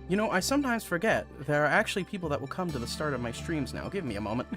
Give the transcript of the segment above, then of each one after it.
You know, I sometimes forget there are actually people that will come to the start of my streams now. Give me a moment.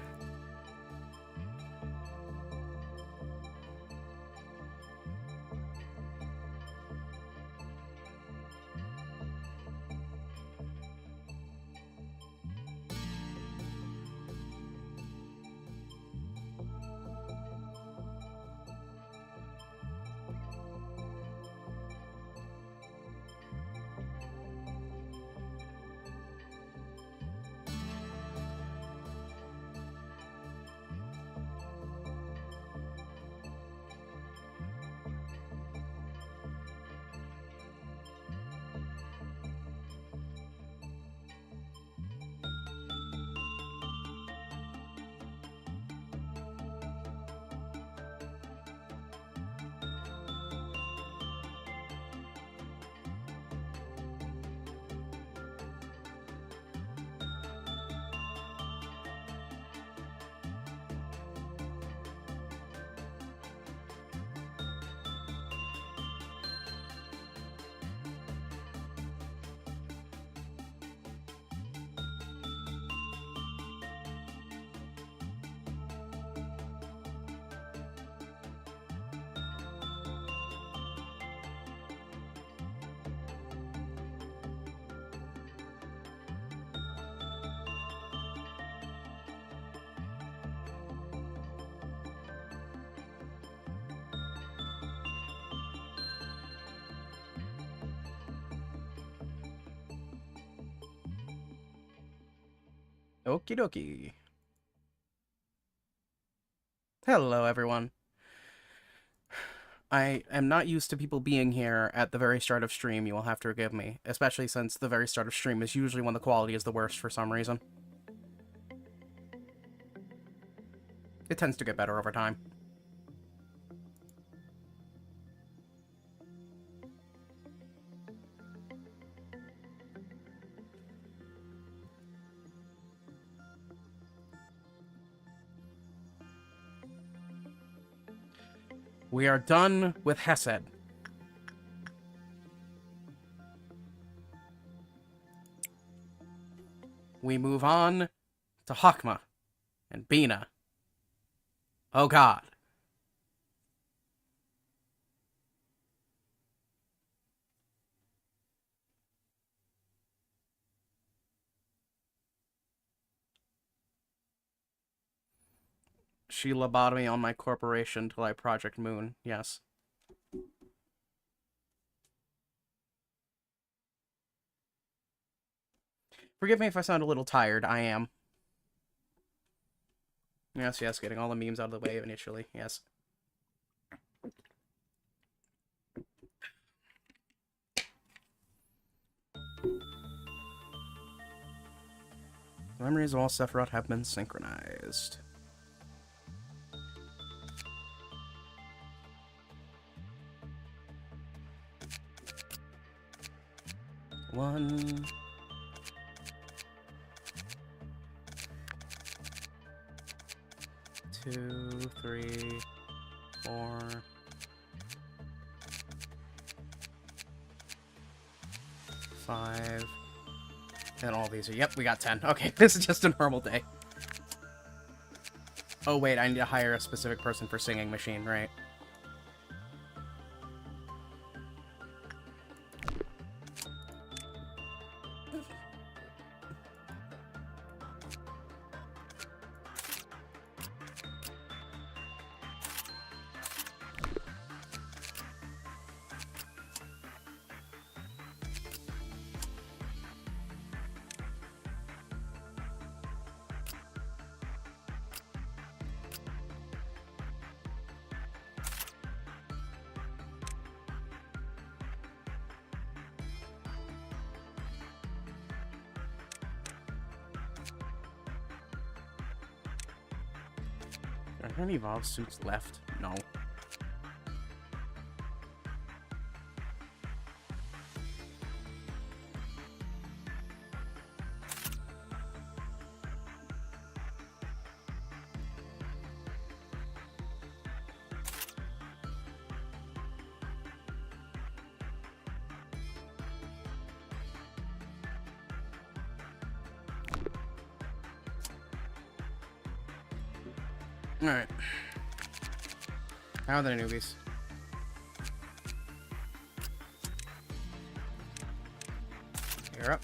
Okie dokie. Hello, everyone. I am not used to people being here at the very start of stream, you will have to forgive me. Especially since the very start of stream is usually when the quality is the worst for some reason. It tends to get better over time. We are done with Hesed. We move on to Hakma and Bina. Oh god. She lobotomy on my corporation till I Project Moon. Yes. Forgive me if I sound a little tired. I am. Yes, yes, getting all the memes out of the way initially. Yes. The memories of all Sephiroth have been synchronized. One... 2, 3, 4... 5... And all these are... Yep, we got 10. Okay, this is just a normal day. Oh wait, I need to hire a specific person for singing machine, right? Are there any Evolved suits left? No. Alright. How are the newbies? You're up.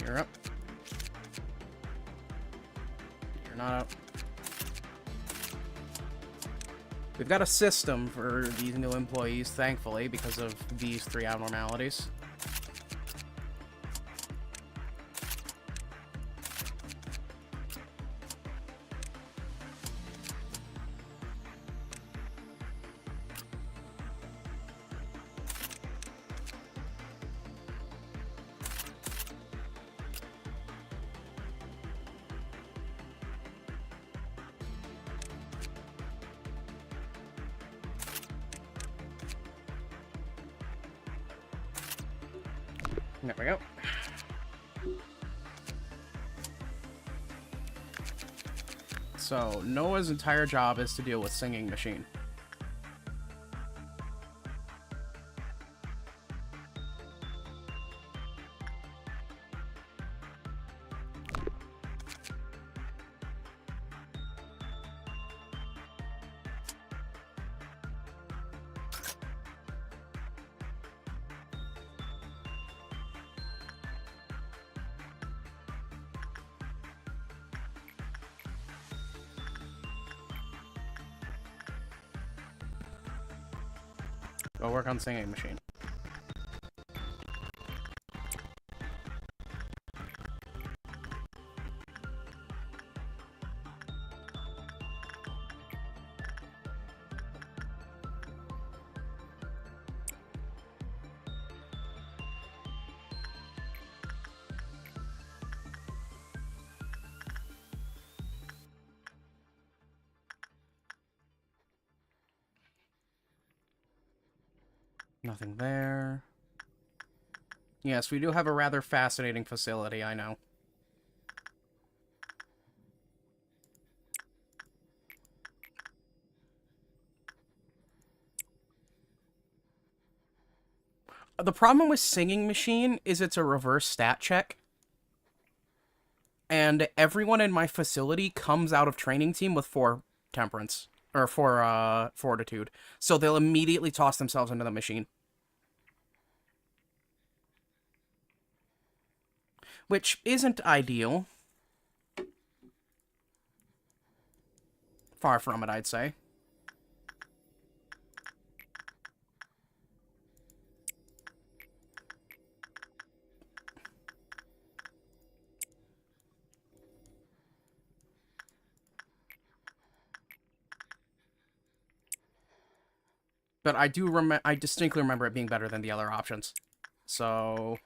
You're up. You're not up. We've got a system for these new employees, thankfully, because of these 3 abnormalities. There we go. So, Noah's entire job is to deal with Singing Machine. Go work on Singing Machine. Nothing there. Yes, we do have a rather fascinating facility, I know. The problem with Singing Machine is it's a reverse stat check. And everyone in my facility comes out of training team with 4 temperance. Or 4 fortitude. So they'll immediately toss themselves into the machine. Which isn't ideal. Far from it, I'd say. But I distinctly remember it being better than the other options. So...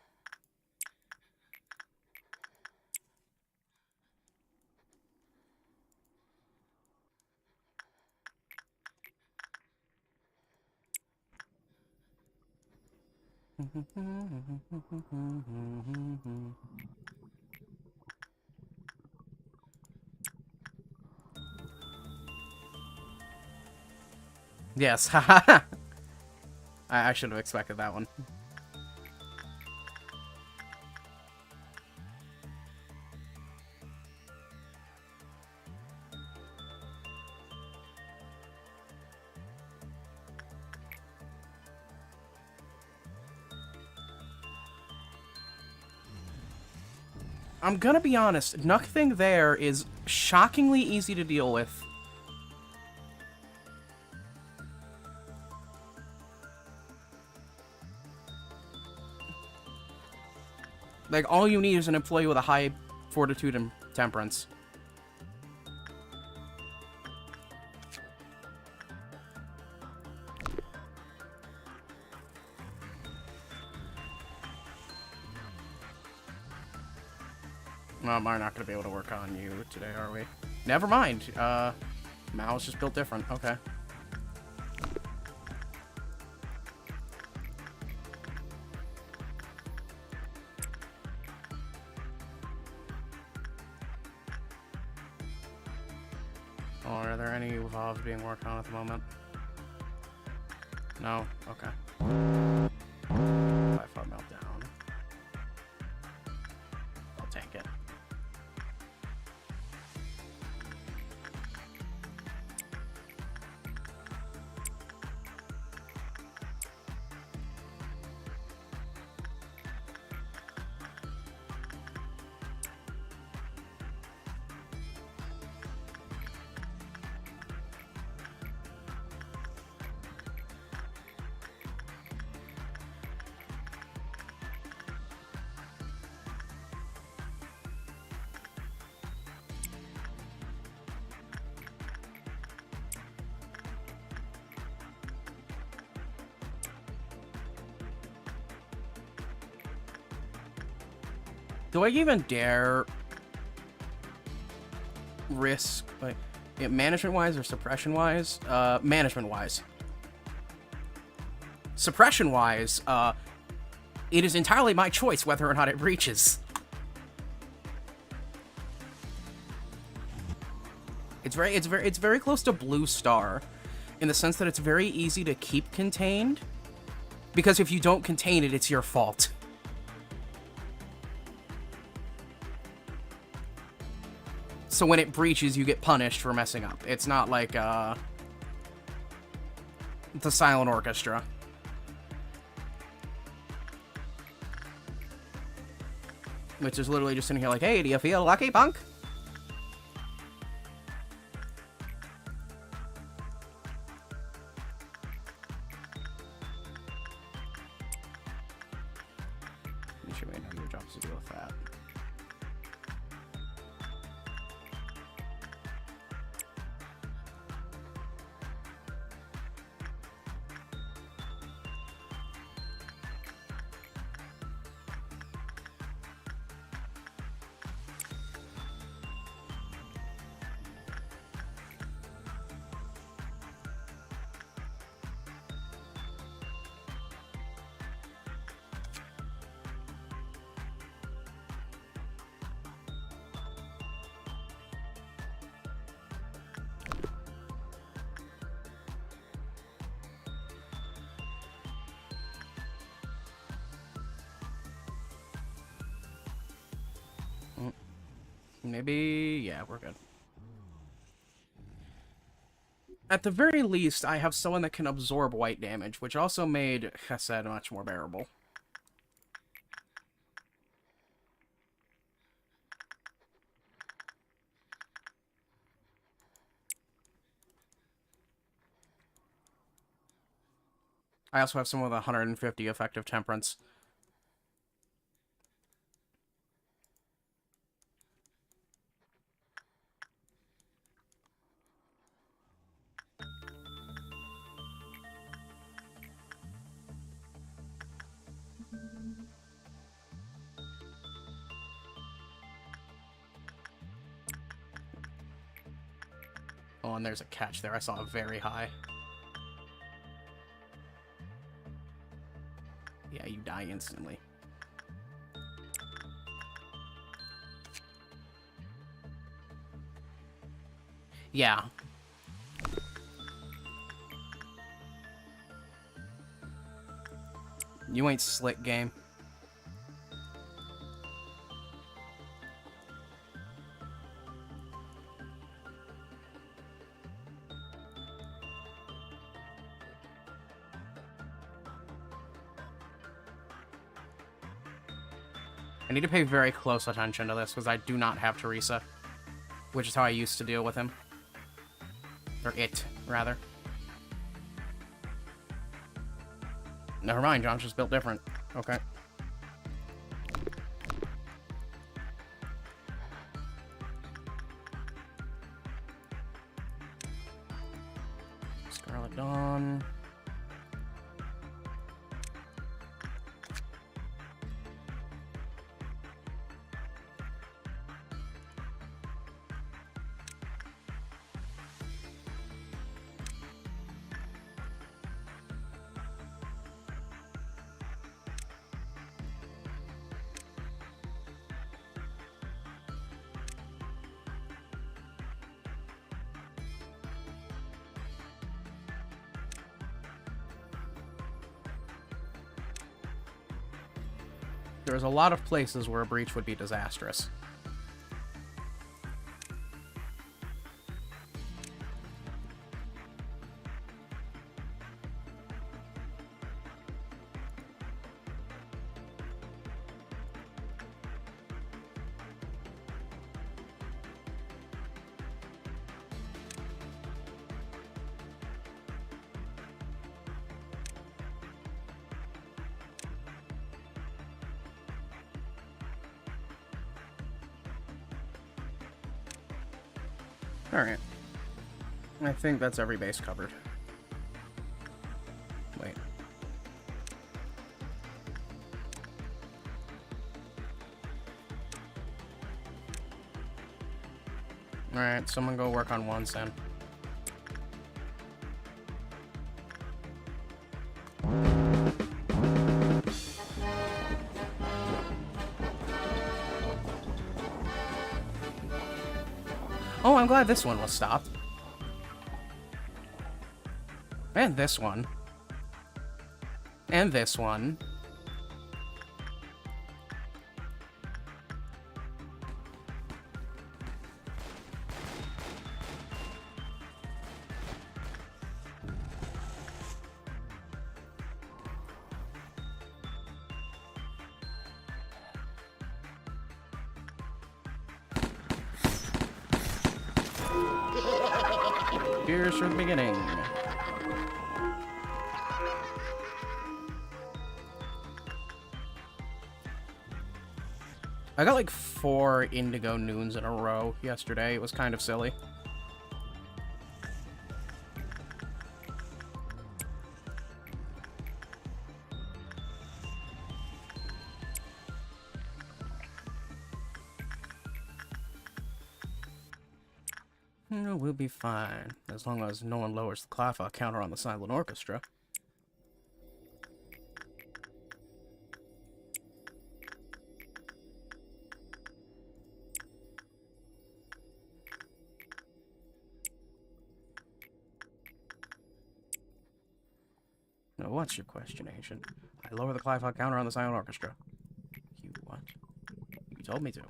Yes, haha. I should have expected that one. I'm gonna be honest, nothing there is shockingly easy to deal with. Like, all you need is an employee with a high fortitude and temperance. Well, we're not going to be able to work on you today, are we? Never mind. Mal's just built different. Okay. Oh, are there any evolves being worked on at the moment? No? Okay. 5-5 meltdown. Do I even dare risk, like, management-wise or suppression-wise? Management-wise. Suppression-wise, it is entirely my choice whether or not it breaches. It's very close to Blue Star, in the sense that it's very easy to keep contained, because if you don't contain it, it's your fault. So when it breaches, you get punished for messing up. It's not like, the Silent Orchestra. Which is literally just sitting here like, hey, do you feel lucky, punk? You should wait on your jobs to deal with that. Maybe, yeah, we're good. At the very least, I have someone that can absorb white damage, which also made Chesed much more bearable. I also have someone with 150 effective temperance. Oh, and there's a catch there. I saw a very high. Yeah, you die instantly. Yeah. You ain't slick, game. I need to pay very close attention to this, because I do not have Teresa. Which is how I used to deal with him. Or it, rather. Never mind, John's just built different. Okay. Scarlet Dawn. There's a lot of places where a breach would be disastrous. Alright. I think that's every base covered. Wait. Alright, someone go work on ones then. Oh, I'm glad this one was stopped. And this one. And this one. Here's from the beginning. I got like 4 indigo noons in a row yesterday. It was kind of silly. We'll be fine, as long as no one lowers the Claffa counter on the silent orchestra. Now, what's your question, Agent? I lower the Claffa counter on the silent orchestra. You what? You told me to.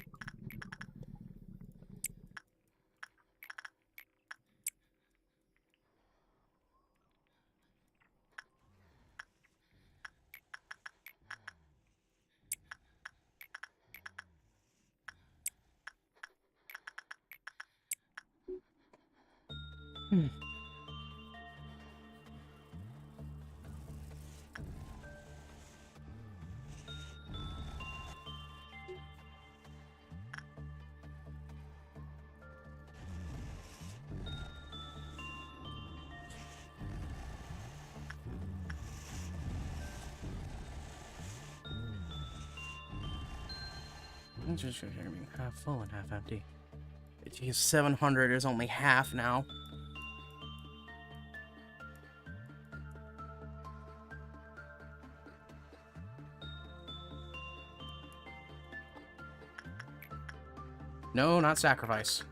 Just half full and half empty. Geez, 700 is only half now. No, not sacrifice.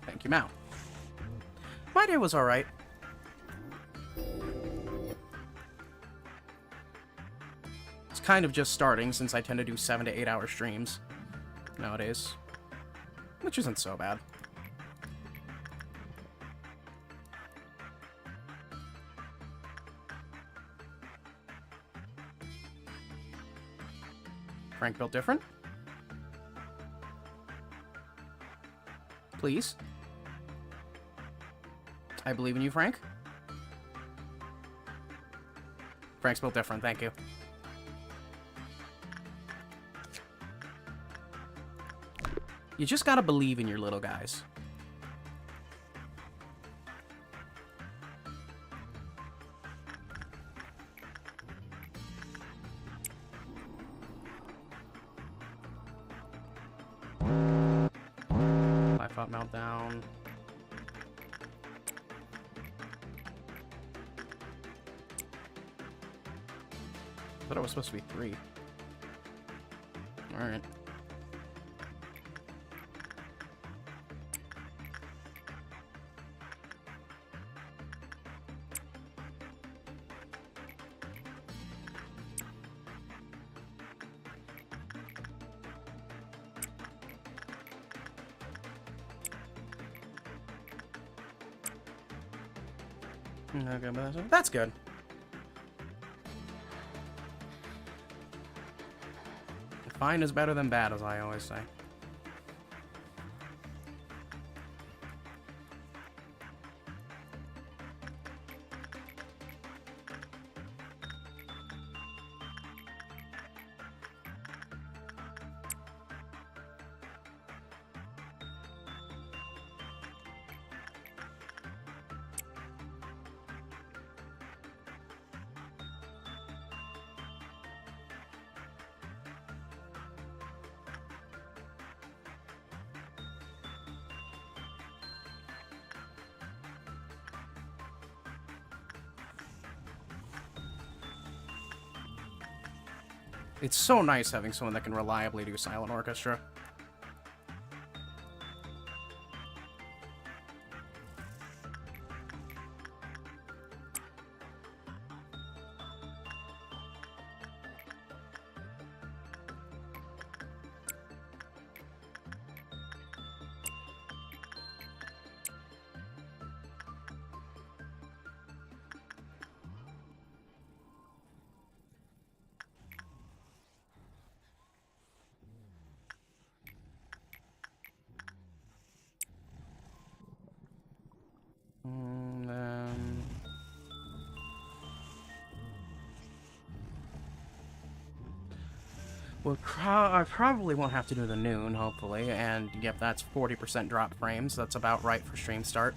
Thank you, Mao. My day was alright. It's kind of just starting since I tend to do 7 to 8 hour streams nowadays, which isn't so bad. Frank built different? Please? I believe in you, Frank. Frank's built different, thank you. You just gotta believe in your little guys. Life-up meltdown. I thought it was supposed to be 3. Alright. Okay, but that's good. Fine is better than bad, as I always say. It's so nice having someone that can reliably do silent orchestra. Well, I probably won't have to do the noon, hopefully, and yep, that's 40% drop frames. That's about right for stream start.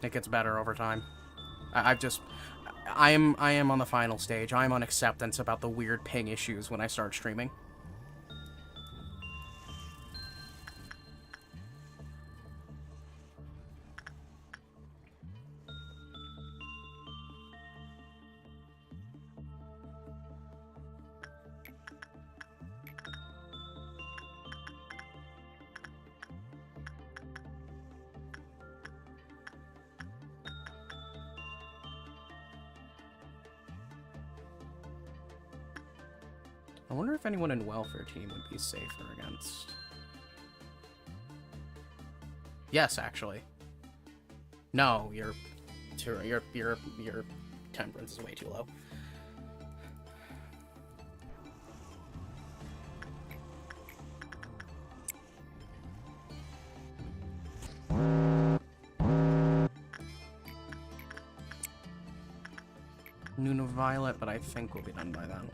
It gets better over time. I am on the final stage. I'm on acceptance about the weird ping issues when I start streaming. I wonder if anyone in welfare team would be safer against. Yes, actually. No, your temperance is way too low. Noon of Violet, but I think we'll be done by then.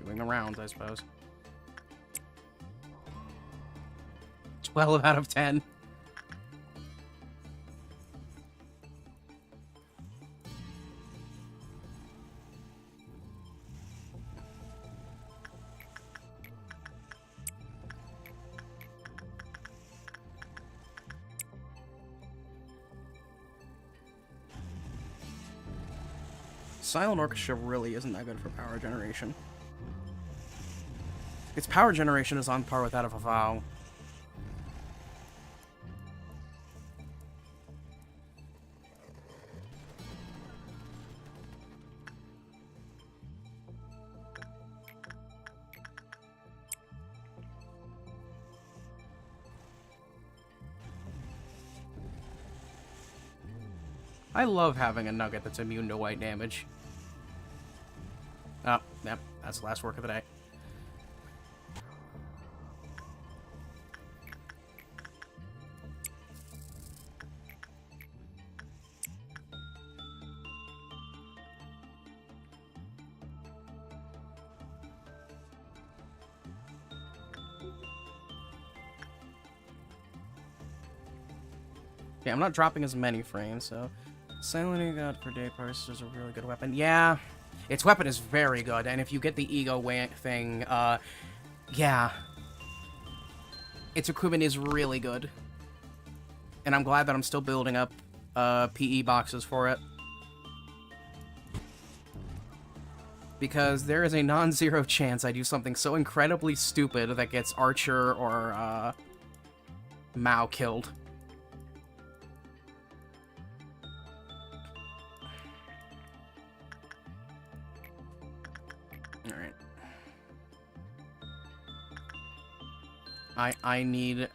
Doing the rounds, I suppose. 12 out of 10. Silent Orchestra really isn't that good for power generation. Its power generation is on par with that of a vow. I love having a nugget that's immune to white damage. Oh, yep, that's the last work of the day. Yeah, I'm not dropping as many frames, so... Silent God for day price is a really good weapon. Yeah, its weapon is very good, and if you get the ego thing, yeah. Its equipment is really good. And I'm glad that I'm still building up, PE boxes for it. Because there is a non-zero chance I do something so incredibly stupid that gets Archer or, Mao killed. I need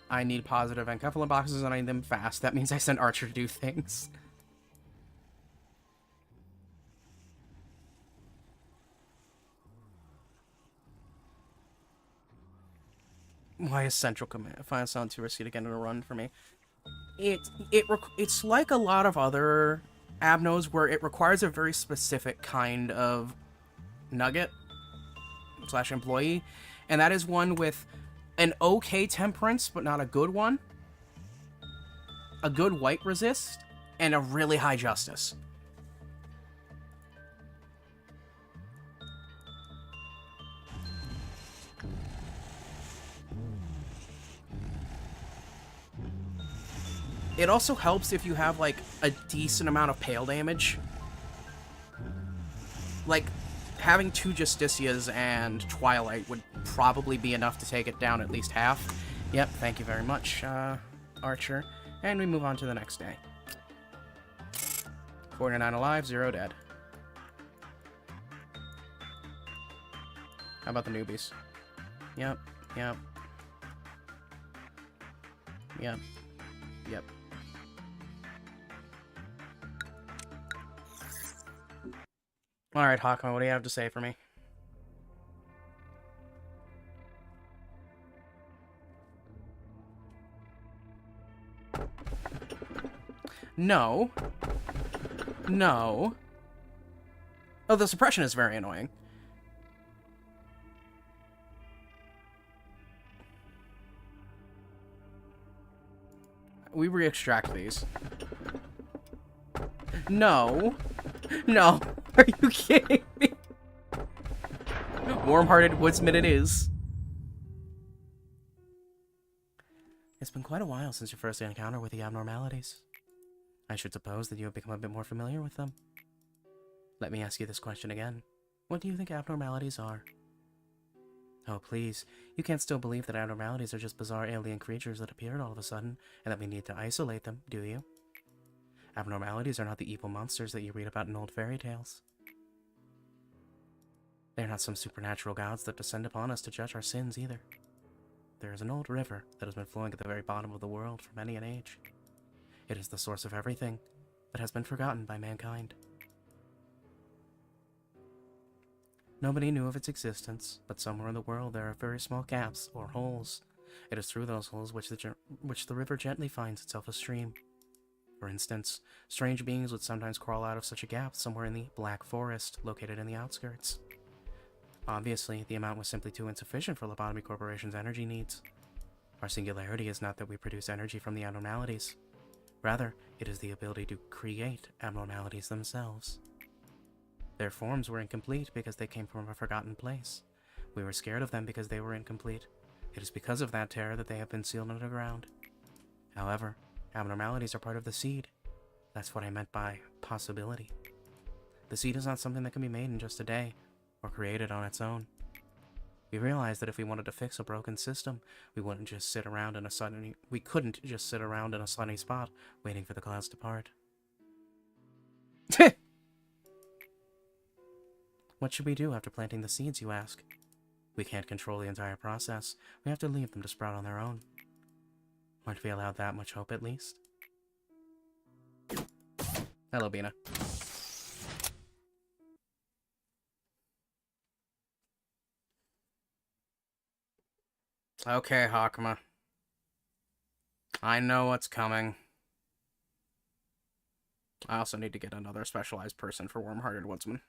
positive encephalon boxes, and I need them fast. That means I send Archer to do things. Why is Central Command? Final sound too risky to get in a run for me. It's like a lot of other Abnos where it requires a very specific kind of nugget / employee, And that is one with an okay temperance, but not a good one. A good white resist, and a really high justice. It also helps if you have, like, a decent amount of pale damage. Like, having 2 Justicias and Twilight would probably be enough to take it down at least half. Yep, thank you very much, Archer. And we move on to the next day. 49 alive, 0 dead. How about the newbies? Yep, yep. Yep, yep. Alright, Hakma, what do you have to say for me? No. No. Oh, the suppression is very annoying. We re-extract these. No. No. Are you kidding me? Warm-hearted woodsman it is. It's been quite a while since your first encounter with the abnormalities. I should suppose that you have become a bit more familiar with them. Let me ask you this question again. What do you think abnormalities are? Oh, please. You can't still believe that abnormalities are just bizarre alien creatures that appeared all of a sudden, and that we need to isolate them, do you? Abnormalities are not the evil monsters that you read about in old fairy tales. They're not some supernatural gods that descend upon us to judge our sins, either. There is an old river that has been flowing at the very bottom of the world for many an age. It is the source of everything, but has been forgotten by mankind. Nobody knew of its existence, but somewhere in the world there are very small gaps, or holes. It is through those holes which the river gently finds itself a stream. For instance, strange beings would sometimes crawl out of such a gap somewhere in the Black Forest, located in the outskirts. Obviously, the amount was simply too insufficient for Lobotomy Corporation's energy needs. Our singularity is not that we produce energy from the abnormalities. Rather, it is the ability to create abnormalities themselves. Their forms were incomplete because they came from a forgotten place. We were scared of them because they were incomplete. It is because of that terror that they have been sealed underground. However, abnormalities are part of the seed. That's what I meant by possibility. The seed is not something that can be made in just a day, or created on its own. We realized that if we wanted to fix a broken system, we couldn't just sit around in a sunny spot waiting for the clouds to part. What should we do after planting the seeds, you ask? We can't control the entire process. We have to leave them to sprout on their own. Aren't we allowed that much hope, at least? Hello, Bina. Okay, Hakma. I know what's coming. I also need to get another specialized person for Warm-Hearted Woodsman.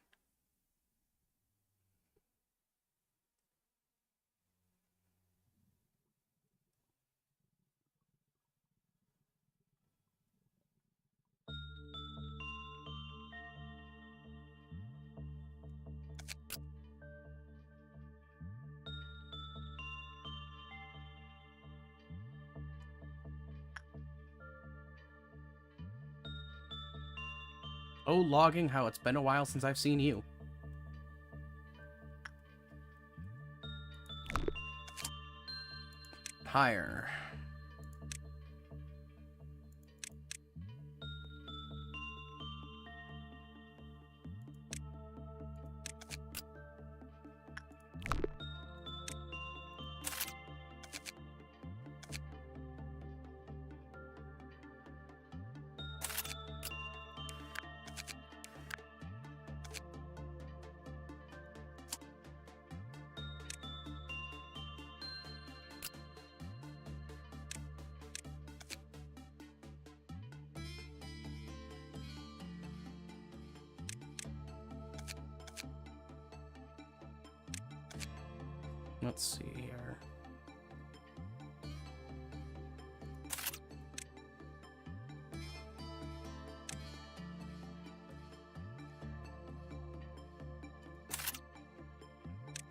Oh, logging, how it's been a while since I've seen you. Higher. Let's see here.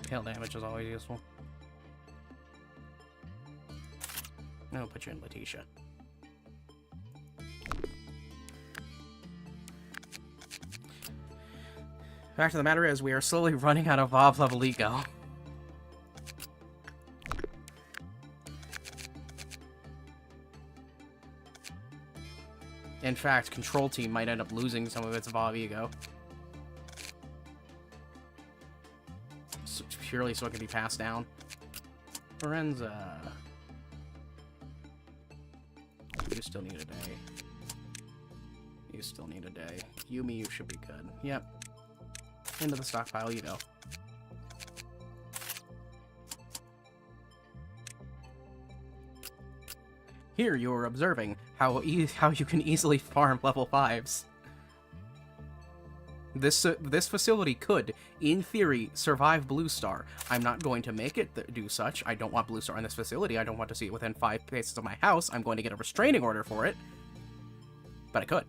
Hail damage is always useful. I'll put you in Letitia. Fact of the matter is, we are slowly running out of Bob level ego. In fact, Control Team might end up losing some of its Bob ego. Purely so it can be passed down. Lorenza. You still need a day. You still need a day. Yumi, you should be good. Yep. Into the stockpile you go. Here you are observing how you can easily farm level 5s. This facility could, in theory, survive Blue Star. I'm not going to make it do such. I don't want Blue Star in this facility. I don't want to see it within 5 paces of my house. I'm going to get a restraining order for it. But I could.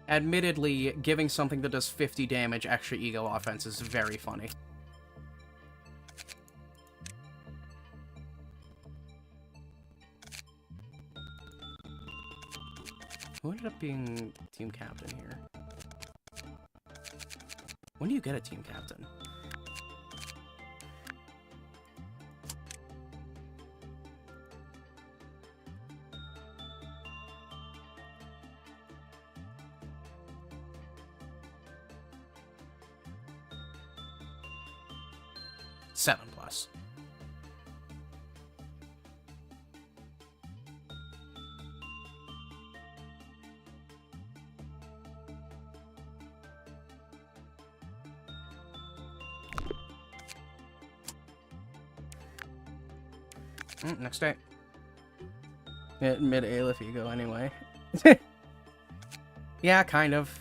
Admittedly, giving something that does 50 damage extra ego offense is very funny. Who ended up being team captain here? When do you get a team captain? Seven plus. Next day. Mid Aleph ego anyway. Yeah, kind of.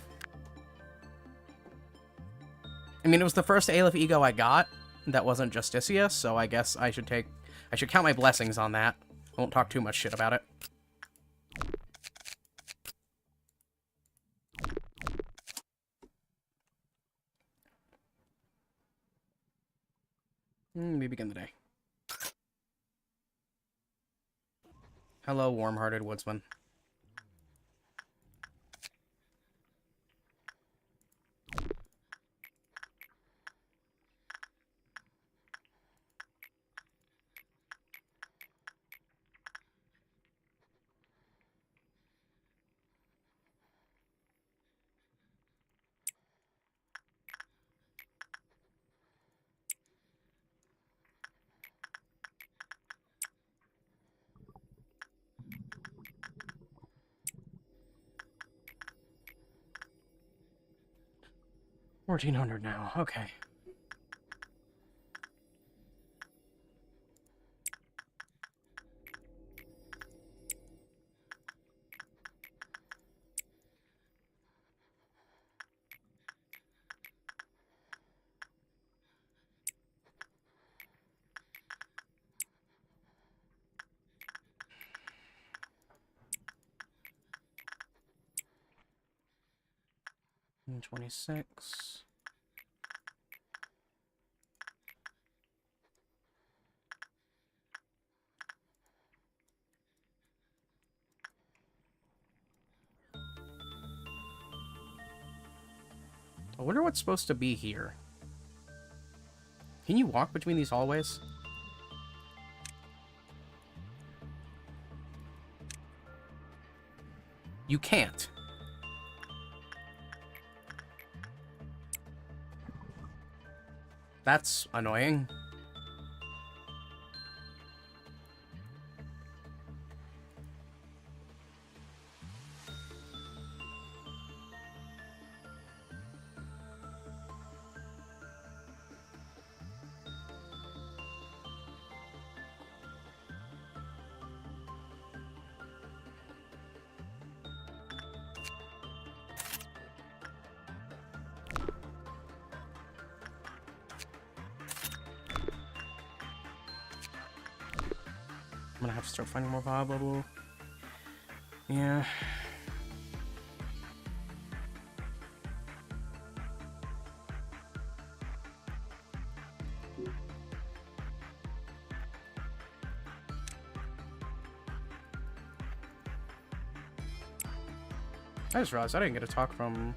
I mean, it was the first Aleph ego I got that wasn't Justicia, so I guess I should count my blessings on that. I won't talk too much shit about it. We begin the day. Hello, warm-hearted woodsman. $1,400 now. Okay. And 26. I wonder what's supposed to be here. Can you walk between these hallways? You can't. That's annoying. gonna have to start finding more viable. Yeah. I just realized I didn't get a talk from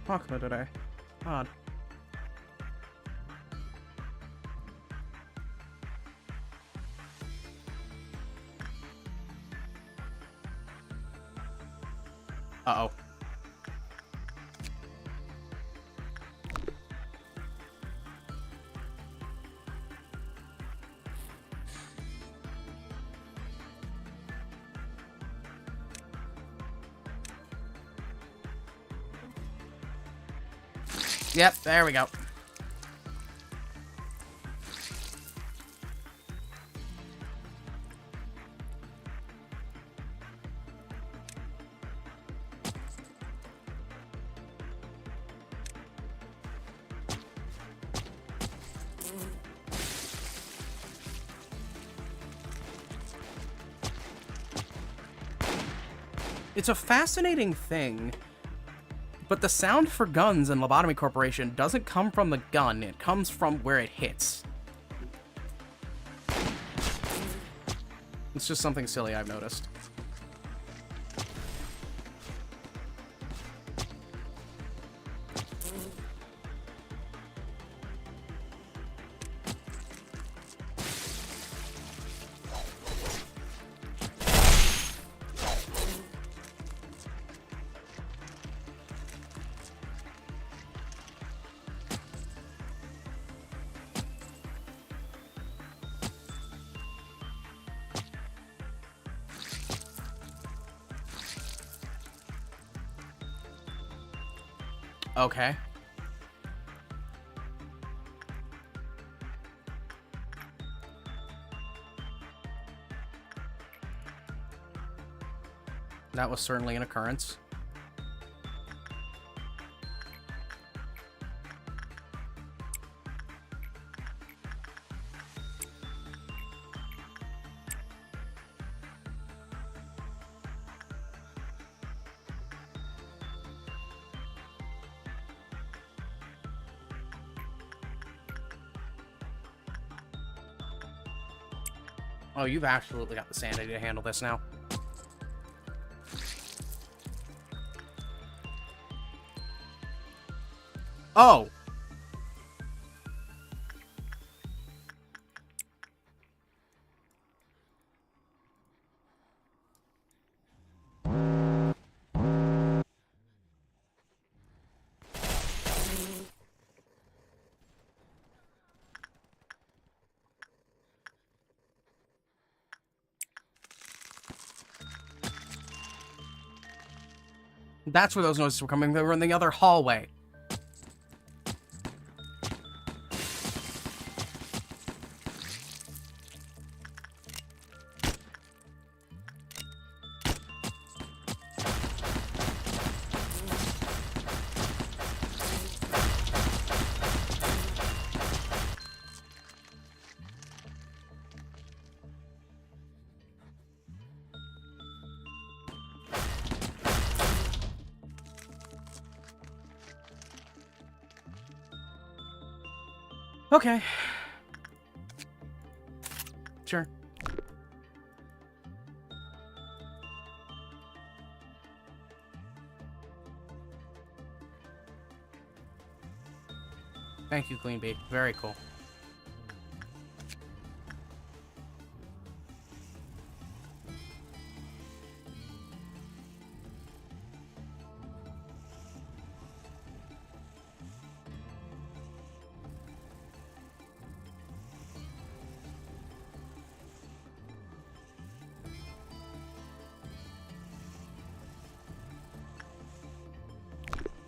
Hakma today. Odd. Uh-oh. Yep, there we go. It's a fascinating thing, but the sound for guns in Lobotomy Corporation doesn't come from the gun, it comes from where it hits. It's just something silly I've noticed. Okay. That was certainly an occurrence. Oh, you've absolutely got the sanity to handle this now. Oh! That's where those noises were coming. They were in the other hallway. Okay. Sure. Thank you, Queen Bee. Very cool.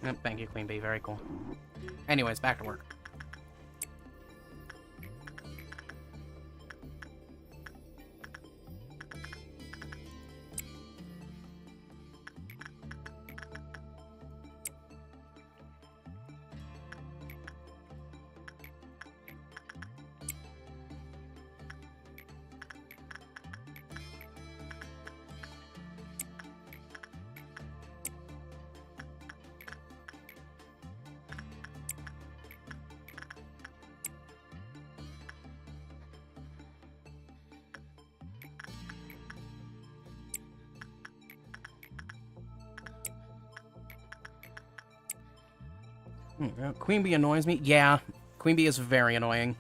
Yep, thank you, Queen Bee. Very cool. Anyways, back to work. Queen Bee annoys me. Yeah, Queen Bee is very annoying.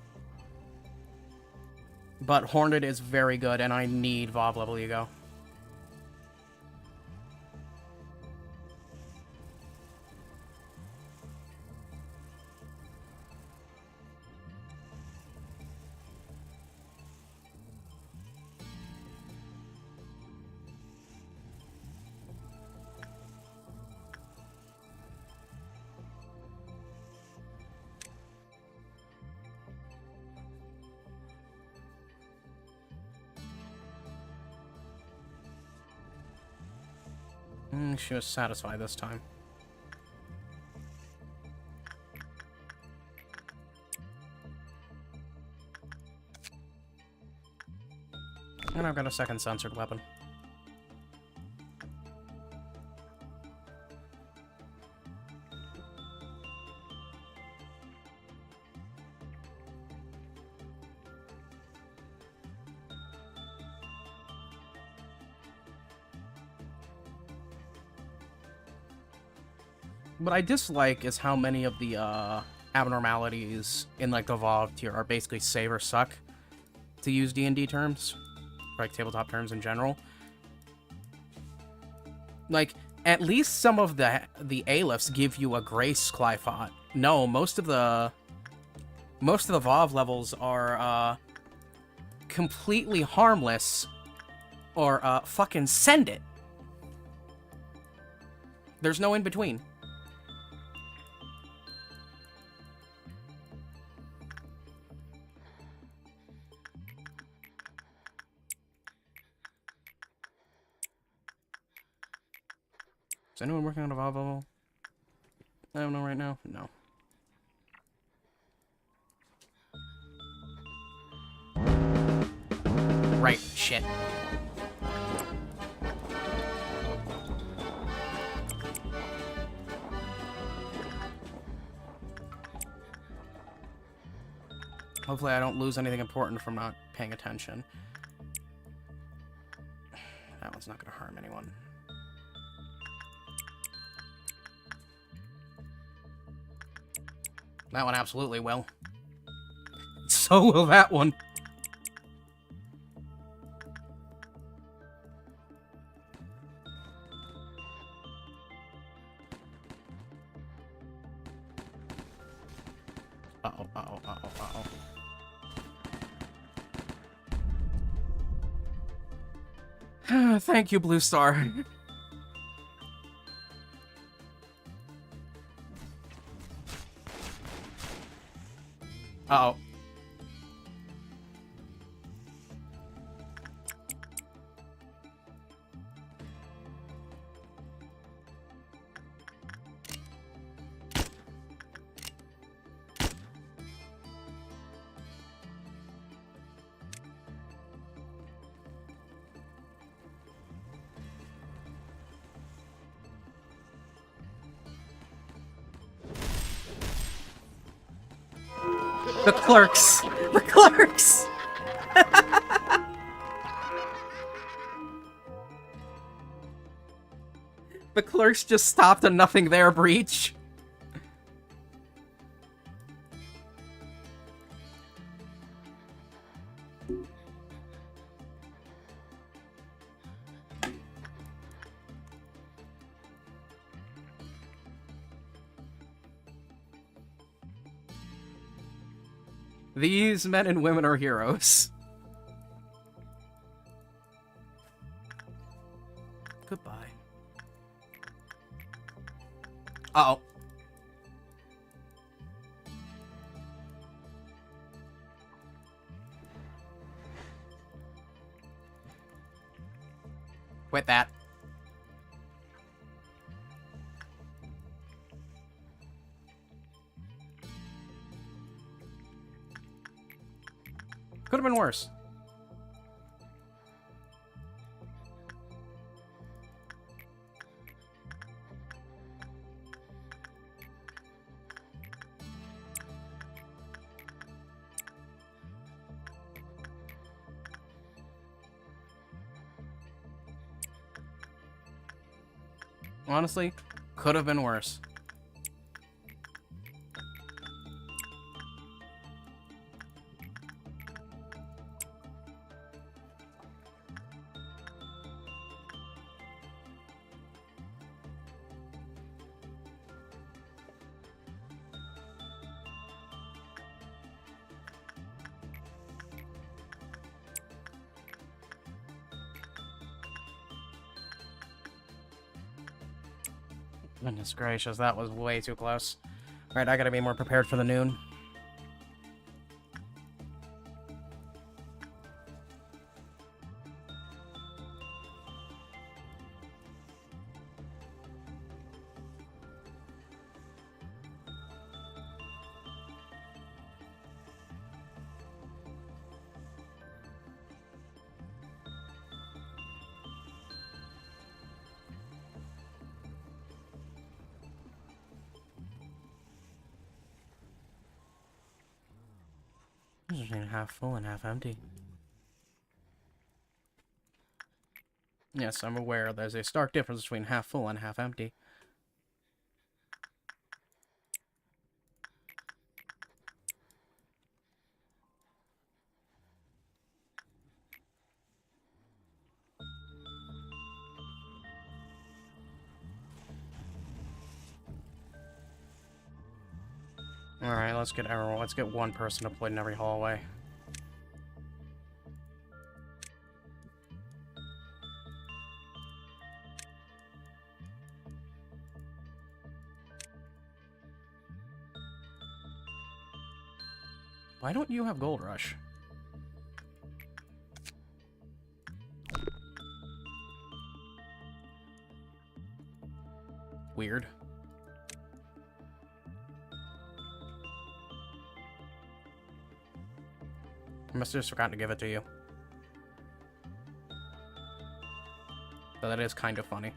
But Hornet is very good, and I need VoV level Ego. She was satisfied this time. And I've got a second censored weapon. What I dislike is how many of the abnormalities in like the VoV tier are basically save or suck, to use D&D terms, or like tabletop terms in general. Like, at least some of the A-lifts give you a Grace Clyphot. No, most of the VoV levels are completely harmless, or fucking send it. There's no in between. Is anyone working on a VoV level? I don't know right now. No. Right, shit. Hopefully I don't lose anything important from not paying attention. That one's not gonna harm anyone. That one absolutely will. So will that one. Uh-oh, uh-oh, uh-oh, uh-oh. Thank you, Blue Star. Uh-oh. The clerks! The clerks! The clerks just stopped a nothing there breach. These men and women are heroes. Goodbye. Uh-oh. Quit that. Could have been worse. Honestly, could have been worse. Goodness gracious, that was way too close. Alright, I gotta be more prepared for the noon. Half full and half empty. Yes, I'm aware there's a stark difference between half full and half empty. Alright, let's get everyone. Let's get one person deployed in every hallway. Why don't you have Gold Rush? Weird. I must have just forgotten to give it to you. So that is kind of funny.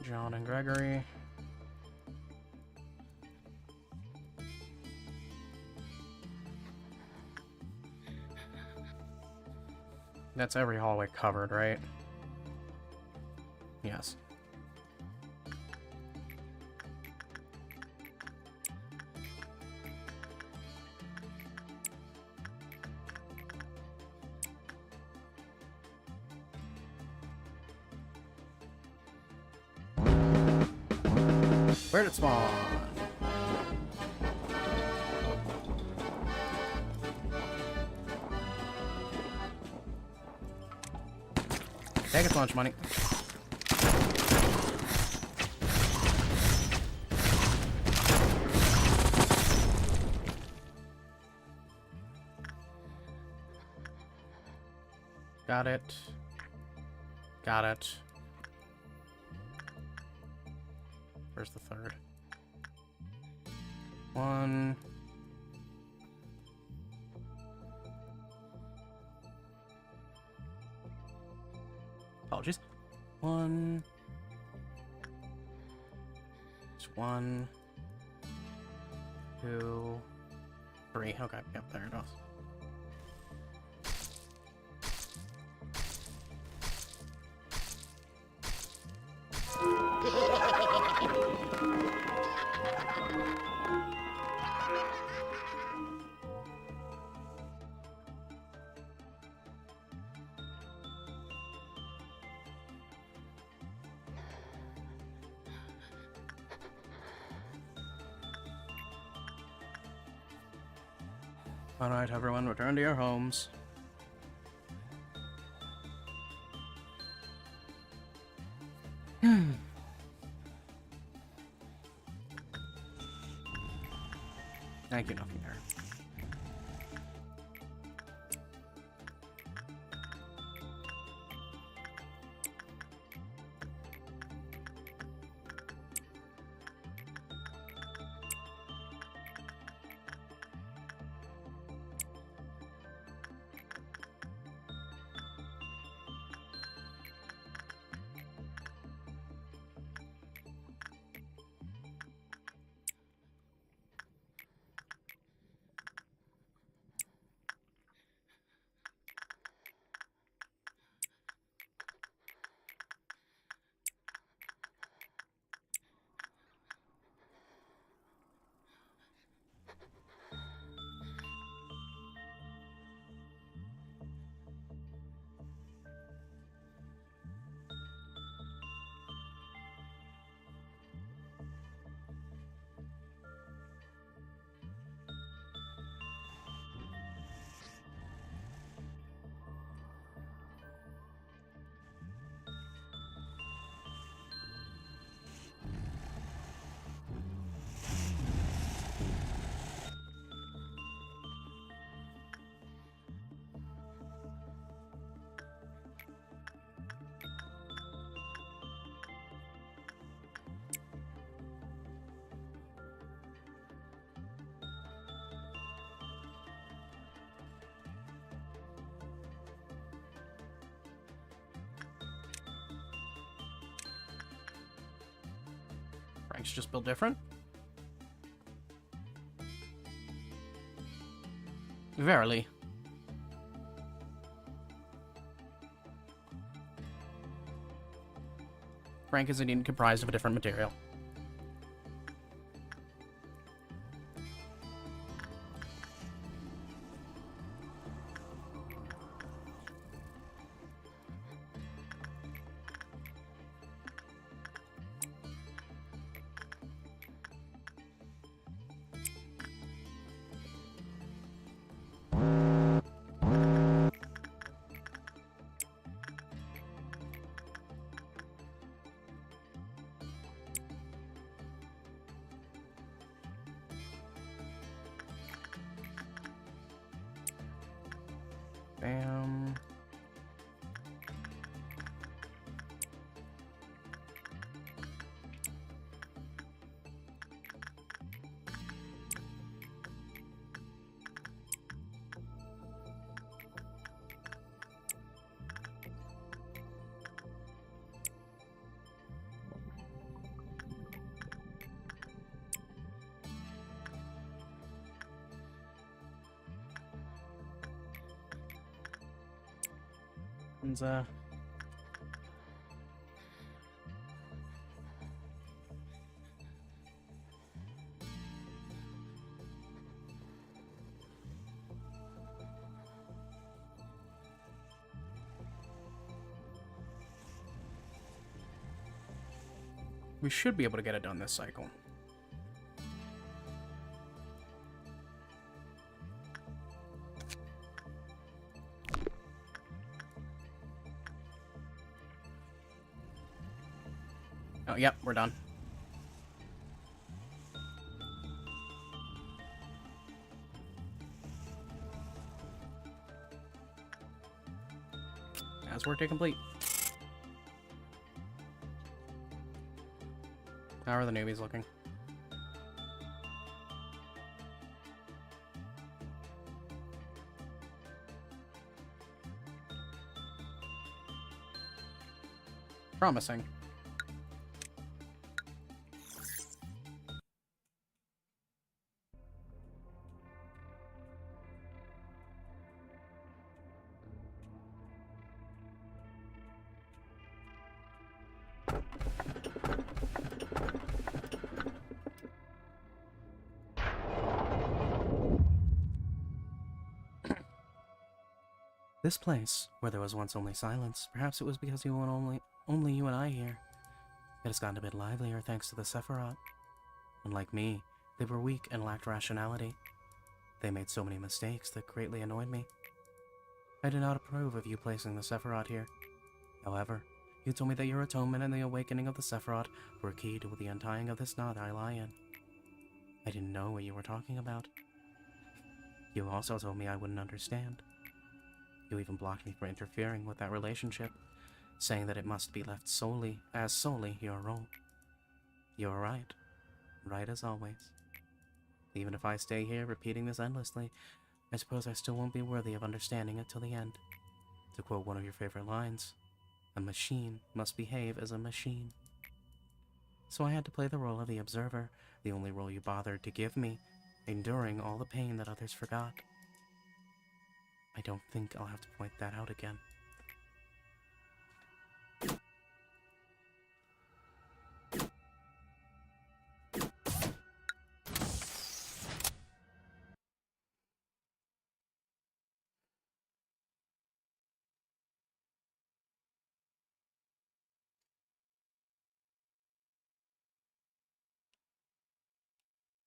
John and Gregory. That's every hallway covered, right? Yes. Where'd it spawn? Take its lunch money. Got it. Got it. Where's the third? One. Apologies. One. Just 1, 2, 3. Okay, yep, there it goes. Alright, everyone, return to your homes. Thank you, nothing there. Frank's just built different? Verily. Frank is indeed comprised of a different material. Bam. And, we should be able to get it done this cycle. Oh, yep, we're done. That's work to complete. How are the newbies looking? Promising. This place, where there was once only silence, perhaps it was because you were only you and I here. It has gotten a bit livelier thanks to the Sephiroth. Unlike me, they were weak and lacked rationality. They made so many mistakes that greatly annoyed me. I did not approve of you placing the Sephiroth here. However, you told me that your atonement and the awakening of the Sephiroth were key to the untying of this knot I lie in. I didn't know what you were talking about. You also told me I wouldn't understand. You even blocked me for interfering with that relationship, saying that it must be left solely your role. You're right. Right as always. Even if I stay here repeating this endlessly, I suppose I still won't be worthy of understanding it till the end. To quote one of your favorite lines, a machine must behave as a machine. So I had to play the role of the observer, the only role you bothered to give me, enduring all the pain that others forgot. I don't think I'll have to point that out again.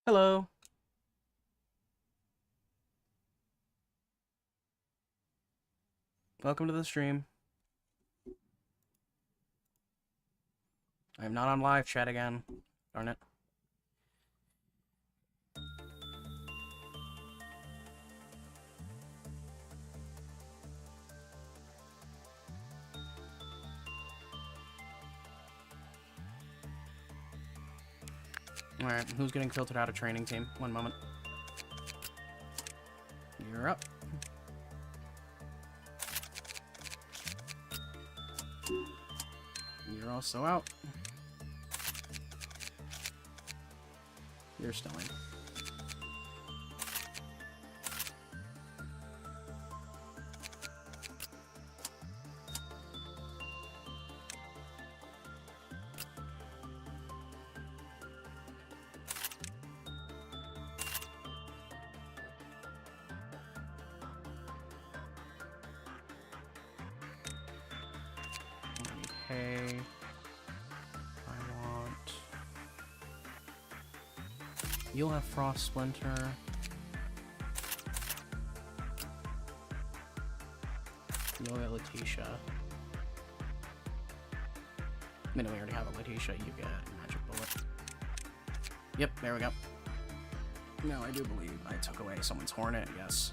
Hello. Welcome to the stream. I'm not on live chat again. Darn it. Alright, who's getting filtered out of training team? One moment. You're up. You're also out. You're still in. Okay. I want... You'll have Frost Splinter. You'll get Letitia. I mean, we already have a Letitia. You get Magic Bullet. Yep, there we go. No, I do believe I took away someone's Hornet, yes.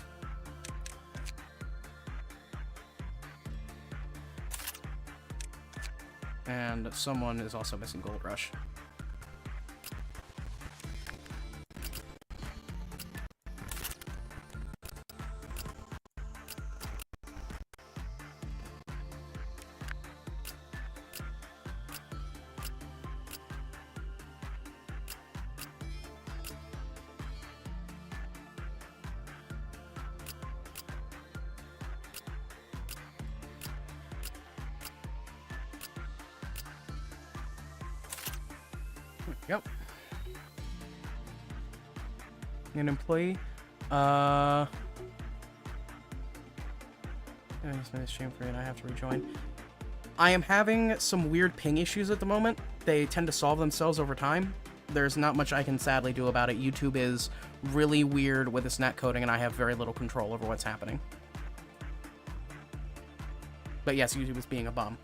And someone is also missing Gold Rush. Yep. An employee. I just made a stream for it. I have to rejoin. I am having some weird ping issues at the moment. They tend to solve themselves over time. There's not much I can sadly do about it. YouTube is really weird with its net coding, and I have very little control over what's happening. But yes, YouTube is being a bum.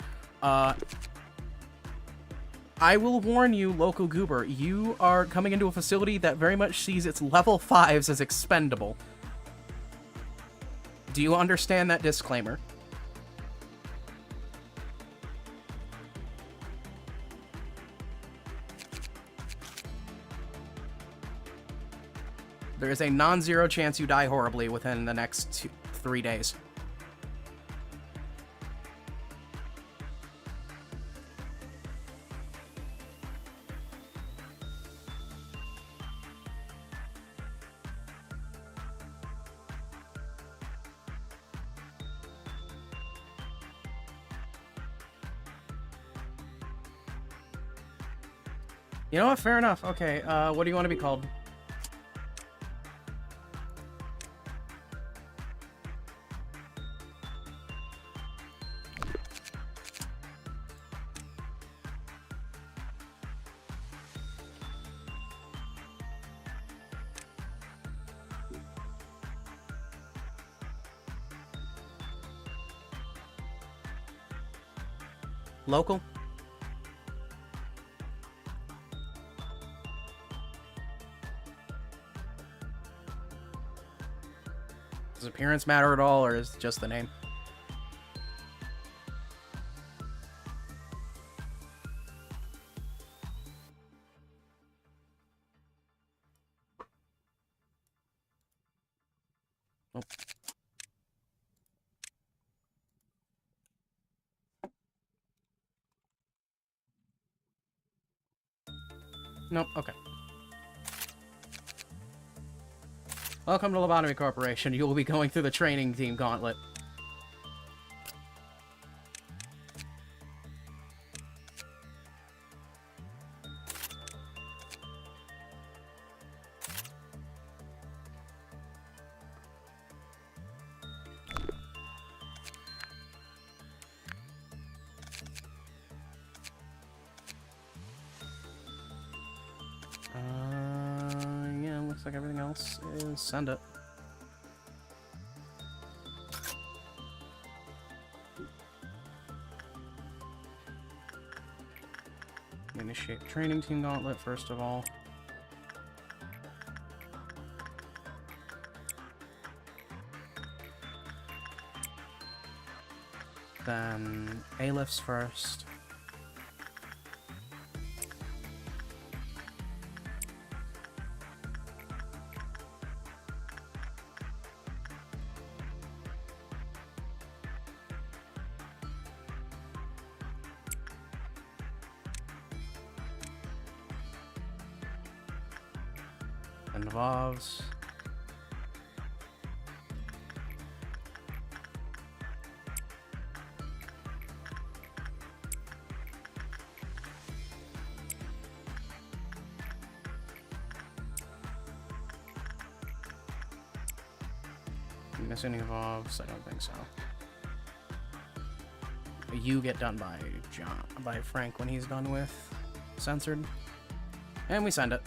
I will warn you, local goober, you are coming into a facility that very much sees its level 5s as expendable. Do you understand that disclaimer? There is a non-zero chance you die horribly within the next 3 days. You know what? Fair enough. Okay, what do you want to be called? Local? Does appearance matter at all, or is it just the name? Nope. Nope, okay. Welcome to Lobotomy Corporation. You will be going through the training team gauntlet. Yeah, looks like everything else is send it. Initiate training team gauntlet first of all. Then A-lifts first. Involves. Missing evolves. I don't think so. You get done by Frank when he's done with censored, and we send it.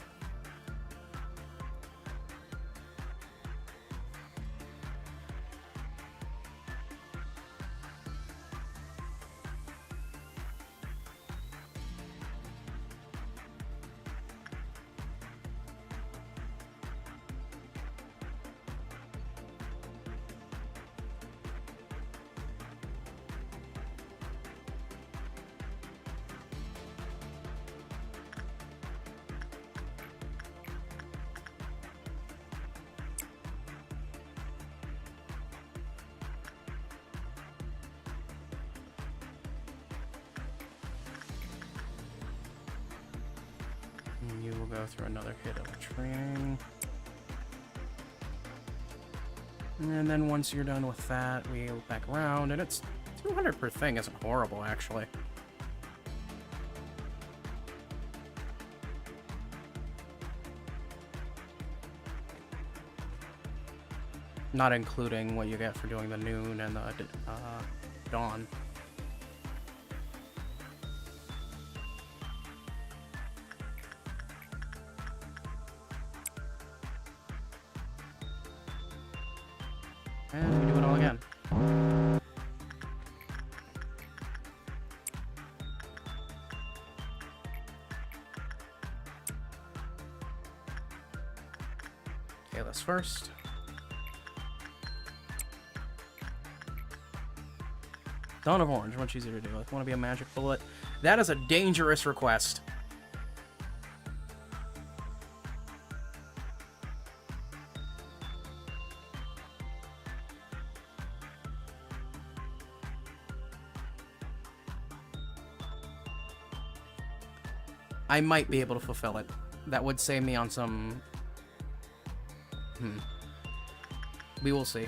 You will go through another hit of training. And then once you're done with that, we look back around, and it's 200 per thing isn't horrible, actually. Not including what you get for doing the noon and the dawn. And we do it all again. Okay, let's first. Dawn of Orange, much easier to do. If you want to be a magic bullet, that is a dangerous request. I might be able to fulfill it. That would save me on some... We will see.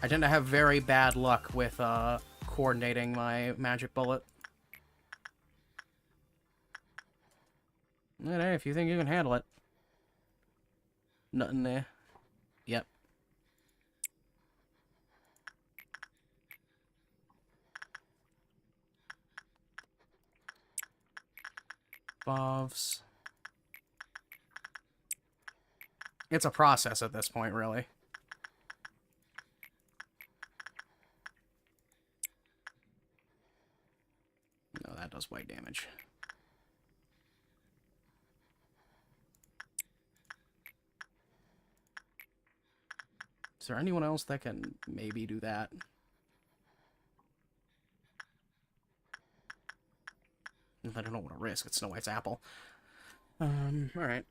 I tend to have very bad luck with coordinating my magic bullet. But hey, if you think you can handle it. Nothing there. Yep. Bovs. It's a process at this point, really. No, that does white damage. Is there anyone else that can maybe do that? I don't know what to risk. It's Snow White's apple. Alright.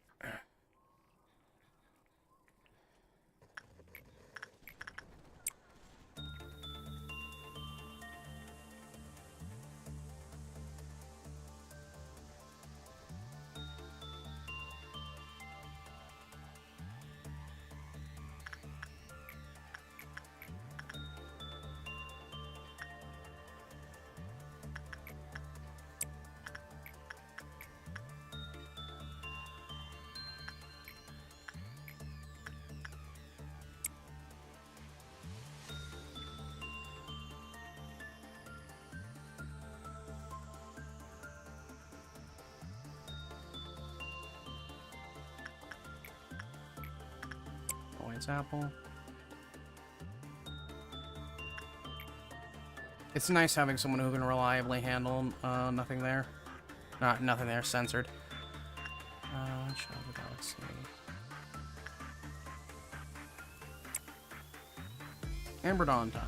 Apple. It's nice having someone who can reliably handle nothing there. Nothing there, censored. Shadow of the Galaxy. Amber Dawn time.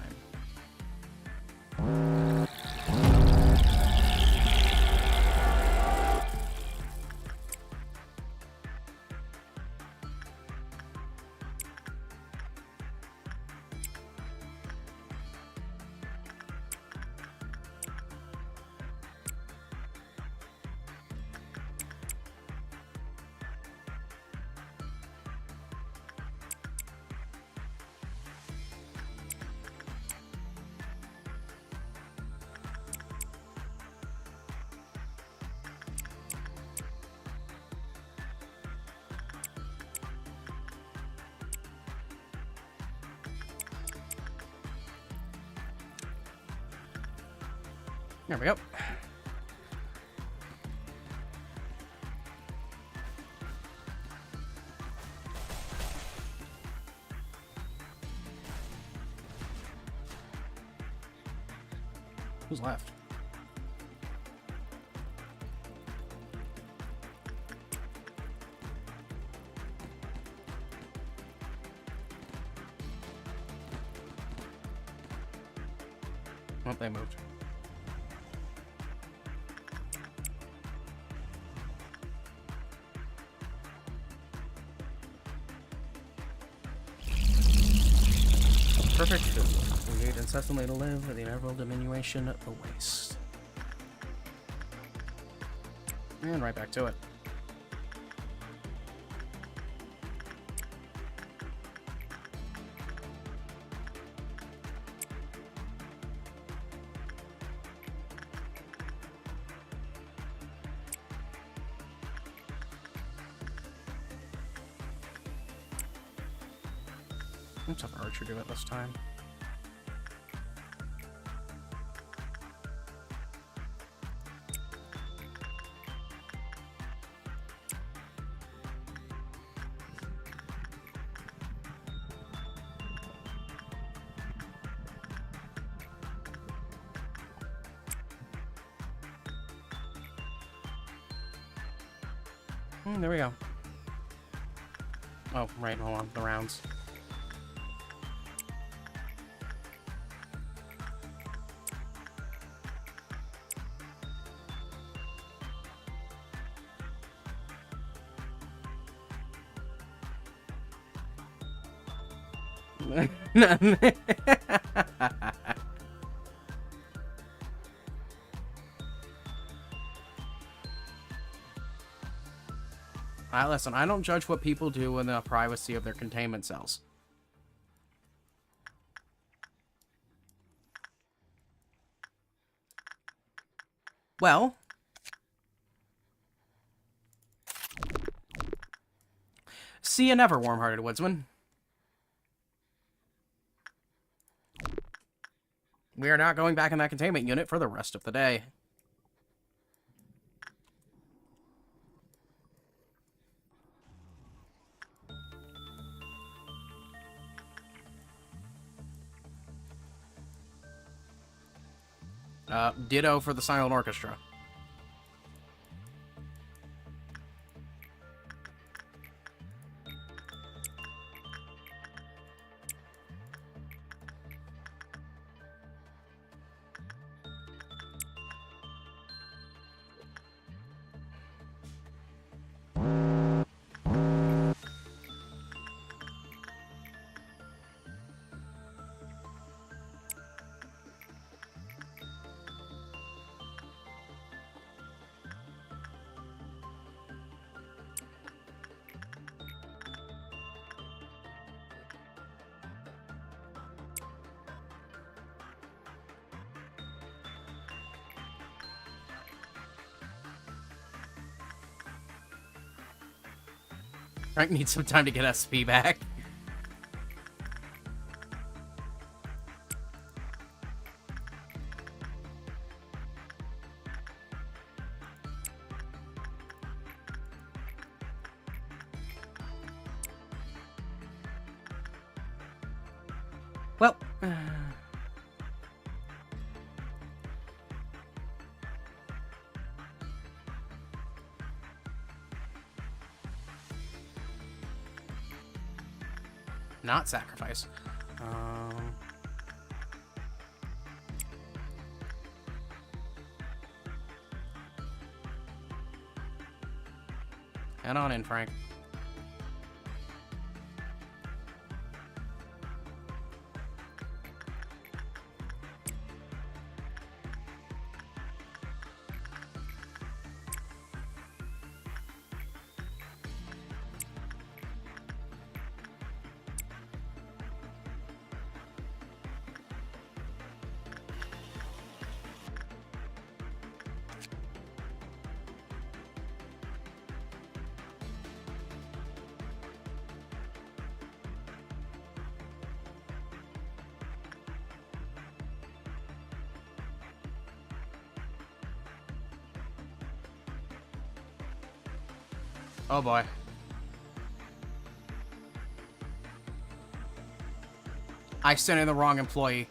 There we go. Who's left? Oh, they moved. Perfect food. We ate incessantly to live for the inevitable diminution of the waste. And right back to it. Let's have Archer do it this time. There we go. Oh, right, hold on, the rounds. Listen, I don't judge what people do in the privacy of their containment cells. Well, see you never, warm-hearted woodsman. We are not going back in that containment unit for the rest of the day. Ditto for the silent orchestra. Frank needs some time to get SP back. Well, not sacrifice. Head on in, Frank. Oh boy. I sent in the wrong employee.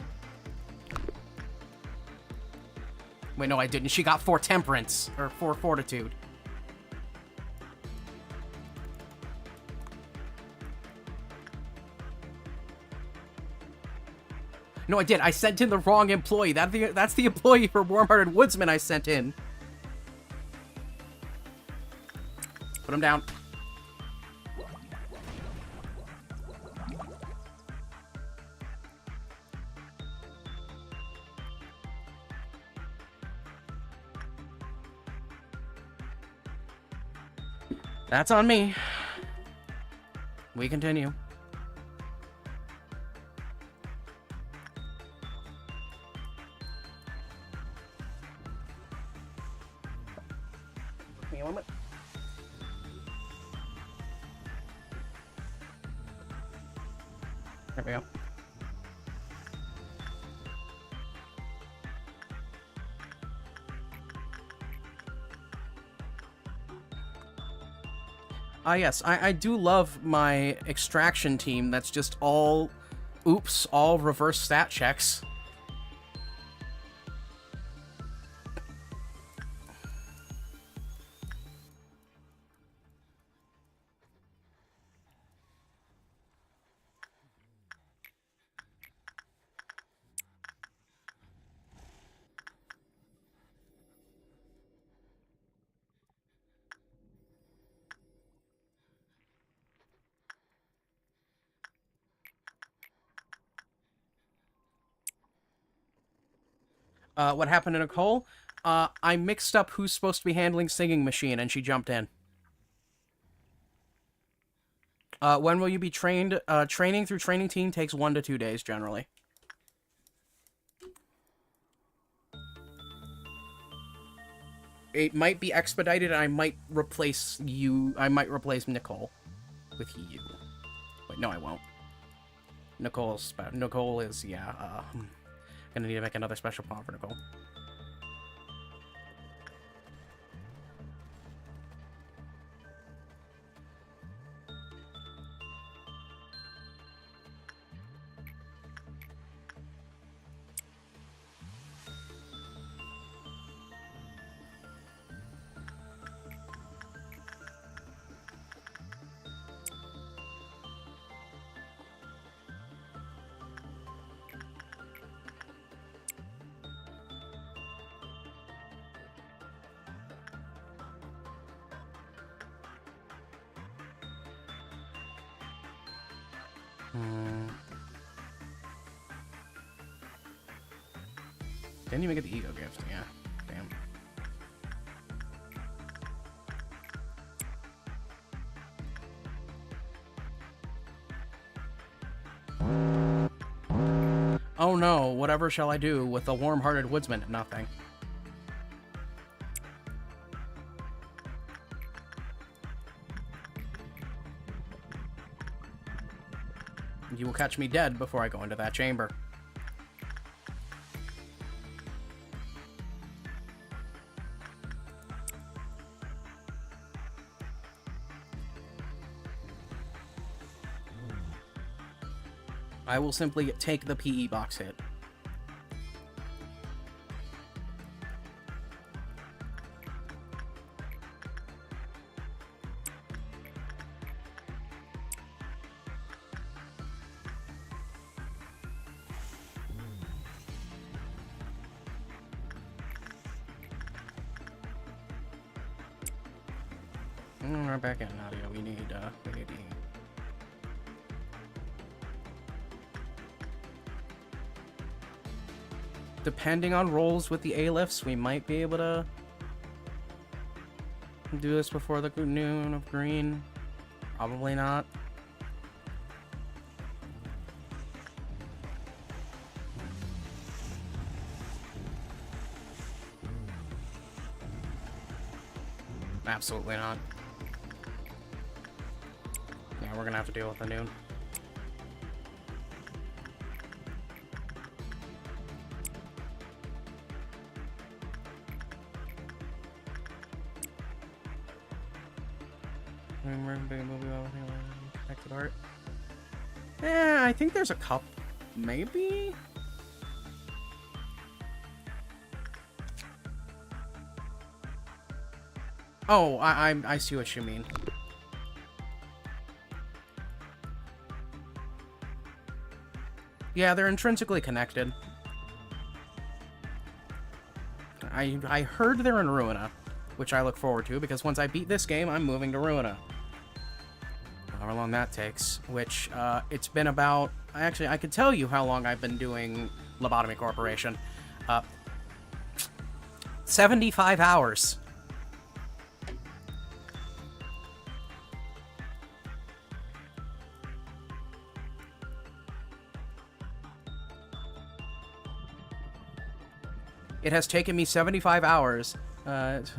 Wait, no, I didn't. She got 4 temperance, or 4 fortitude. No, I did. I sent in the wrong employee. That's the employee for Warm-Hearted Woodsman I sent in. Put him down. That's on me. We continue. Give me a moment. There we go. Yes, I do love my extraction team that's just all, all reverse stat checks. What happened to Nicole? I mixed up who's supposed to be handling Singing Machine, and she jumped in. When will you be trained? Training through training team takes 1 to 2 days, generally. It might be expedited, and I might replace you. I might replace Nicole with you. Wait, no, I won't. Nicole is, yeah, gonna need to make another special pawn for Nicole. Didn't even get the ego gift. Yeah. Damn. Oh no, whatever shall I do with the warm-hearted woodsman? Nothing. You will catch me dead before I go into that chamber. I will simply take the PE box hit. We're back in audio. We need E. Depending on rolls with the A-lifts, we might be able to do this before the noon of green. Probably not. Absolutely not. Yeah, we're gonna have to deal with the noon. Connected art. I think there's a couple. Maybe? Oh, I see what you mean. Yeah, they're intrinsically connected. I heard they're in Ruina, which I look forward to, because once I beat this game, I'm moving to Ruina. However long that takes, which, it's been about... Actually, I could tell you how long I've been doing Lobotomy Corporation. 75 hours. It has taken me 75 hours. That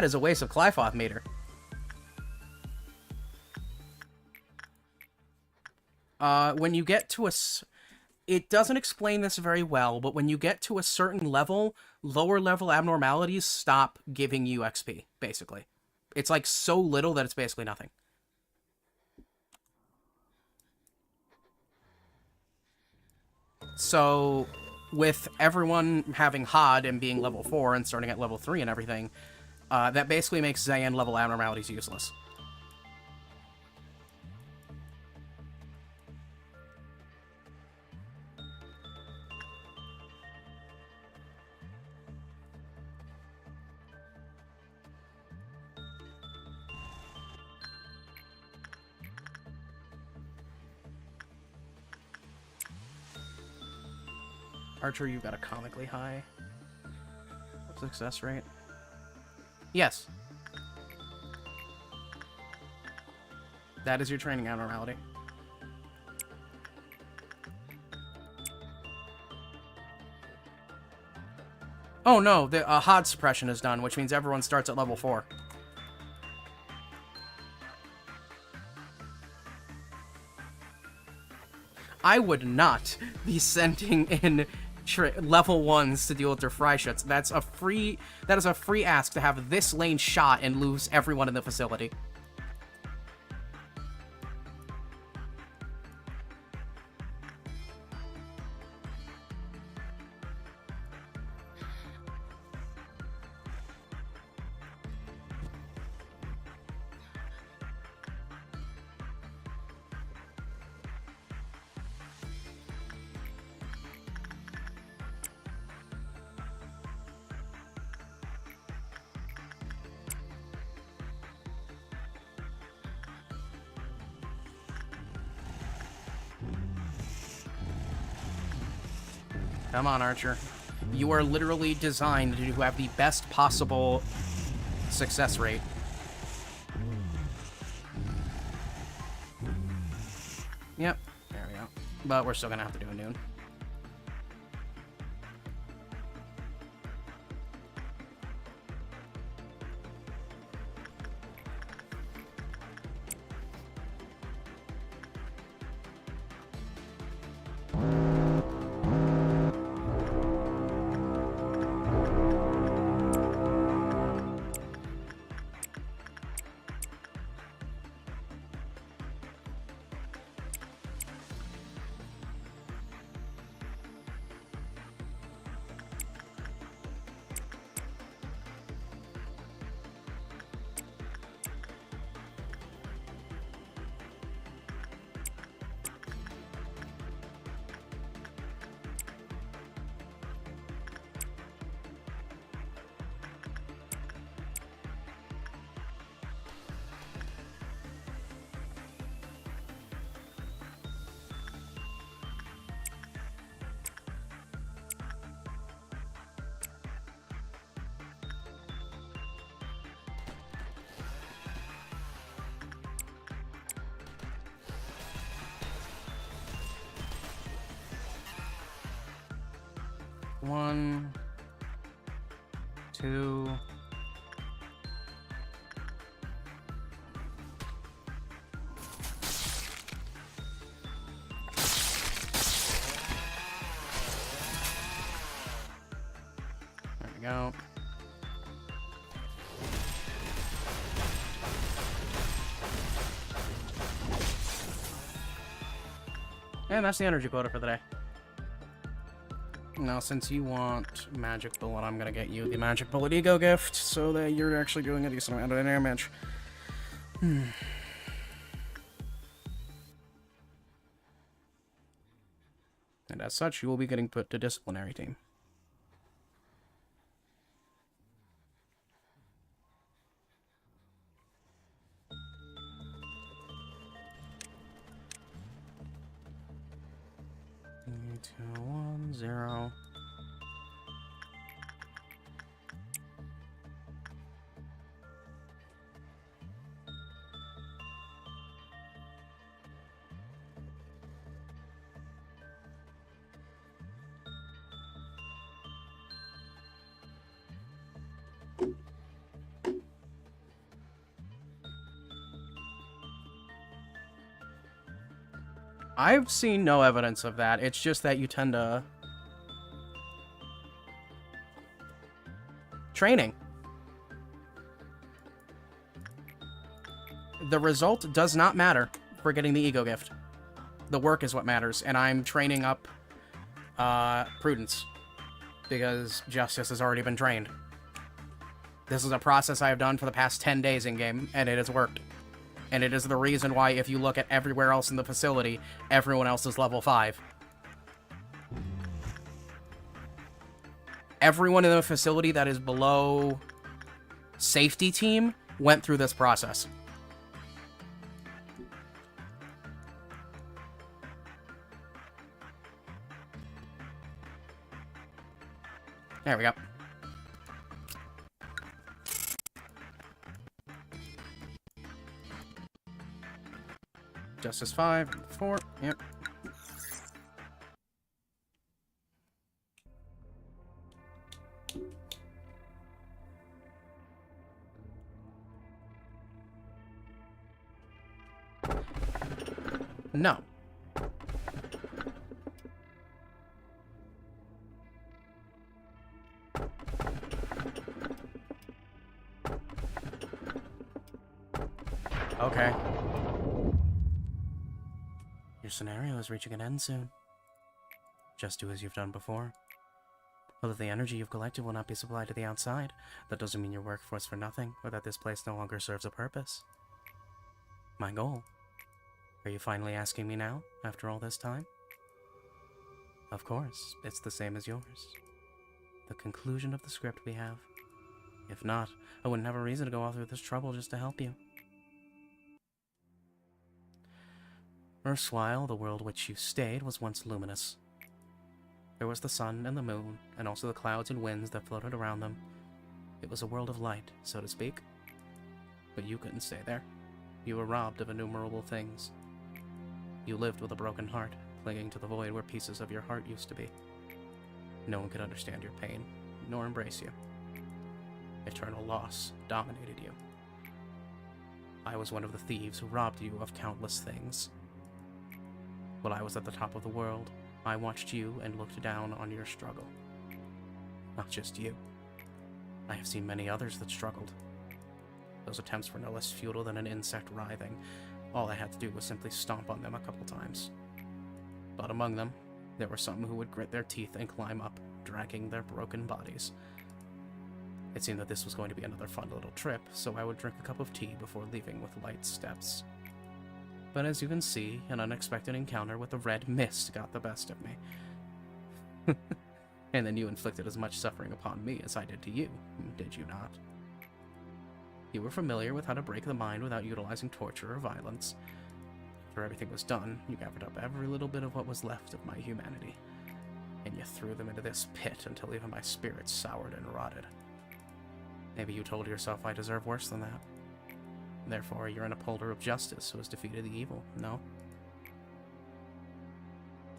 is a waste of Clifoth meter. When you get to a... It doesn't explain this very well, but when you get to a certain level, lower level abnormalities stop giving you XP, basically. It's like so little that it's basically nothing. So, with everyone having HOD and being level 4 and starting at level 3 and everything, that basically makes Zayan level abnormalities useless. Archer, you've got a comically high success rate. Yes. That is your training abnormality. Oh no, the HOD suppression is done, which means everyone starts at level 4. I would not be sending in level 1s to deal with their Freischütz. That is a free ask to have this lane shot and lose everyone in the facility. Come on, Archer. You are literally designed to have the best possible success rate. Yep, there we go. But we're still gonna have to do a noon. One, two. There we go. And that's the energy quota for the day. Now, since you want Magic Bullet, I'm gonna get you the Magic Bullet Ego gift so that you're actually doing a decent amount of damage. And as such, you will be getting put to disciplinary team. Three, 2, 1, 0. I've seen no evidence of that. It's just that you tend to... Training. The result does not matter for getting the ego gift. The work is what matters, and I'm training up Prudence because Justice has already been trained. This is a process I have done for the past 10 days in-game, and it has worked. And it is the reason why, if you look at everywhere else in the facility, everyone else is level 5. Everyone in the facility that is below safety team went through this process. There we go. Justice 5 and 4. Yep. No. Okay. Your scenario is reaching an end soon. Just do as you've done before. Although the energy you've collected will not be supplied to the outside, that doesn't mean your workforce for nothing, or that this place no longer serves a purpose. My goal. Are you finally asking me now, after all this time? Of course, it's the same as yours. The conclusion of the script we have. If not, I wouldn't have a reason to go all through this trouble just to help you. Erstwhile, the world which you stayed was once luminous. There was the sun and the moon, and also the clouds and winds that floated around them. It was a world of light, so to speak. But you couldn't stay there. You were robbed of innumerable things. You lived with a broken heart, clinging to the void where pieces of your heart used to be. No one could understand your pain, nor embrace you. Eternal loss dominated you. I was one of the thieves who robbed you of countless things. While I was at the top of the world, I watched you and looked down on your struggle. Not just you. I have seen many others that struggled. Those attempts were no less futile than an insect writhing. All I had to do was simply stomp on them a couple times. But among them, there were some who would grit their teeth and climb up, dragging their broken bodies. It seemed that this was going to be another fun little trip, so I would drink a cup of tea before leaving with light steps. But as you can see, an unexpected encounter with a red mist got the best of me. And then you inflicted as much suffering upon me as I did to you, did you not? You were familiar with how to break the mind without utilizing torture or violence. After everything was done, you gathered up every little bit of what was left of my humanity, and you threw them into this pit until even my spirit soured and rotted. Maybe you told yourself I deserve worse than that. Therefore, you're an upholder of justice who has defeated the evil, no?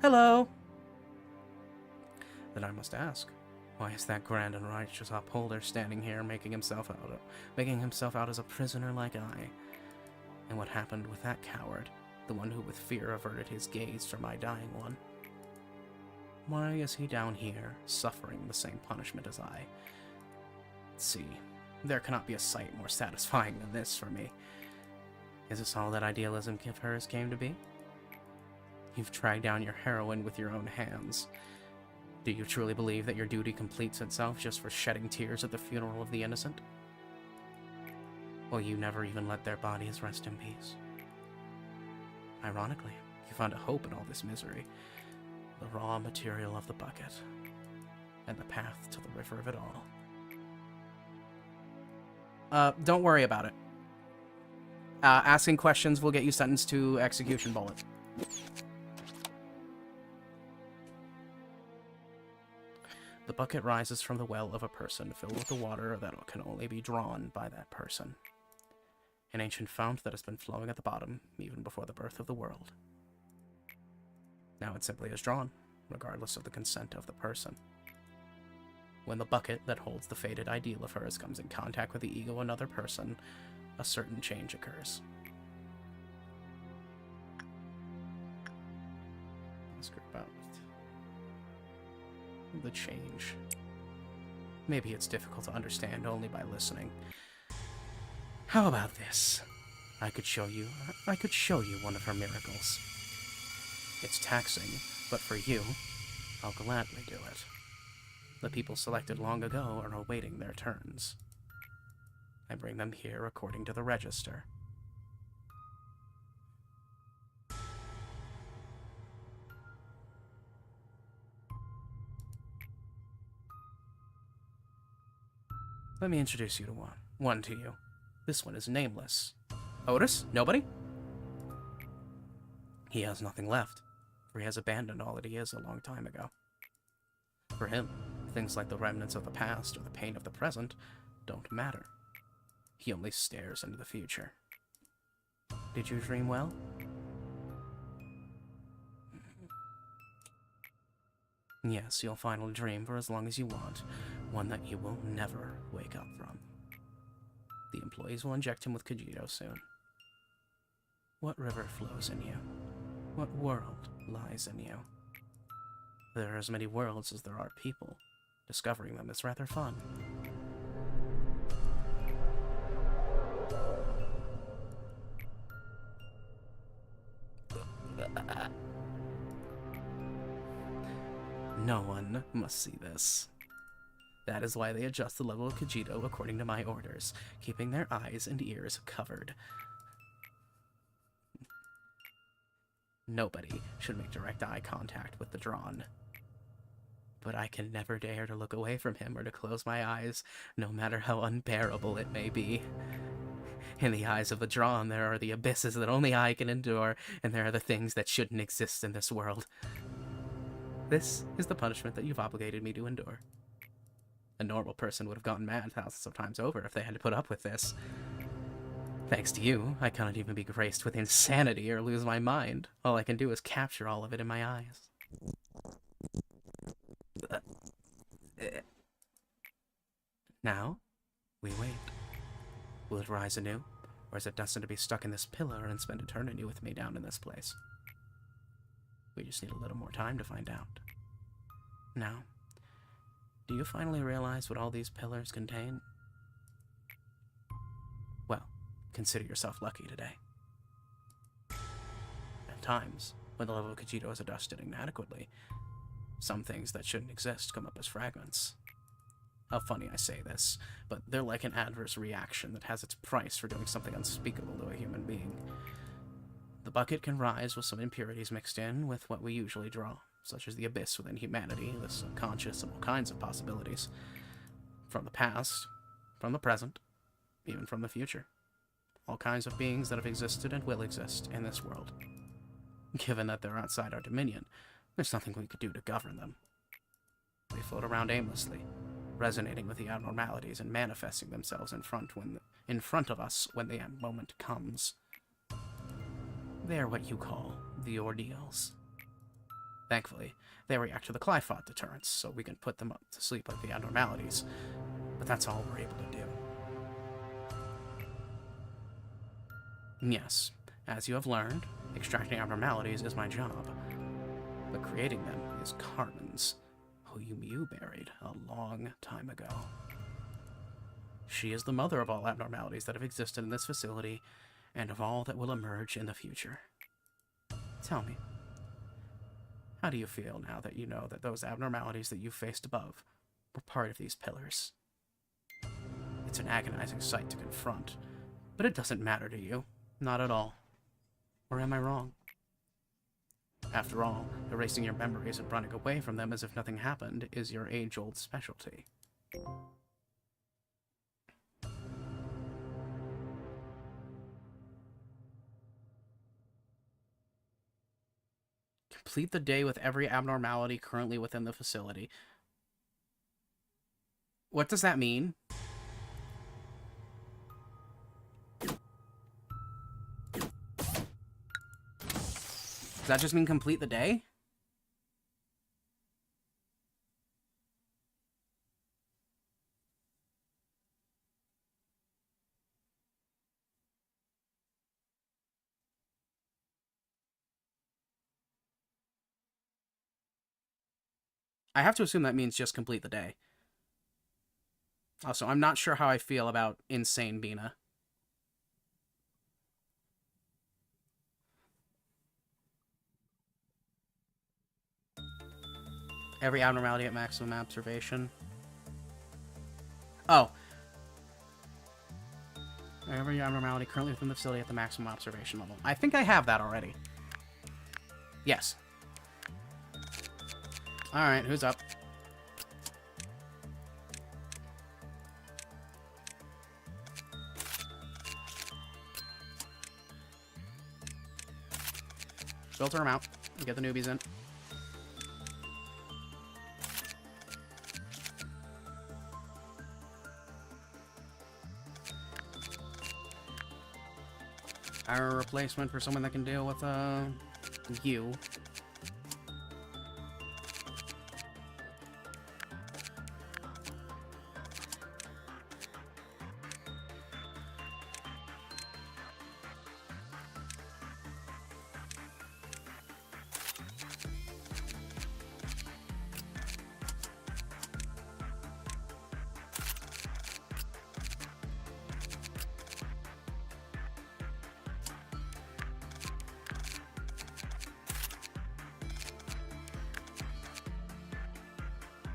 Hello! Then I must ask, why is that grand and righteous upholder standing here making himself out as a prisoner like I? And what happened with that coward, the one who with fear averted his gaze from my dying one? Why is he down here, suffering the same punishment as I? Let's see. There cannot be a sight more satisfying than this for me. Is this all that idealism of hers came to be? You've tracked down your heroine with your own hands. Do you truly believe that your duty completes itself just for shedding tears at the funeral of the innocent? Will you never even let their bodies rest in peace? Ironically, you found a hope in all this misery. The raw material of the bucket, and the path to the river of it all. Don't worry about it. Asking questions will get you sentenced to execution bullet. The bucket rises from the well of a person, filled with the water that can only be drawn by that person. An ancient fount that has been flowing at the bottom, even before the birth of the world. Now it simply is drawn, regardless of the consent of the person. When the bucket that holds the faded ideal of hers comes in contact with the ego of another person, a certain change occurs. Let's group out the change. Maybe it's difficult to understand only by listening. How about this? I could show you one of her miracles. It's taxing, but for you, I'll gladly do it. The people selected long ago are awaiting their turns. I bring them here according to the register. Let me introduce you to one to you. This one is nameless. Otis? Nobody? He has nothing left, for he has abandoned all that he is a long time ago. For him, things like the remnants of the past or the pain of the present don't matter. He only stares into the future. Did you dream well? Yes, you'll finally dream for as long as you want, one that you will never wake up from. The employees will inject him with Cogito soon. What river flows in you? What world lies in you? There are as many worlds as there are people. Discovering them is rather fun. No one must see this. That is why they adjust the level of Cogito according to my orders, keeping their eyes and ears covered. Nobody should make direct eye contact with the drawn. But I can never dare to look away from him or to close my eyes, no matter how unbearable it may be. In the eyes of the drawn, there are the abysses that only I can endure, and there are the things that shouldn't exist in this world. This is the punishment that you've obligated me to endure. A normal person would have gone mad thousands of times over if they had to put up with this. Thanks to you, I cannot even be graced with insanity or lose my mind. All I can do is capture all of it in my eyes. Now, we wait. Will it rise anew, or is it destined to be stuck in this pillar and spend eternity with me down in this place? We just need a little more time to find out. Now, do you finally realize what all these pillars contain? Well, consider yourself lucky today. At times, when the level of Cogito is adjusted inadequately, some things that shouldn't exist come up as fragments. How funny I say this, but they're like an adverse reaction that has its price for doing something unspeakable to a human being. The bucket can rise with some impurities mixed in with what we usually draw, such as the abyss within humanity, the subconscious, and all kinds of possibilities. From the past, from the present, even from the future. All kinds of beings that have existed and will exist in this world. Given that they're outside our dominion, there's nothing we could do to govern them. They float around aimlessly, resonating with the abnormalities and manifesting themselves in front of us when the moment comes. They are what you call the ordeals. Thankfully, they react to the Clyphot deterrence, so we can put them up to sleep like the abnormalities. But that's all we're able to do. Yes, as you have learned, extracting abnormalities is my job. But creating them is Carmen's, who you buried a long time ago. She is the mother of all abnormalities that have existed in this facility, and of all that will emerge in the future. Tell me, How do you feel now that you know that those abnormalities that you faced above were part of these pillars? It's an agonizing sight to confront, but it doesn't matter to you. Not at all. Or am I wrong? After all, erasing your memories and running away from them as if nothing happened is your age-old specialty. Complete the day with every abnormality currently within the facility. What does that mean? Does that just mean complete the day? I have to assume that means just complete the day. Also, I'm not sure how I feel about Insane Bina. Every abnormality at maximum observation. Oh. Every abnormality currently within the facility at the maximum observation level. I think I have that already. Yes. Alright, who's up? Filter them out. Get the newbies in. Our replacement for someone that can deal with, you.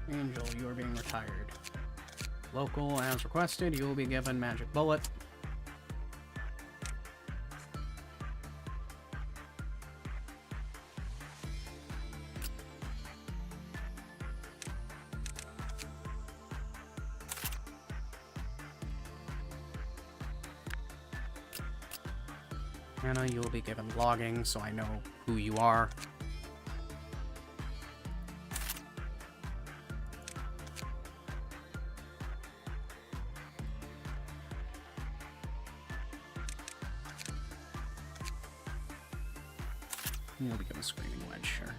Angel, you are being retired. Local, as requested, you will be given Magic Bullet. Anna, you will be given logging, so I know who you are. You'll be given Screaming Wedge, sure.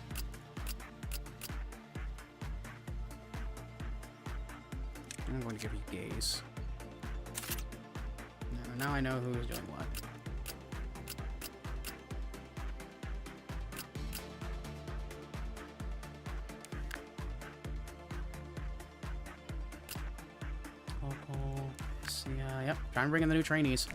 I'm going to give you Gaze. Now I know who's doing what. Local. See, yep. Trying to bring in the new trainees.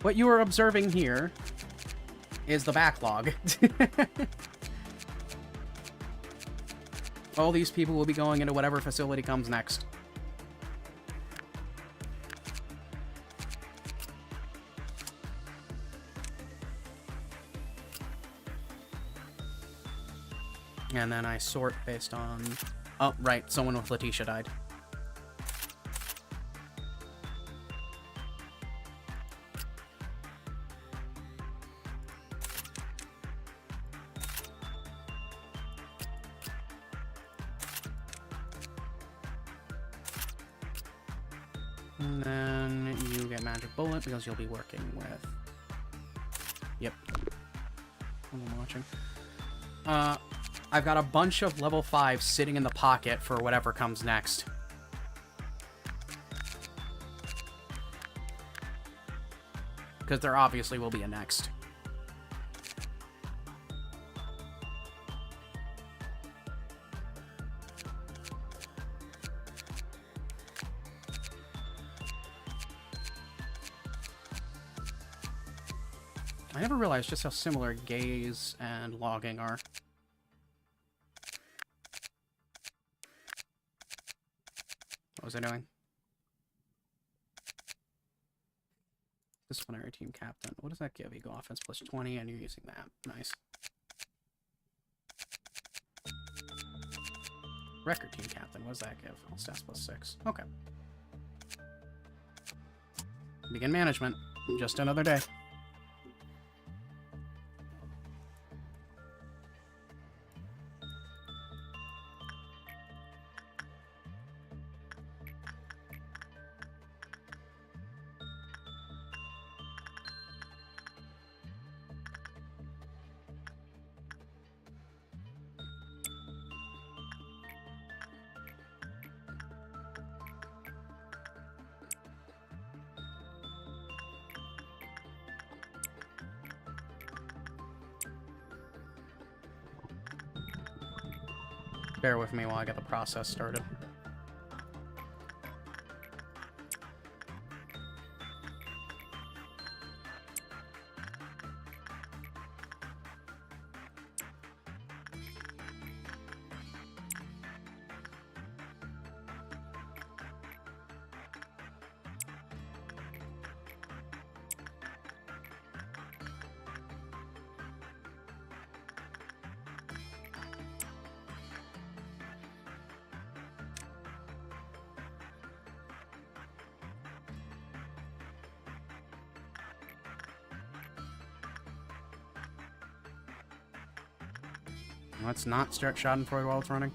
What you are observing here is the backlog. All these people will be going into whatever facility comes next. And then I sort based on... Oh, right, someone with Letitia died. And then you get Magic Bullet because you'll be working with... Yep. I'm watching. I've got a bunch of level 5 sitting in the pocket for whatever comes next. Because there obviously will be a next. I never realized just how similar gaze and logging are. What was I doing? Disciplinary team captain. What does that give? Ego offense plus 20, and you're using that. Nice. Record team captain. What does that give? All stats plus 6. Okay. Begin management. Just another day. Bear with me while I get the process started. Let's not start Schadenfreude while it's running.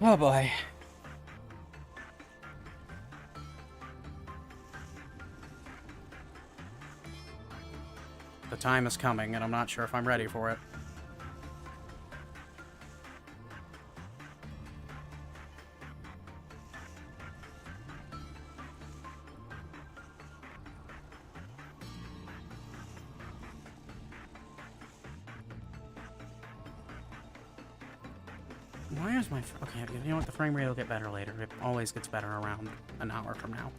Oh boy. The time is coming, and I'm not sure if I'm ready for it. Why is my... Okay, you know what? The frame rate will get better later. It always gets better around an hour from now.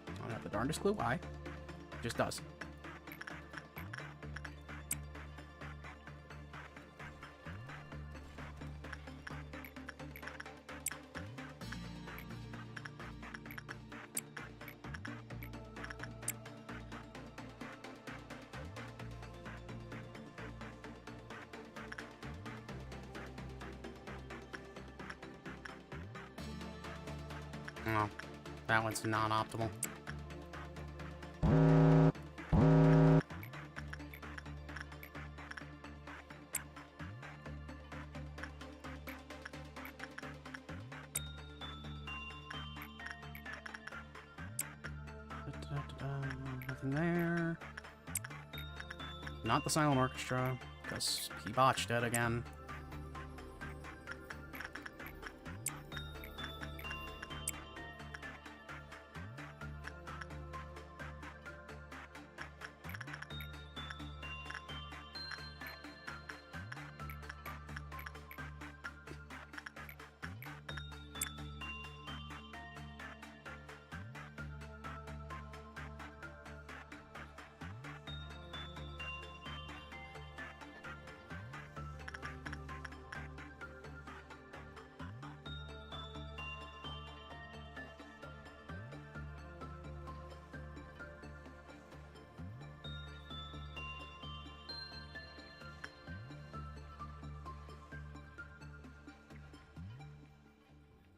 I don't have the darndest clue why. It just does. Oh, that one's non-optimal. Nothing there. Not the silent orchestra, because he botched it again.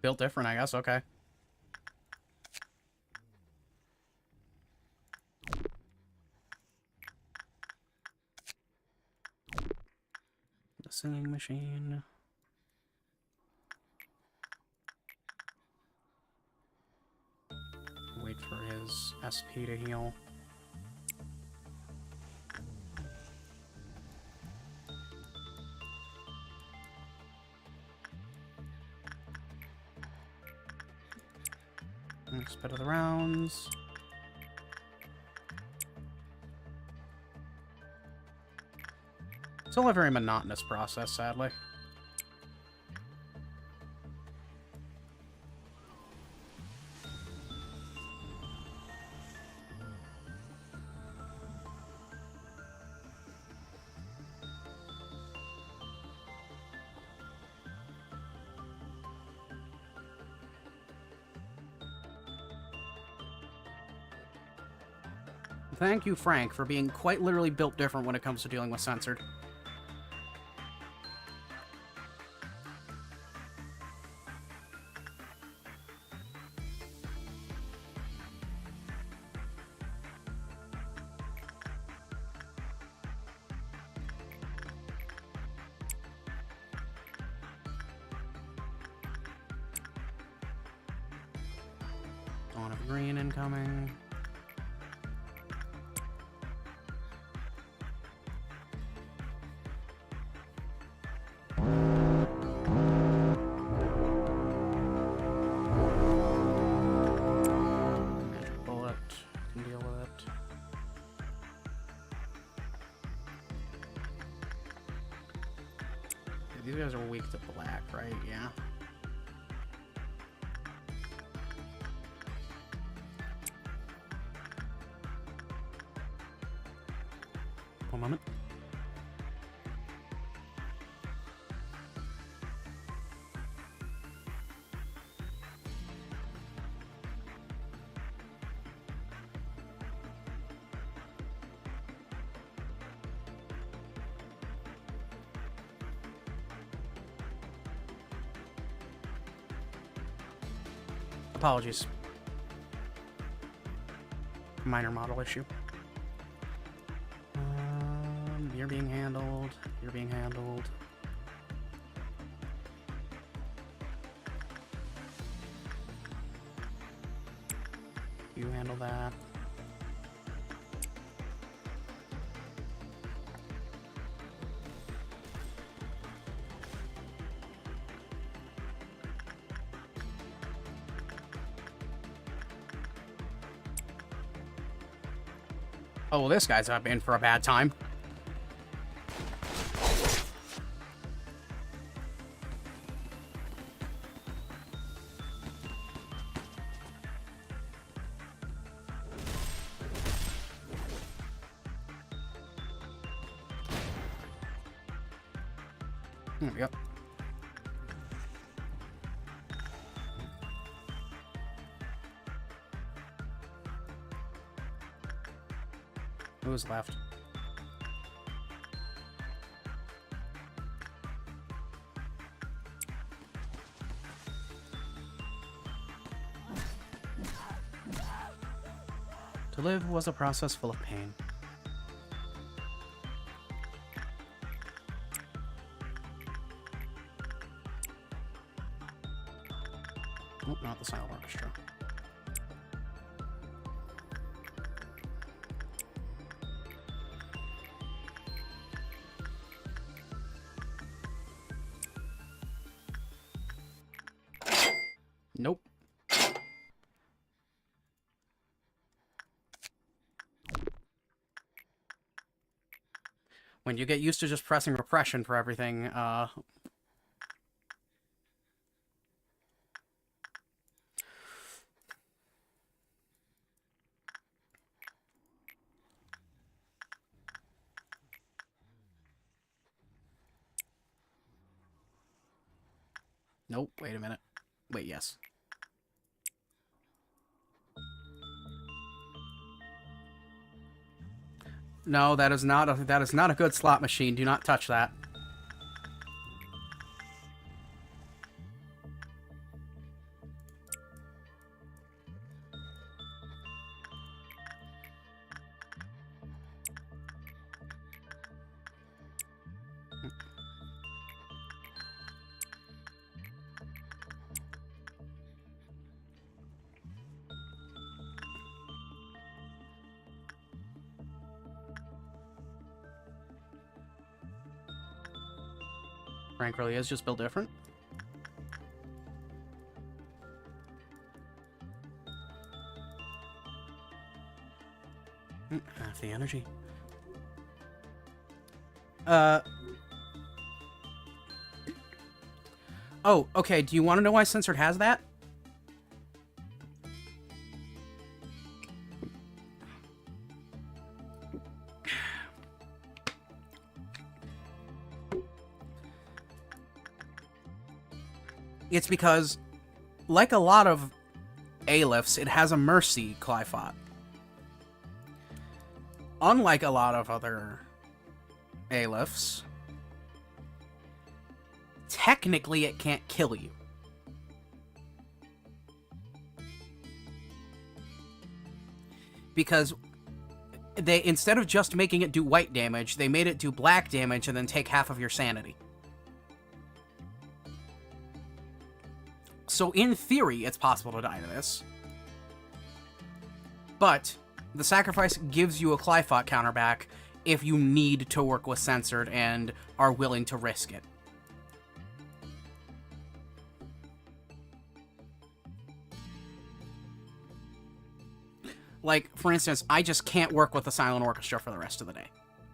Built different, I guess. Okay. The singing machine. Wait for his SP to heal. Next bit of the rounds. Still a very monotonous process, sadly. thank you, Frank, for being quite literally built different when it comes to dealing with censored. Dawn of Green incoming. Magic bullet. Can deal with it. These guys are weak to black, right? Yeah. One moment. Apologies. Minor model issue. You're being handled. You're being handled. You handle that. Oh, well, this guy's up in for a bad time. There we go. Who's left? To live was a process full of pain. Oh, not the Silent Orchestra. Nope. When you get used to just pressing repression for everything, Nope, wait a minute. Wait, yes. No, that is not a good slot machine. Do not touch that. Frank really is just built different. Half the energy. Oh, okay. Do you want to know why Censored has that? It's because, like a lot of A-lifts, it has a Mercy Clifot. unlike a lot of other ailifts, technically it can't kill you. Because they, instead of just making it do white damage, they made it do black damage and then take half of your sanity. So in theory, it's possible to die to this. But the sacrifice gives you a Clifot counter back if you need to work with Censored and are willing to risk it. Like, for instance, I just can't work with the Silent Orchestra for the rest of the day.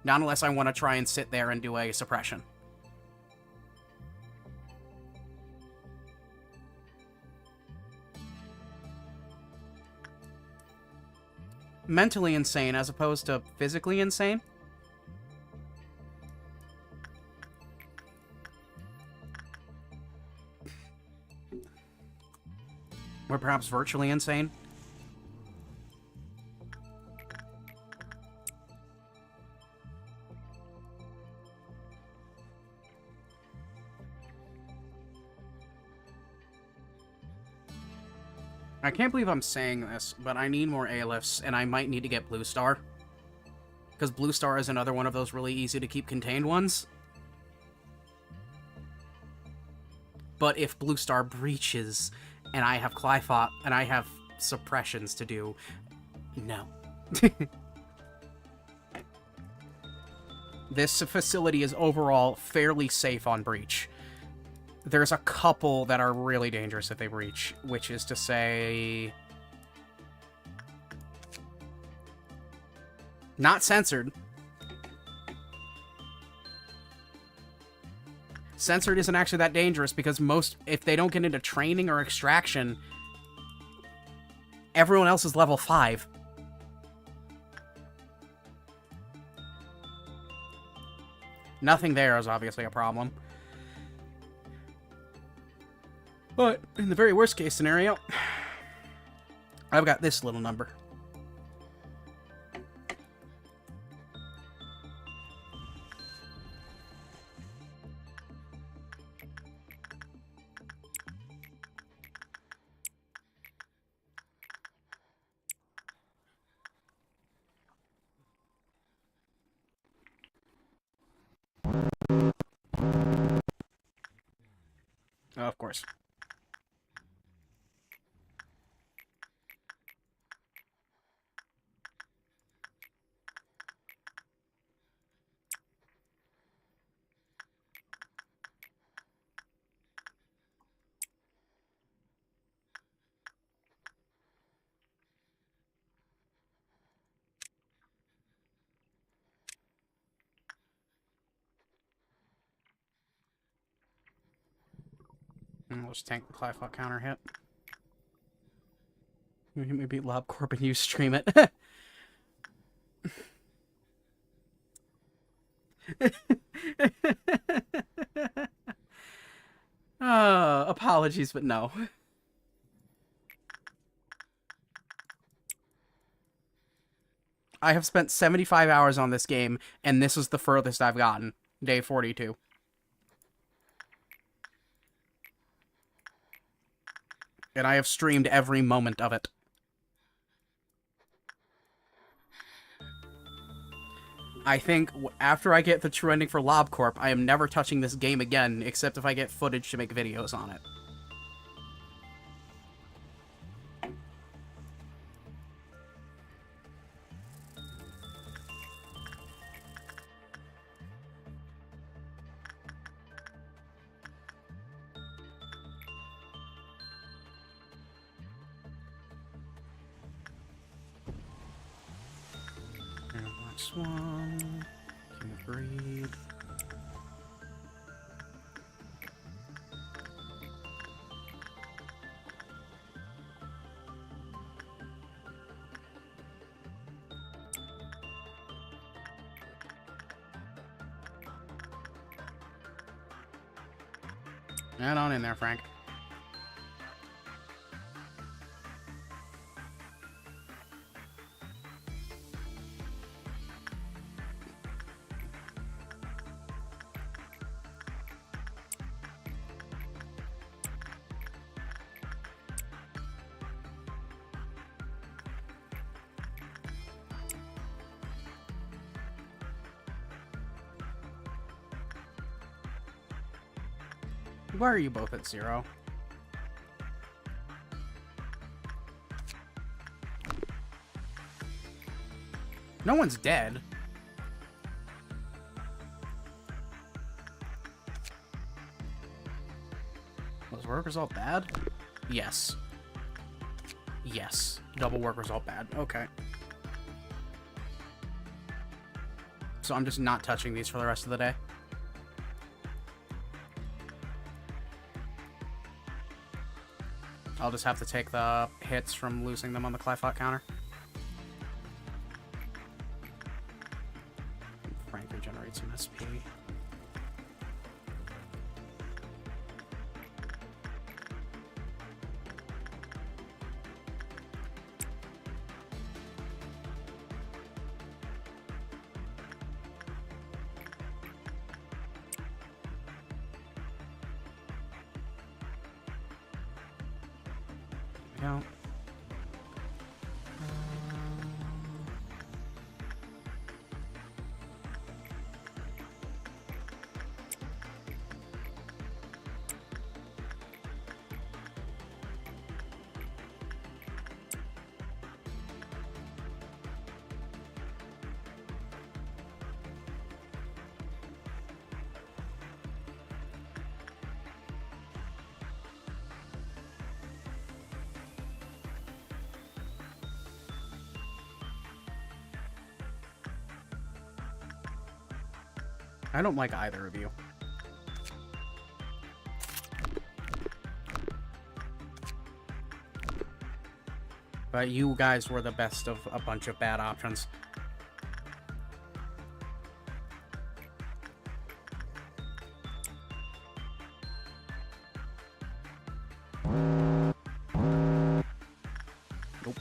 Not unless I want to try and sit there and do a suppression. Mentally insane as opposed to physically insane? Or perhaps virtually insane? I can't believe I'm saying this, but I need more ailifts, and I might need to get Blue Star. Because Blue Star is another one of those really easy to keep contained ones. But if Blue Star breaches, and I have Clifot, and I have suppressions to do, no. This facility is overall fairly safe on breach. There's a couple that are really dangerous if they breach, which is to say... Not Censored. Censored isn't actually that dangerous because most, if they don't get into training or extraction, everyone else is level 5. Nothing there is obviously a problem. But in the very worst case scenario, I've got this little number. Oh, of course. Let's tank the Clifot counter hit. Maybe Lobotomy and you stream it. Apologies, but no. I have spent 75 hours on this game, and this is the furthest I've gotten. Day 42. And I have streamed every moment of it. I think after I get the true ending for LobCorp, I am never touching this game again, except if I get footage to make videos on it. Next one. King of Greed. Add on in there, Frank. Why are you both at 0? No one's dead. Was work result bad? Yes. Yes. Double work result bad. Okay. So I'm just not touching these for the rest of the day. I'll just have to take the hits from losing them on the Clifot counter. Frank regenerates some SP. Go. I don't like either of you. But you guys were the best of a bunch of bad options. Nope.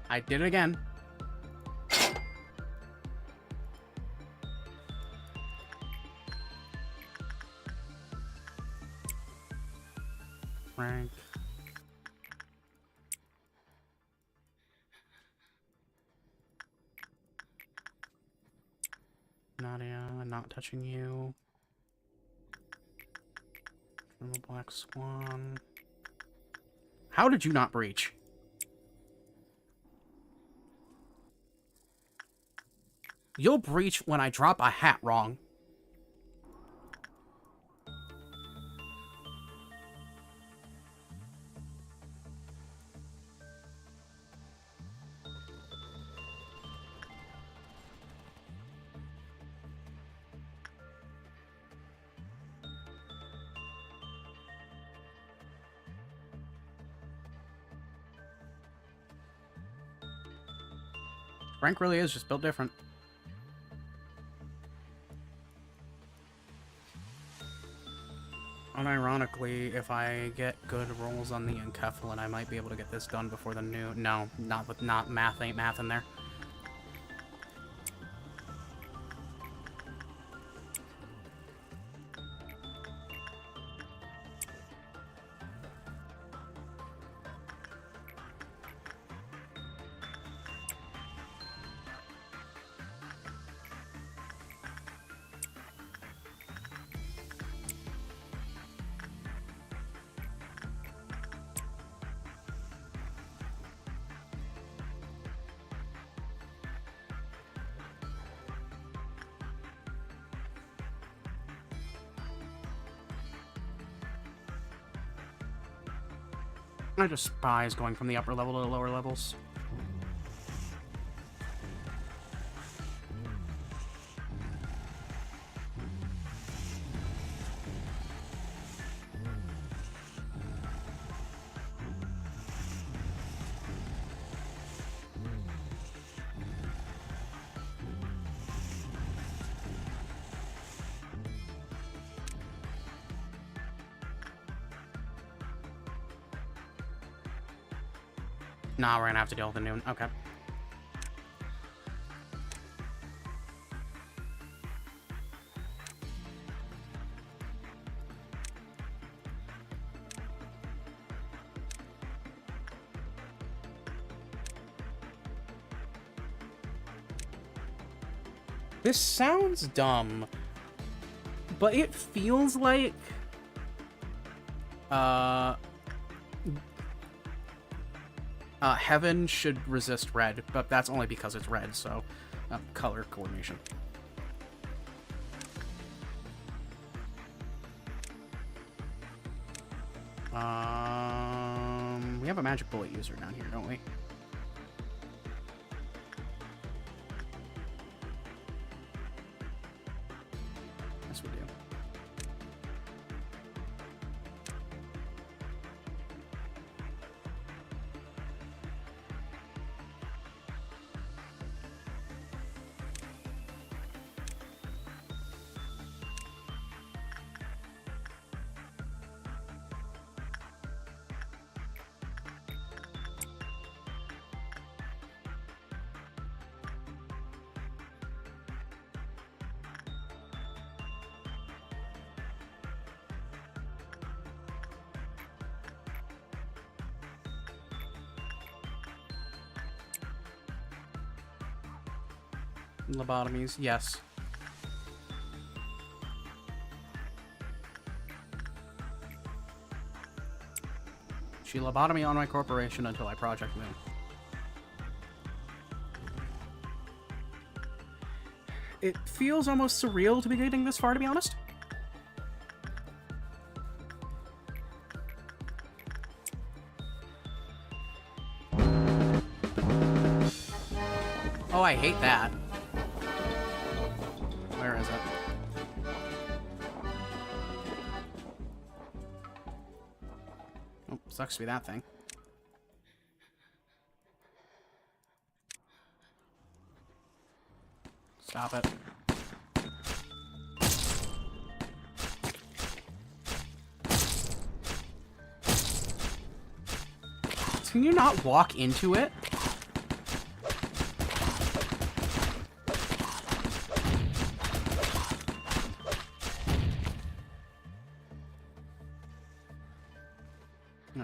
I did it again. Frank. Nadia, not touching you. From the Black Swan. How did you not breach? You'll breach when I drop a hat wrong. Frank really is just built different. Unironically, if I get good rolls on the Encephalon, I might be able to get this done before the new... No, not with math. Ain't math in there. I just spies going from the upper level to the lower levels. Nah, we're gonna have to deal with the noon. Okay. This sounds dumb, but it feels like heaven should resist red, but that's only because it's red, so color coordination. We have a magic bullet user down here, don't we? Yes, we do. Lobotomies, yes. She lobotomy on my corporation until I Project Moon. It feels almost surreal to be getting this far, to be honest. Oh, I hate that. Where is it? Oh, sucks to be that thing. Stop it. Can you not walk into it?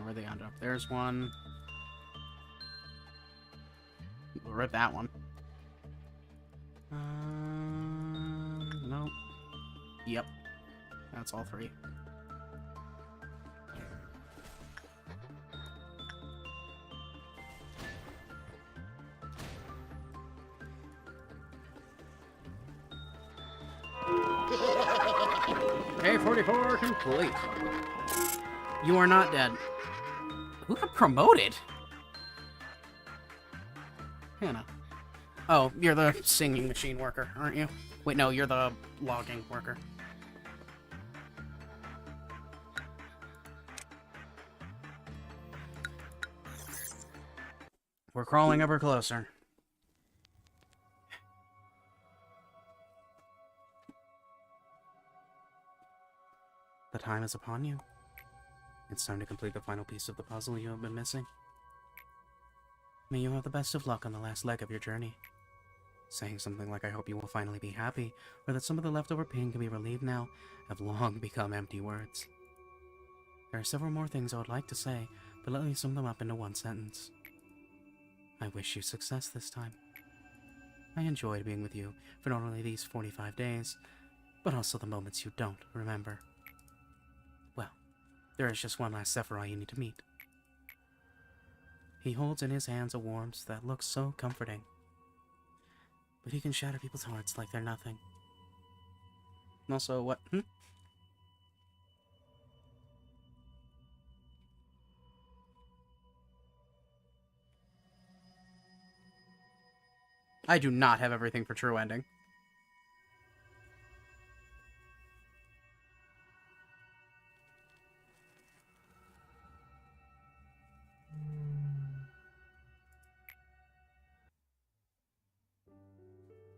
Where'd they end up? There's one. We'll rip that one. Nope. Yep. That's all three. A44 complete. You are not dead. Who got promoted? Hannah. Oh, you're the singing machine worker, aren't you? Wait, no, you're the logging worker. We're crawling ever closer. The time is upon you. It's time to complete the final piece of the puzzle you have been missing. May you have the best of luck on the last leg of your journey. Saying something like I hope you will finally be happy, or that some of the leftover pain can be relieved now, have long become empty words. There are several more things I would like to say, but let me sum them up into one sentence. I wish you success this time. I enjoyed being with you for not only these 45 days, but also the moments you don't remember. Well, there is just one last Sephiroth you need to meet. He holds in his hands a warmth that looks so comforting. But he can shatter people's hearts like they're nothing. And also, what? I do not have everything for true ending.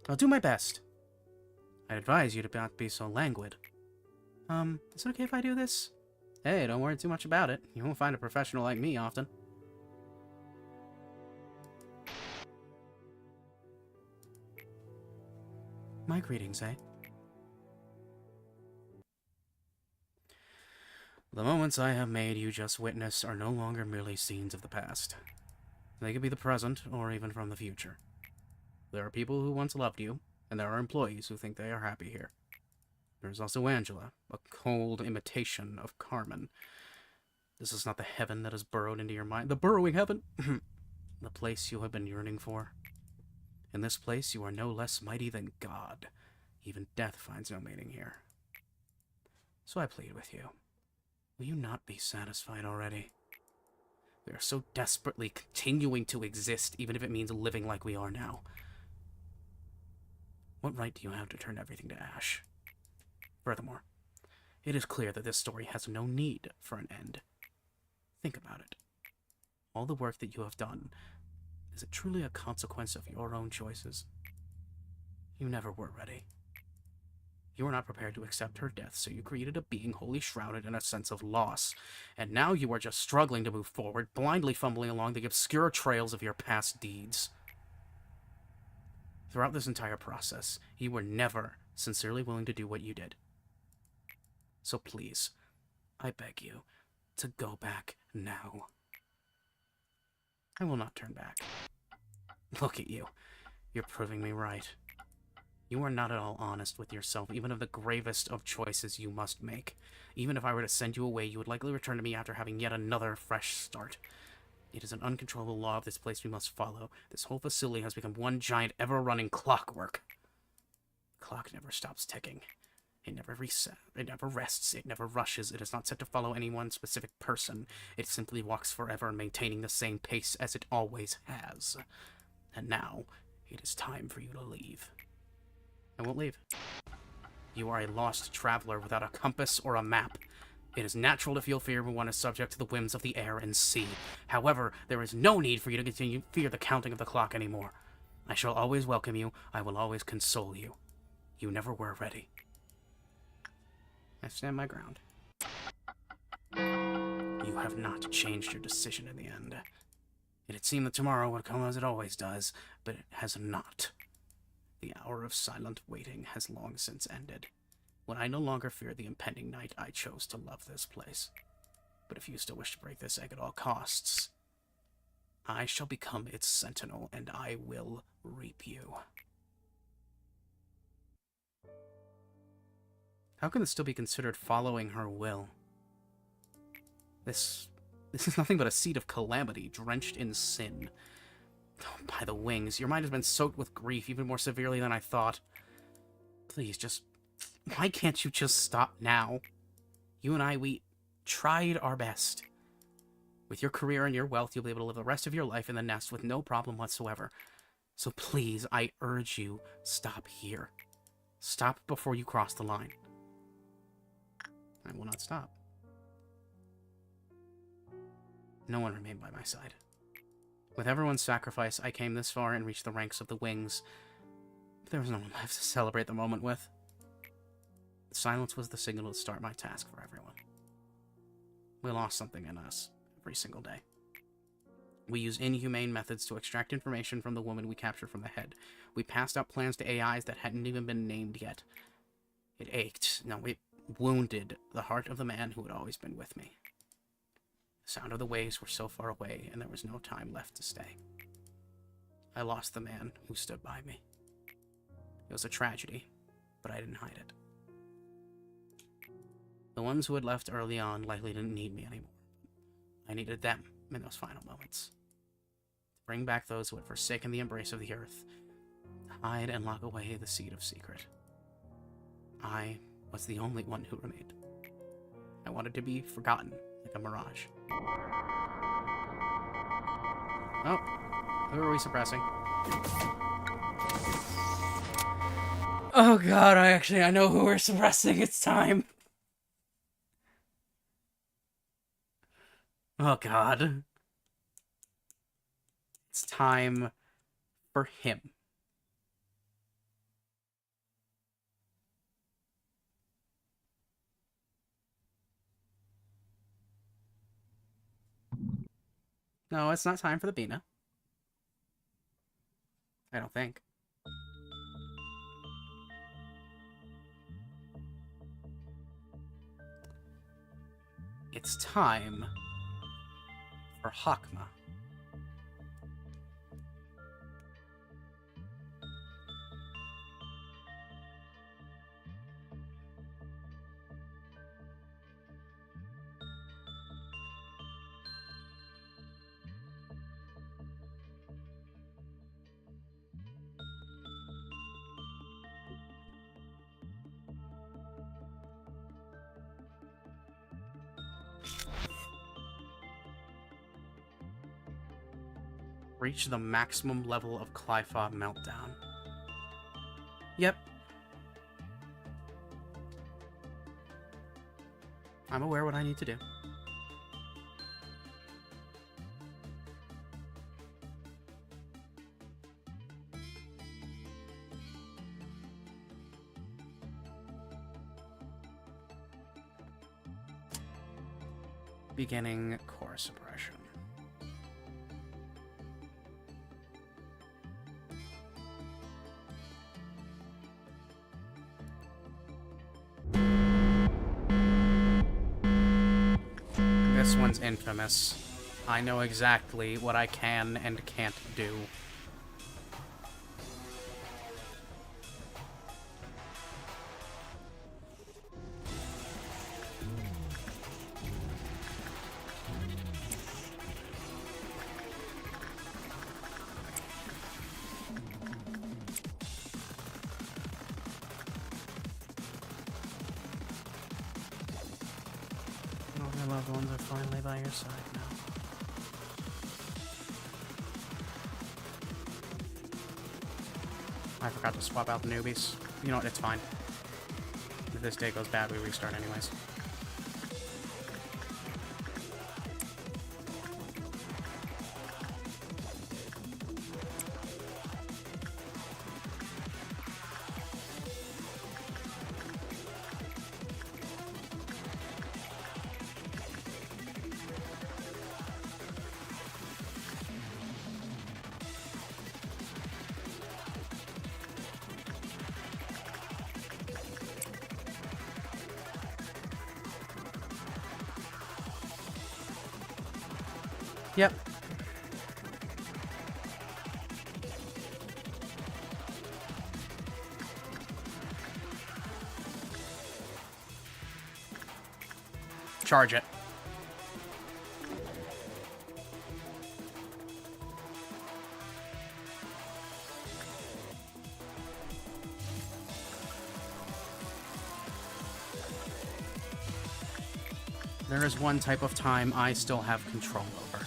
I'll do my best. I'd advise you to not be so languid. Is it okay if I do this? Hey, don't worry too much about it. You won't find a professional like me often. My greetings, eh? The moments I have made you just witness are no longer merely scenes of the past. They could be the present, or even from the future. There are people who once loved you, And there are employees who think they are happy here. There's also Angela, a cold imitation of Carmen. This is not the heaven that has burrowed into your mind. The burrowing heaven! The place you have been yearning for. In this place, you are no less mighty than God. Even death finds no meaning here. So I plead with you. Will you not be satisfied already? We are so desperately continuing to exist, even if it means living like we are now. What right do you have to turn everything to ash? Furthermore, it is clear that this story has no need for an end. Think about it. All the work that you have done, is it truly a consequence of your own choices? You never were ready. You were not prepared to accept her death, so you created a being wholly shrouded in a sense of loss. And now you are just struggling to move forward, blindly fumbling along the obscure trails of your past deeds. Throughout this entire process, you were never sincerely willing to do what you did. So please, I beg you, to go back now. I will not turn back. Look at you. You're proving me right. You are not at all honest with yourself, even of the gravest of choices you must make. Even if I were to send you away, you would likely return to me after having yet another fresh start. It is an uncontrollable law of this place we must follow. This whole facility has become one giant, ever-running clockwork. The clock never stops ticking. It never resets. It never rests. It never rushes. It is not set to follow any one specific person. It simply walks forever, maintaining the same pace as it always has. And now, it is time for you to leave. I won't leave. You are a lost traveler without a compass or a map. It is natural to feel fear when one is subject to the whims of the air and sea. However, there is no need for you to continue to fear the counting of the clock anymore. I shall always welcome you. I will always console you. You never were ready. I stand my ground. You have not changed your decision in the end. It had seemed that tomorrow would come as it always does, but it has not. The hour of silent waiting has long since ended. When I no longer fear the impending night, I chose to love this place. But if you still wish to break this egg at all costs, I shall become its sentinel, and I will reap you. How can this still be considered following her will? This is nothing but a seed of calamity, drenched in sin. Oh, by the wings, your mind has been soaked with grief even more severely than I thought. Please, why can't you just stop now? You and I, we tried our best. With your career and your wealth, you'll be able to live the rest of your life in the nest with no problem whatsoever. So please, I urge you, stop here. Stop before you cross the line. I will not stop. No one remained by my side. With everyone's sacrifice, I came this far and reached the ranks of the wings. But there was no one left to celebrate the moment with. Silence was the signal to start my task for everyone. We lost something in us every single day. We used inhumane methods to extract information from the woman we captured from the head. We passed out plans to AIs that hadn't even been named yet. It ached. No, it wounded the heart of the man who had always been with me. The sound of the waves were so far away, and there was no time left to stay. I lost the man who stood by me. It was a tragedy, but I didn't hide it. The ones who had left early on likely didn't need me anymore. I needed them in those final moments. To bring back those who had forsaken the embrace of the earth, to hide and lock away the seed of secret. I was the only one who remained. I wanted to be forgotten like a mirage. Oh, who are we suppressing? Oh god, I know who we're suppressing. It's time. Oh god. It's time for him. No, it's not time for the Bina. I don't think. It's time for Hakma. Reach the maximum level of Clyfa meltdown. Yep. I'm aware what I need to do. Beginning core suppression. This one's infamous. I know exactly what I can and can't do. Your loved ones are finally by your side now. I forgot to swap out the newbies. You know what, it's fine. If this day goes bad, we restart anyways. Yep. Charge it. There is one type of time I still have control over.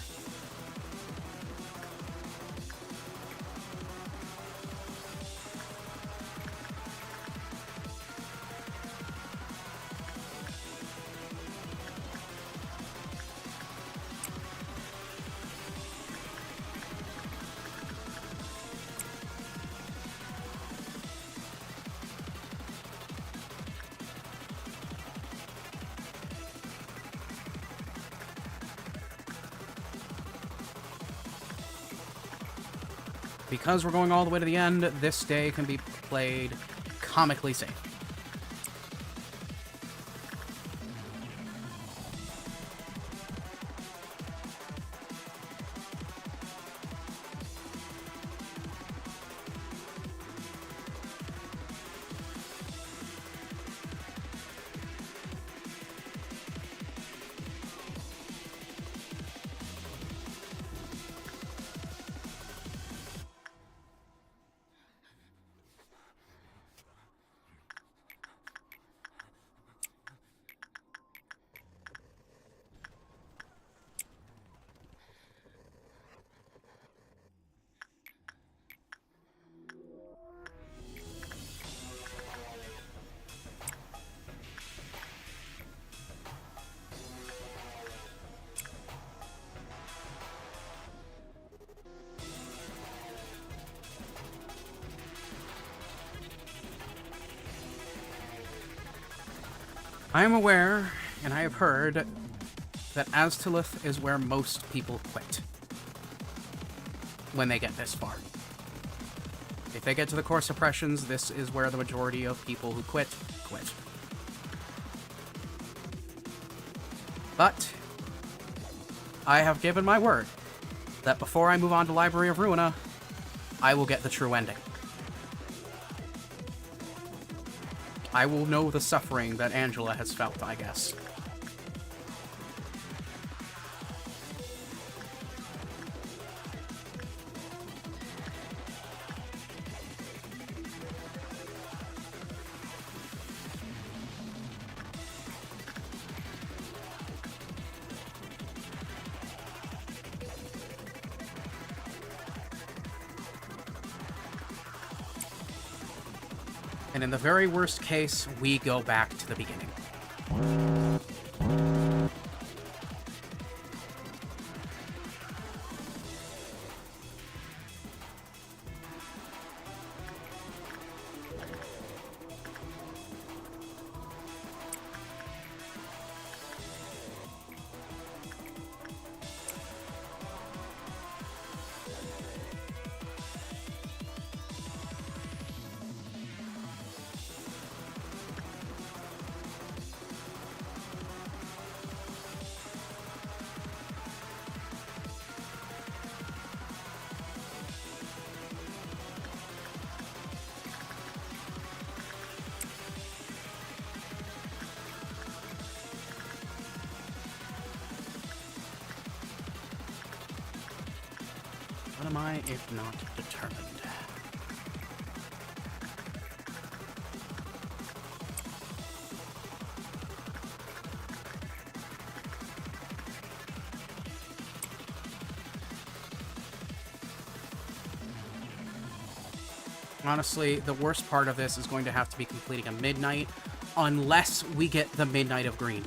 Because we're going all the way to the end, this day can be played comically safe. I am aware, and I have heard, that Aztalith is where most people quit when they get this far. If they get to the core suppressions, this is where the majority of people who quit. But I have given my word that before I move on to Library of Ruina, I will get the true ending. I will know the suffering that Angela has felt, I guess. And in the very worst case, we go back to the beginning. What am I, if not determined? Honestly, the worst part of this is going to have to be completing a midnight, unless we get the Midnight of Green.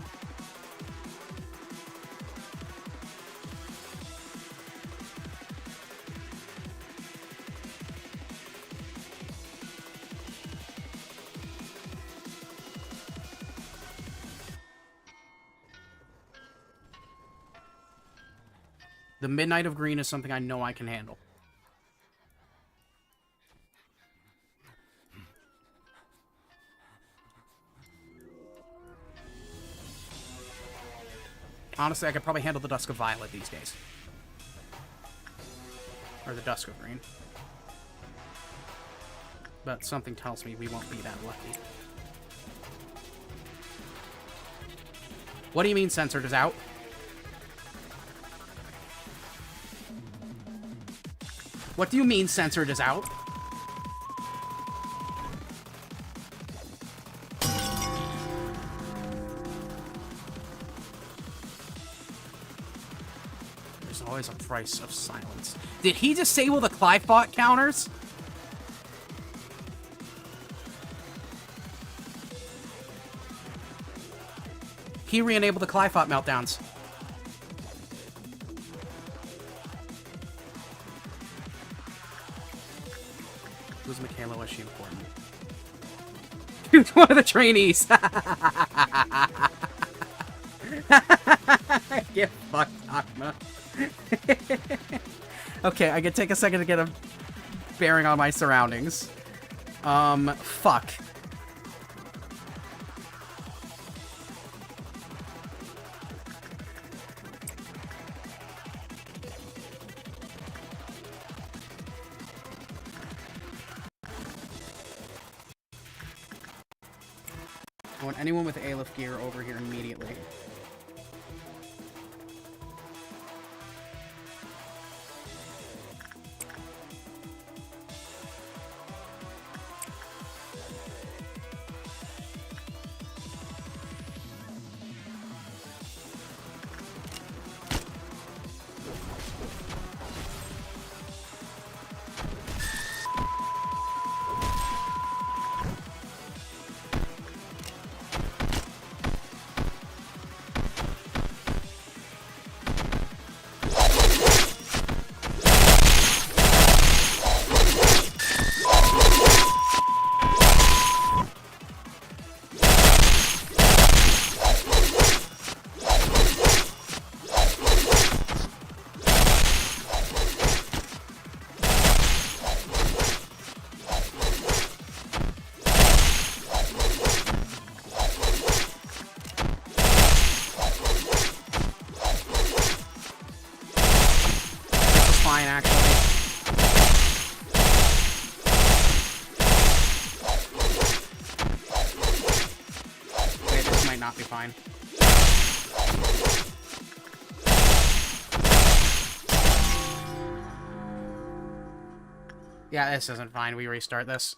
The Midnight of Green is something I know I can handle. Honestly, I could probably handle the Dusk of Violet these days. Or the Dusk of Green. But something tells me we won't be that lucky. What do you mean censored is out? What do you mean censored is out? There's always a price of silence. Did he disable the Clifot counters? He re-enabled the Clifot meltdowns. Who's Michaela? Was she important? Dude, one of the trainees. Get fucked, Akma. Okay, I can take a second to get a bearing on my surroundings. Fuck. I want anyone with Aleph gear over here immediately. Fine, actually. Wait, this might not be fine. Yeah, this isn't fine. We restart this.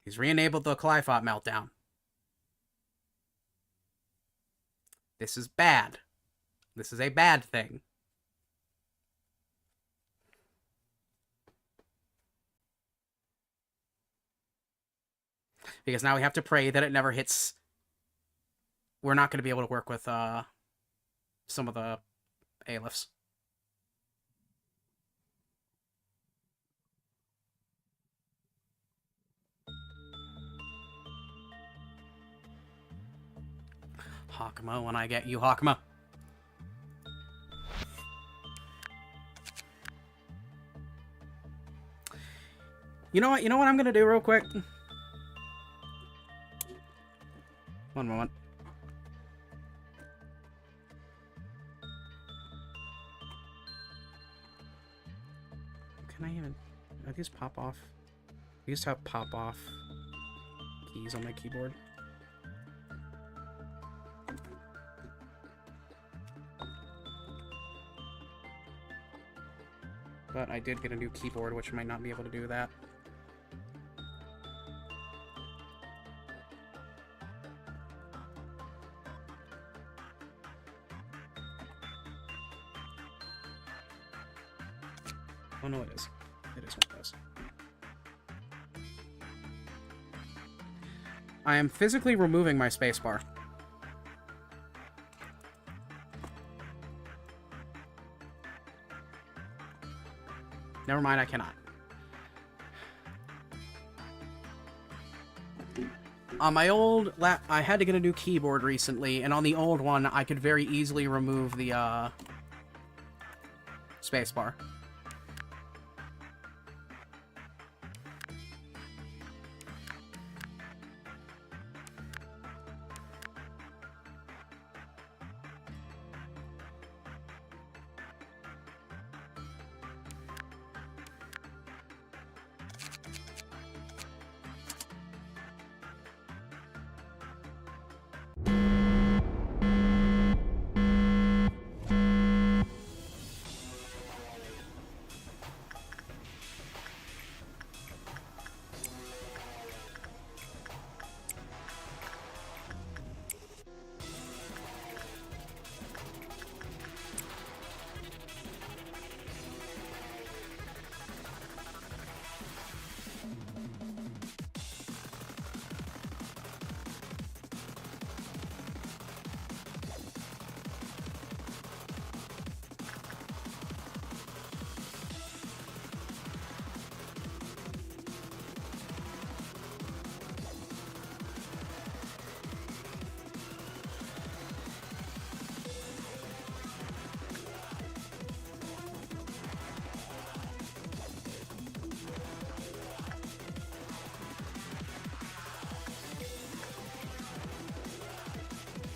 He's re-enabled the Clifot meltdown. This is bad. This is a bad thing. Because now we have to pray that it never hits... We're not going to be able to work with some of the ailifs. Hakama when I get you, Hakama. You know what I'm gonna do real quick? One moment. Can I even... Are these pop off? I used to have pop off keys on my keyboard. But I did get a new keyboard, which might not be able to do that. Oh no, it is. It is one of those. I am physically removing my spacebar. Never mind, I cannot. On my old I had to get a new keyboard recently, and on the old one, I could very easily remove the spacebar.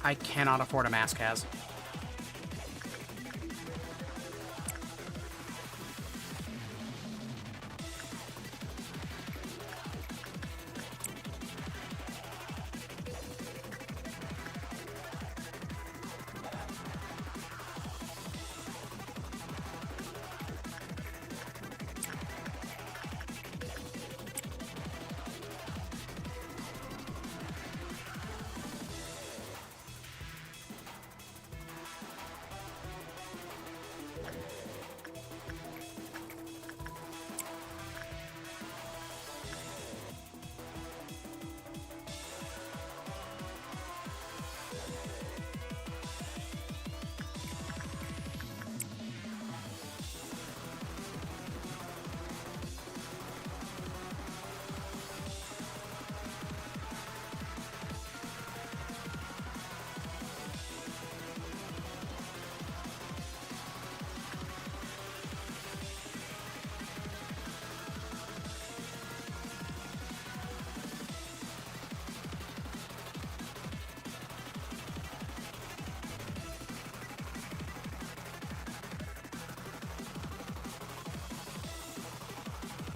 I cannot afford a mask, Kaz.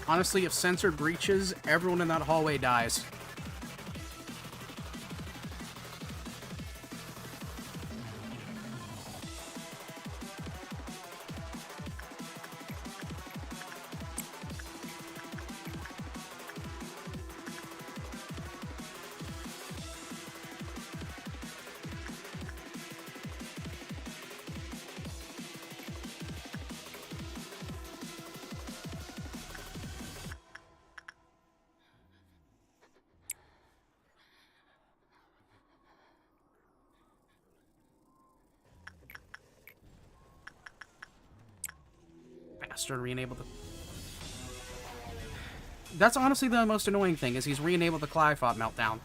Honestly, if censored breaches, everyone in that hallway dies. faster and re-enable the... That's honestly the most annoying thing, is he's re-enabled the Clyphot meltdown.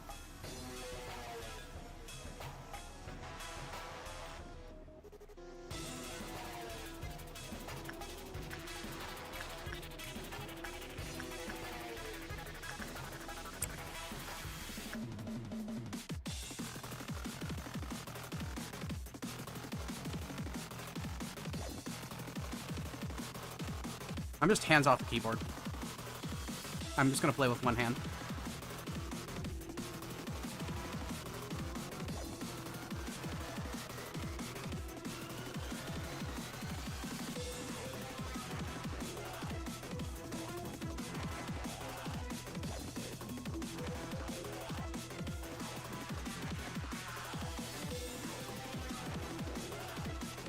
I'm just hands off the keyboard. I'm just gonna play with one hand.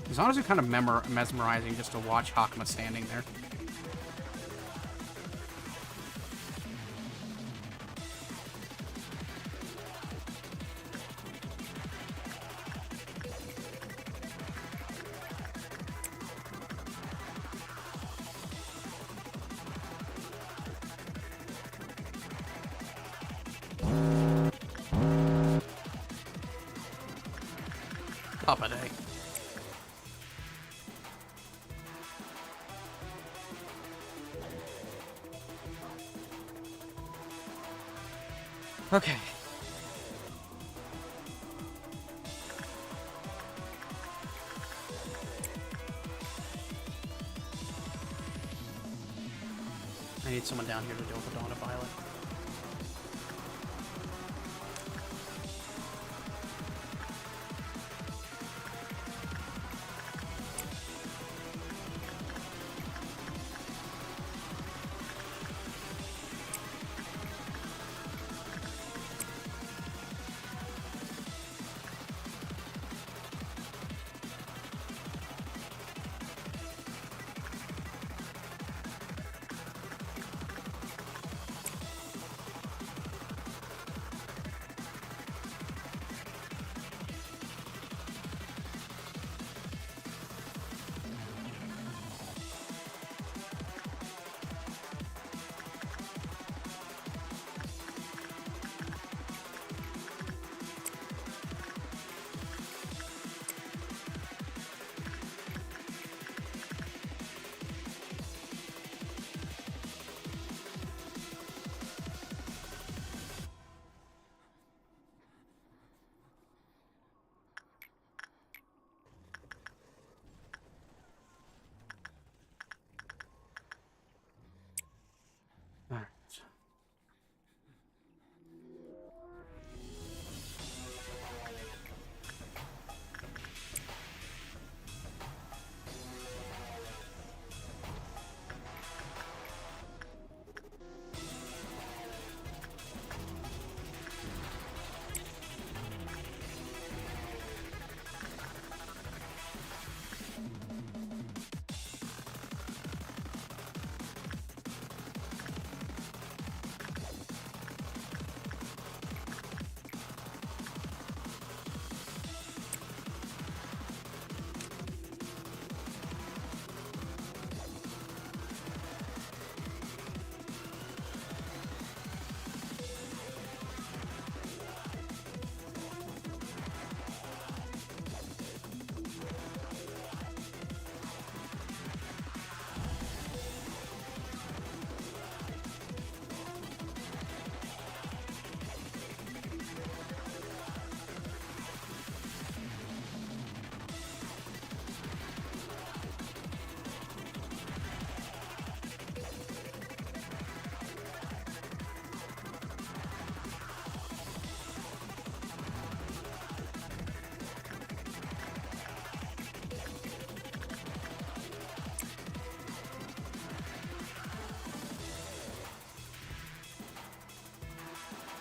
It's honestly kind of mesmerizing just to watch Hakma standing there. Up a day. Okay. I need someone down here to deal with the Dawn of Violet. Alright.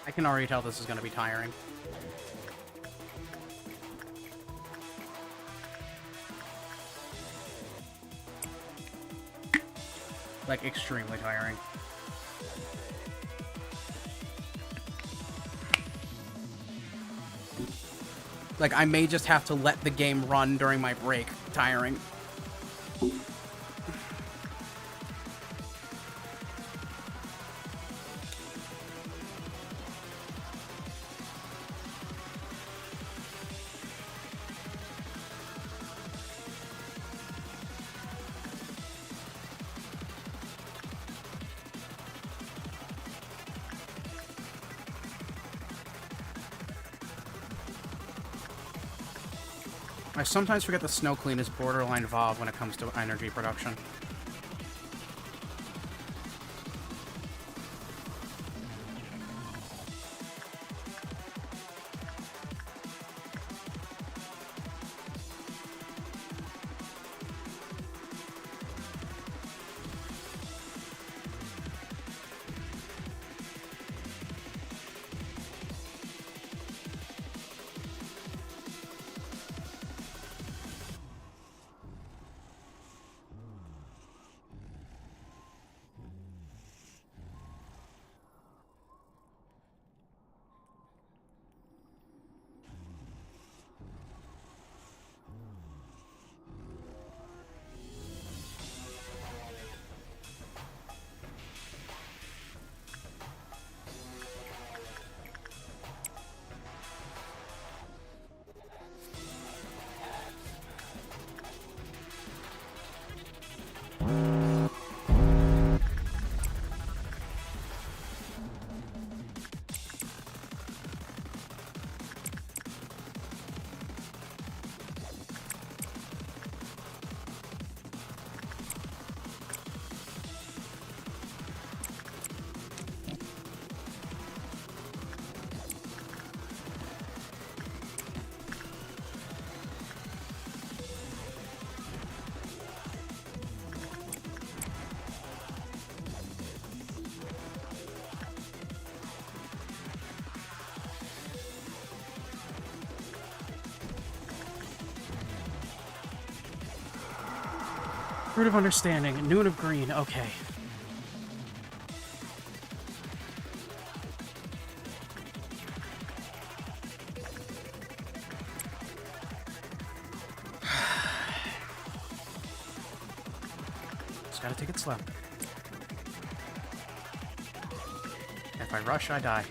I can already tell this is going to be tiring. Like, extremely tiring. Like, I may just have to let the game run during my break. Tiring. I sometimes forget the Snow Queen is borderline Evolved when it comes to energy production. Root of Understanding, Noon of Green, okay. Just gotta take it slow. If I rush, I die.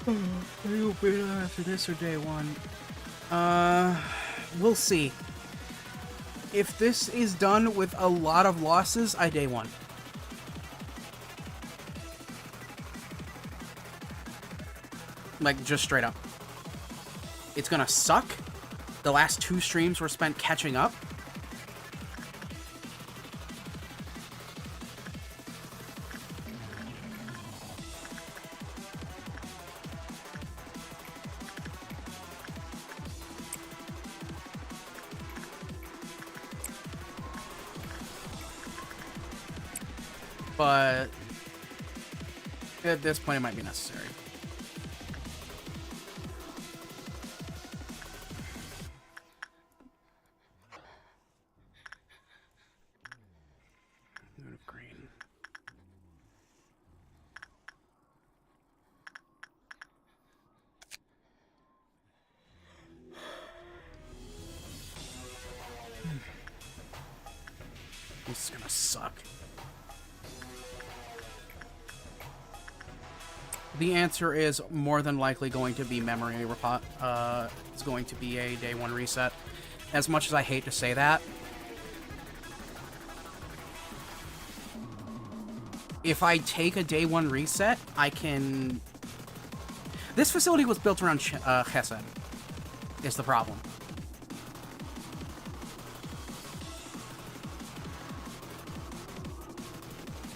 Are you beta after this or day one? We'll see. If this is done with a lot of losses, I day one. Like, just straight up. It's gonna suck. The last 2 streams were spent catching up. But at this point, it might be necessary. Moon of green. This is gonna suck. The answer is more than likely going to be memory it's going to be a day 1 reset. As much as I hate to say that, if I take a day 1 reset, I can... This facility was built around Chesed, is the problem.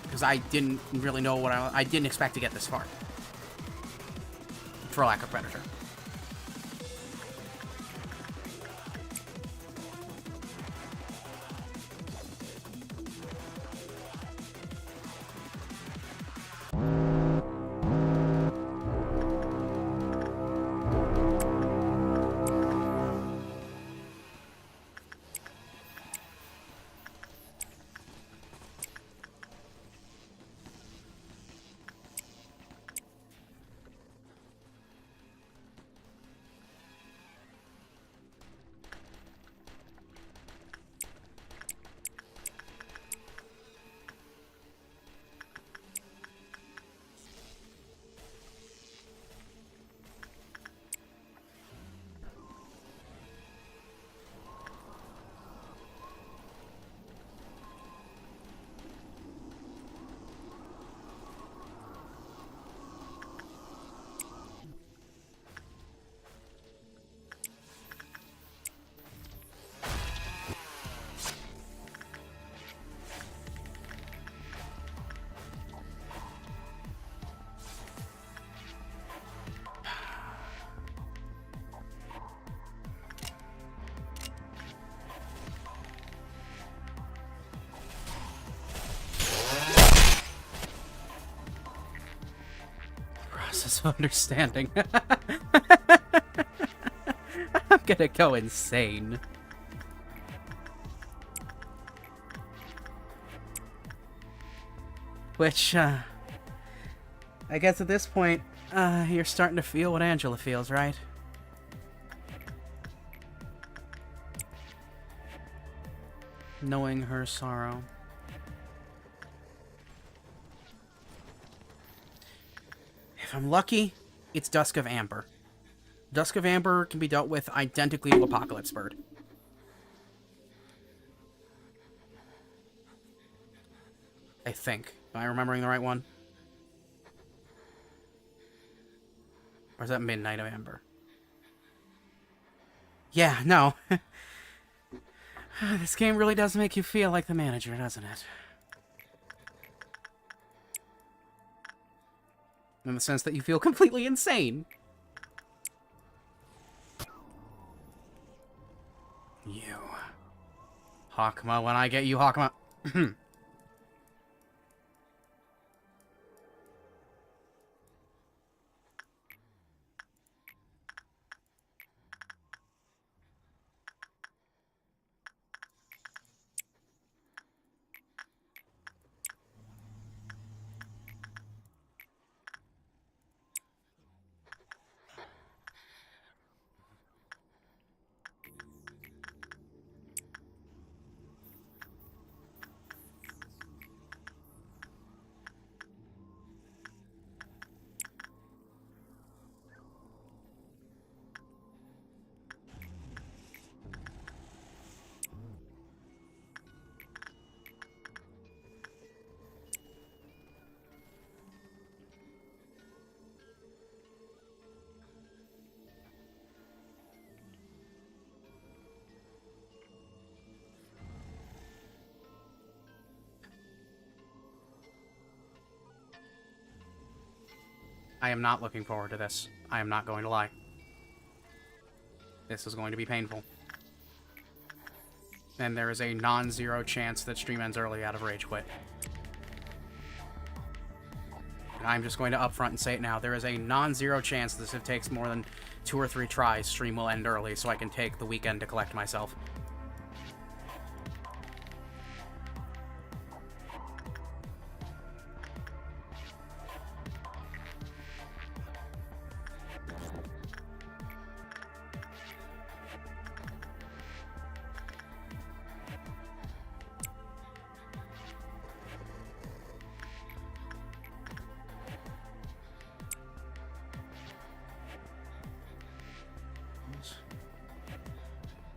Because I didn't really know what I didn't expect to get this far. For lack of better term. Process of understanding. I'm gonna go insane. Which, I guess at this point, you're starting to feel what Angela feels, right? Knowing her sorrow. If I'm lucky, it's Dusk of Amber. Dusk of Amber can be dealt with identically to Apocalypse Bird. I think. Am I remembering the right one? Or is that Midnight of Amber? Yeah, no. This game really does make you feel like the manager, doesn't it? In the sense that you feel completely insane. You. Hakma, when I get you, Hakma. I am not looking forward to this. I am not going to lie. This is going to be painful. And there is a non-zero chance that stream ends early out of Rage Quit. I'm just going to upfront and say it now. There is a non-zero chance that if it takes more than 2 or 3 tries, stream will end early so I can take the weekend to collect myself.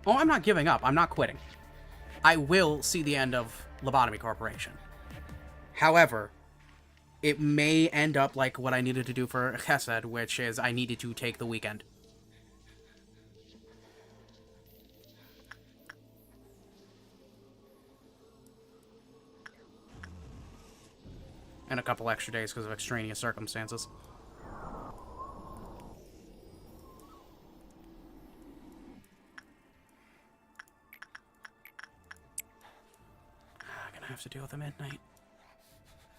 Oh, I'm not giving up. I'm not quitting. I will see the end of Lobotomy Corporation. However, it may end up like what I needed to do for Chesed, which is I needed to take the weekend. And a couple extra days because of extraneous circumstances. I'm gonna have to deal with a midnight.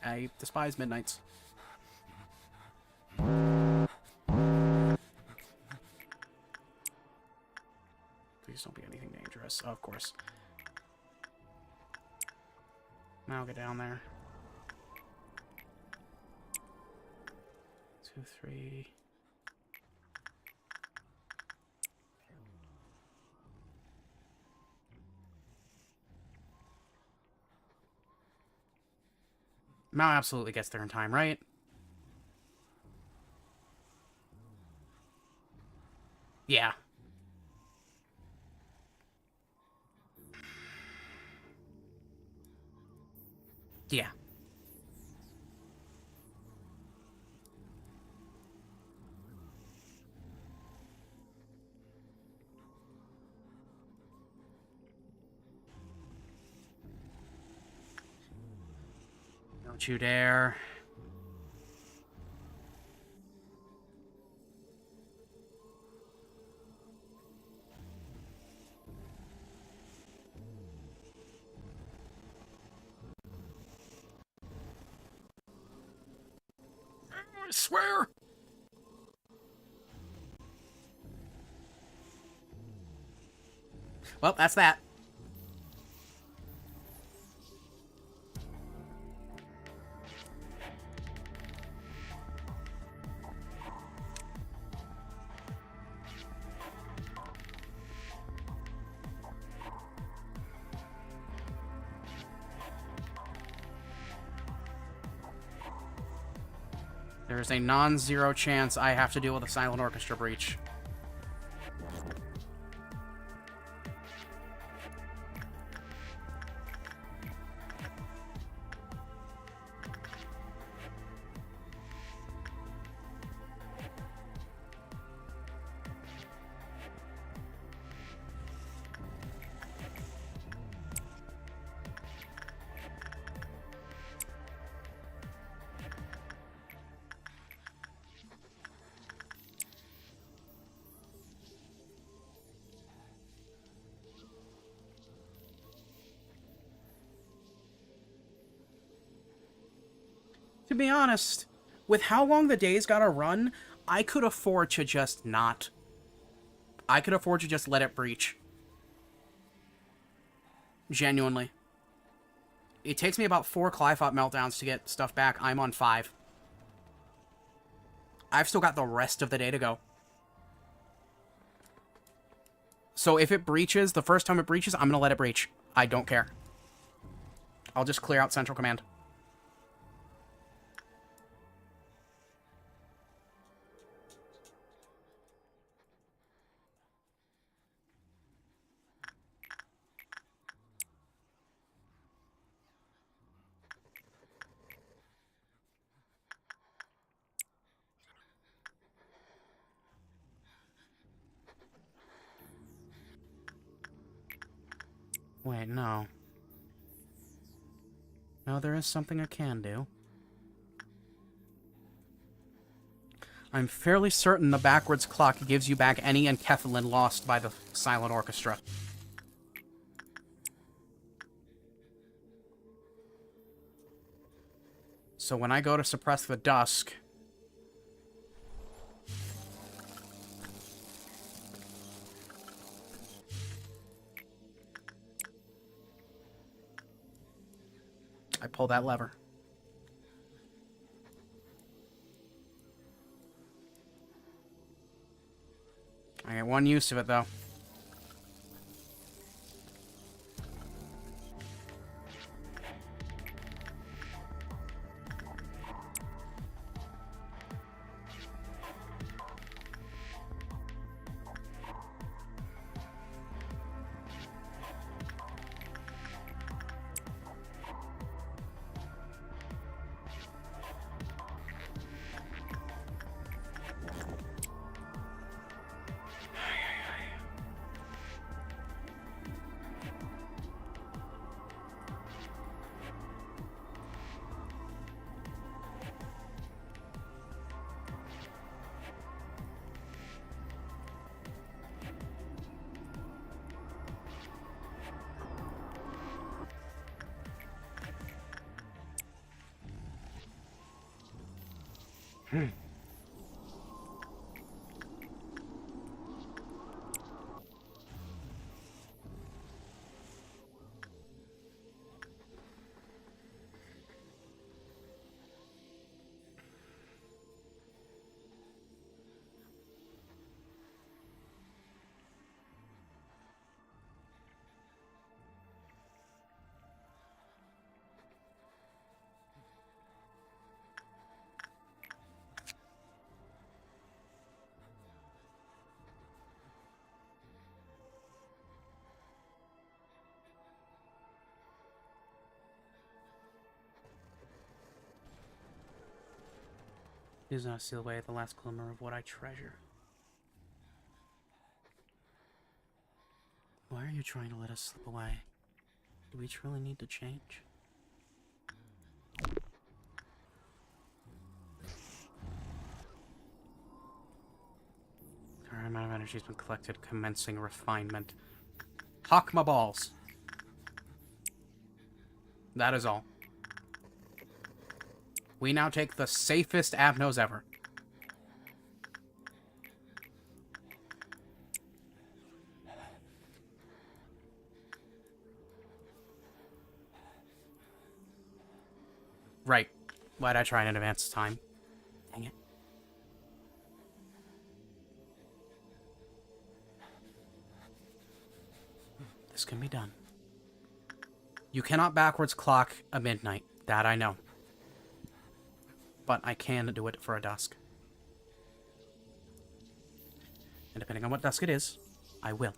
I despise midnights. Please don't be anything dangerous. Oh, of course. Now I'll get down there. 2, 3. Mao absolutely gets there in time, right? Yeah. Yeah. Don't you dare. I swear. Well, that's that. There's a non-zero chance I have to deal with a silent orchestra breach. To be honest, with how long the days gotta run, I could afford to just not. I could afford to just let it breach. Genuinely. It takes me about 4 Clyphop meltdowns to get stuff back. I'm on 5. I've still got the rest of the day to go. So if it breaches, the first time it breaches, I'm gonna let it breach. I don't care. I'll just clear out Central Command. Wait, no. No, there is something I can do. I'm fairly certain the backwards clock gives you back any enkephalin lost by the silent orchestra. So when I go to suppress the dusk... I pull that lever. I get one use of it, though. Does not steal away at the last glimmer of what I treasure. Why are you trying to let us slip away? Do we truly need to change? Current amount of energy has been collected, commencing refinement. Hawk my balls. That is all. We now take the safest Avnos ever. Right. Why'd I try in advance time? Dang it. This can be done. You cannot backwards clock a midnight. That I know. But I can do it for a dusk. And depending on what dusk it is, I will.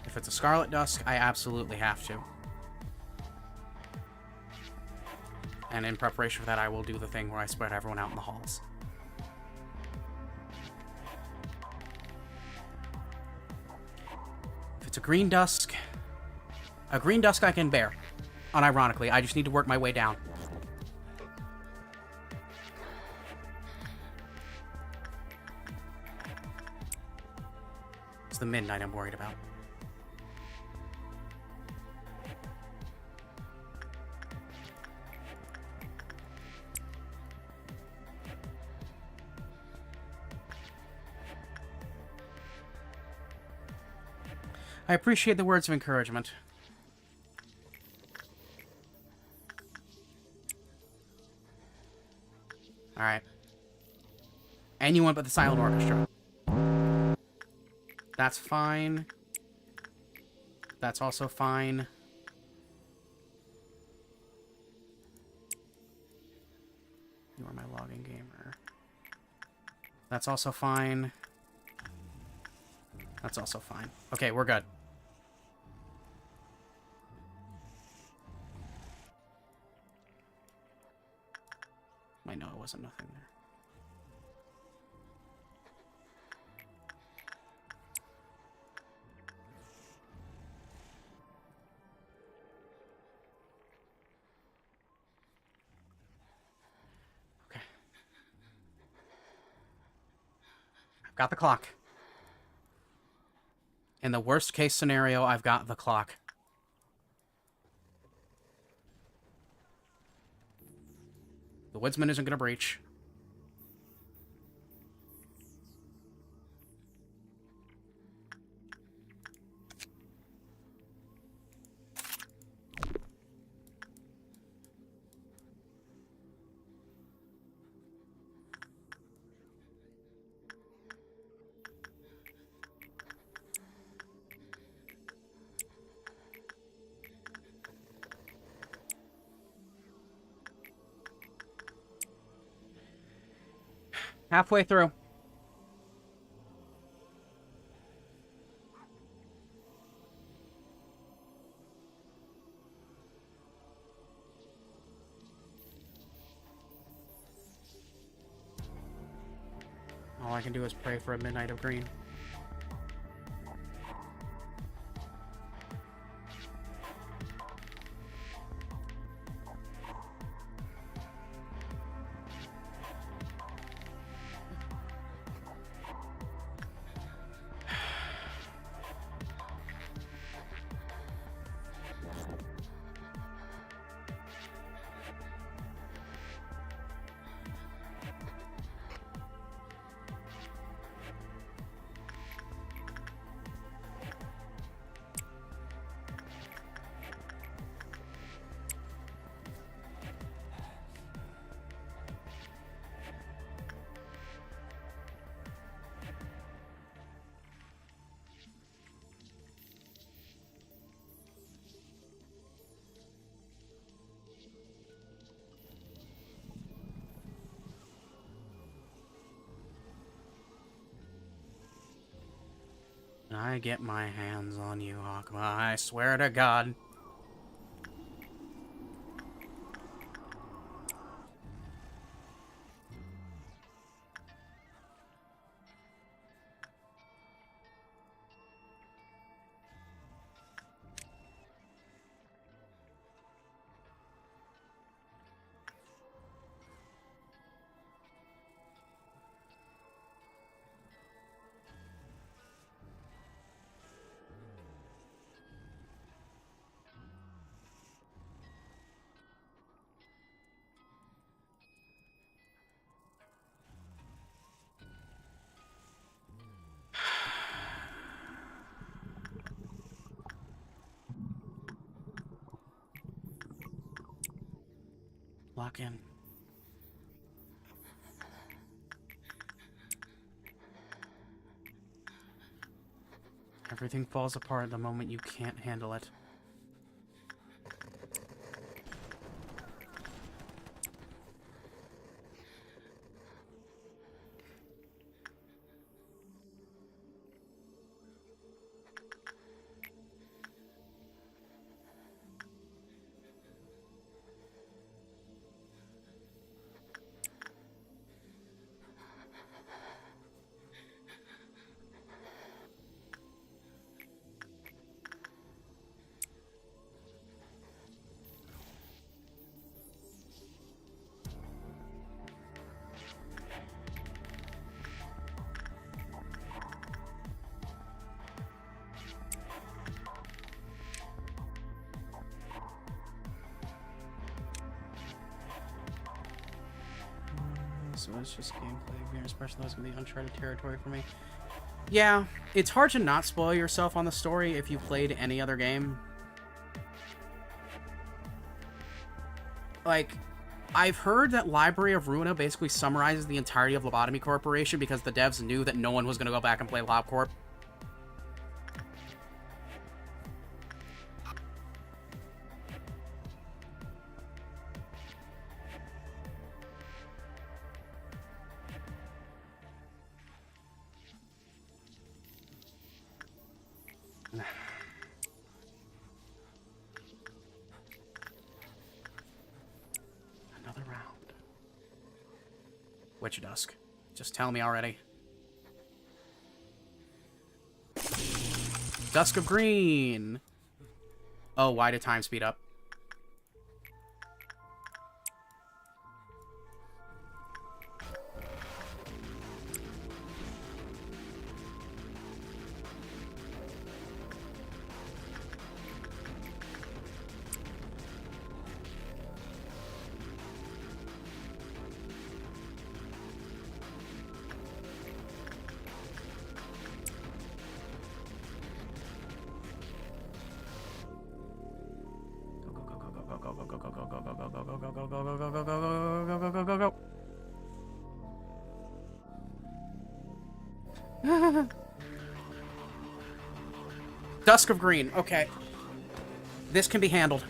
If it's a scarlet dusk, I absolutely have to. And in preparation for that, I will do the thing where I spread everyone out in the halls. If it's a green dusk I can bear. Unironically, I just need to work my way down. It's the midnight I'm worried about. I appreciate the words of encouragement. Alright. Anyone but the silent orchestra. That's fine. That's also fine. You are my logging gamer. That's also fine. That's also fine. Okay, we're good. I know it wasn't nothing there. Got the clock. In the worst case scenario, I've got the clock. The woodsman isn't going to breach. Halfway through. All I can do is pray for a midnight of green. I get my hands on you, Akuma. I swear to God. Lock in. Everything falls apart the moment you can't handle it. So it's just gameplay, especially though it's gonna be uncharted territory for me. Yeah, it's hard to not spoil yourself on the story if you played any other game. Like, I've heard that Library of Ruina basically summarizes the entirety of Lobotomy Corporation because the devs knew that no one was gonna go back and play LobCorp. Witch Dusk. Just tell me already. Dusk of Green! Oh, why did time speed up? Dusk of green. Okay. This can be handled.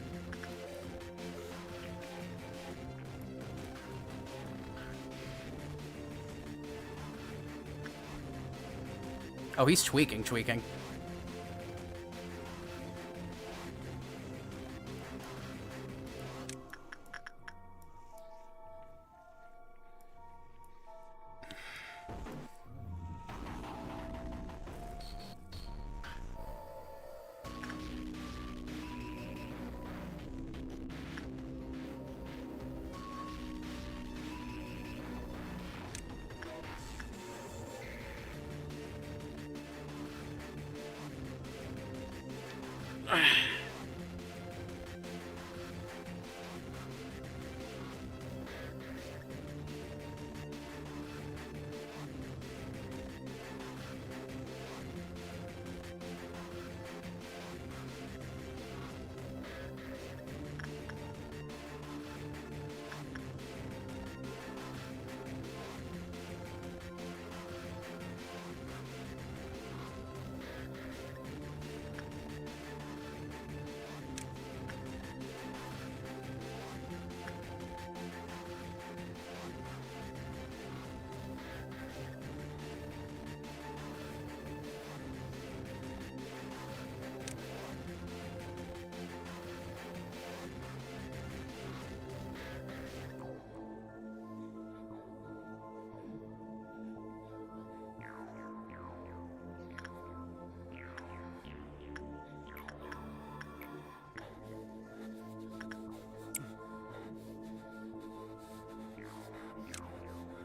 Oh, he's tweaking.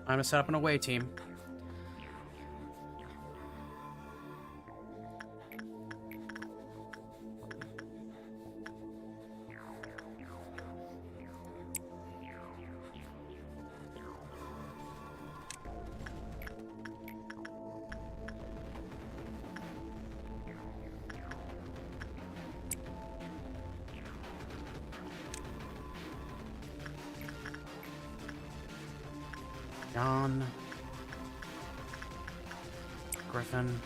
I'm gonna set up an away team. John. Griffin.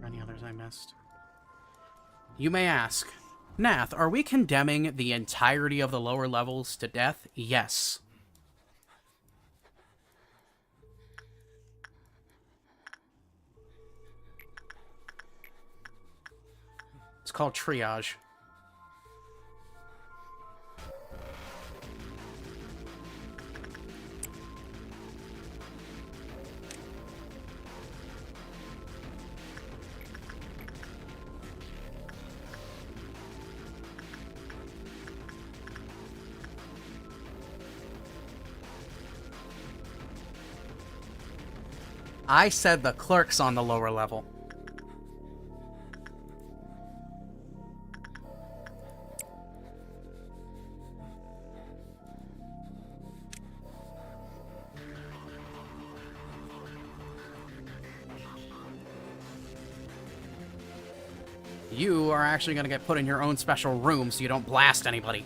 Any others I missed? You may ask, Nath, are we condemning the entirety of the lower levels to death? Yes. It's called triage. I said the clerk's on the lower level. You are actually going to get put in your own special room so you don't blast anybody.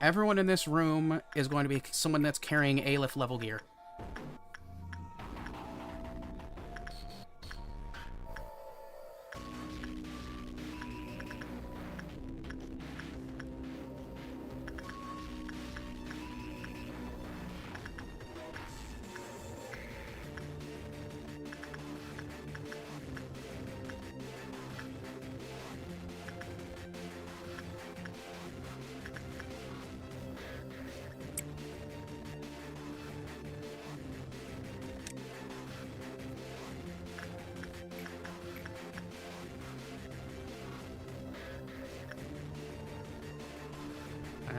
Everyone in this room is going to be someone that's carrying Aleph level gear.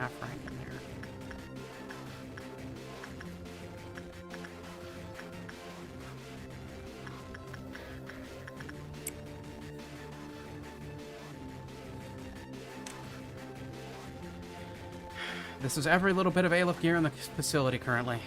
half rank in here. This is every little bit of Aleph gear in the facility currently.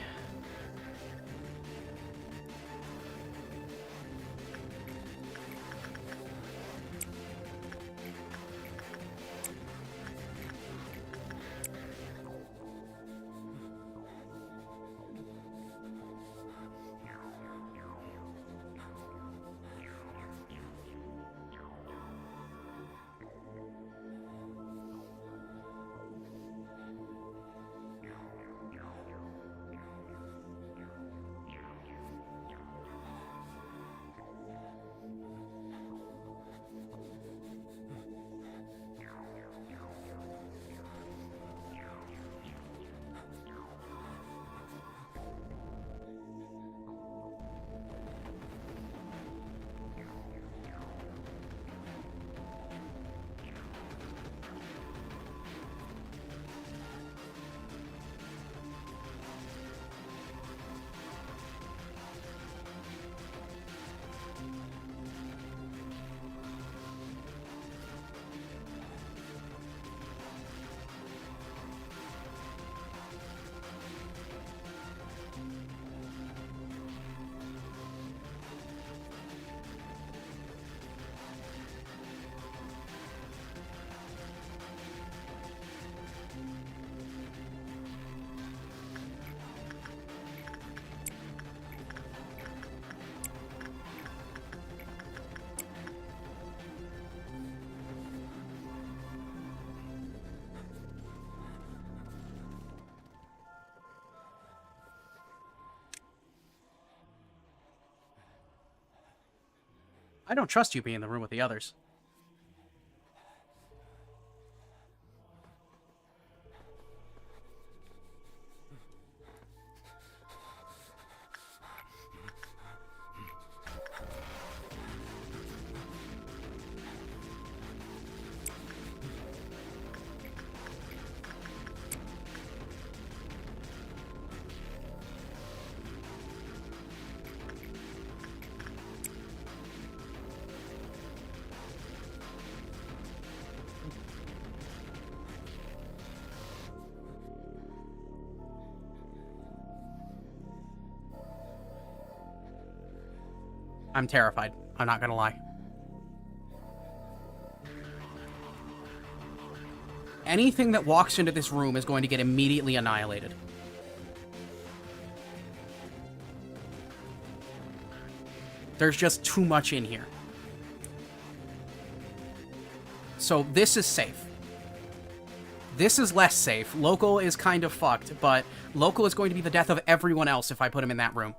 I don't trust you being in the room with the others. I'm terrified. I'm not gonna lie. Anything that walks into this room is going to get immediately annihilated. There's just too much in here. So this is safe. This is less safe. Local is kind of fucked, but Local is going to be the death of everyone else if I put him in that room.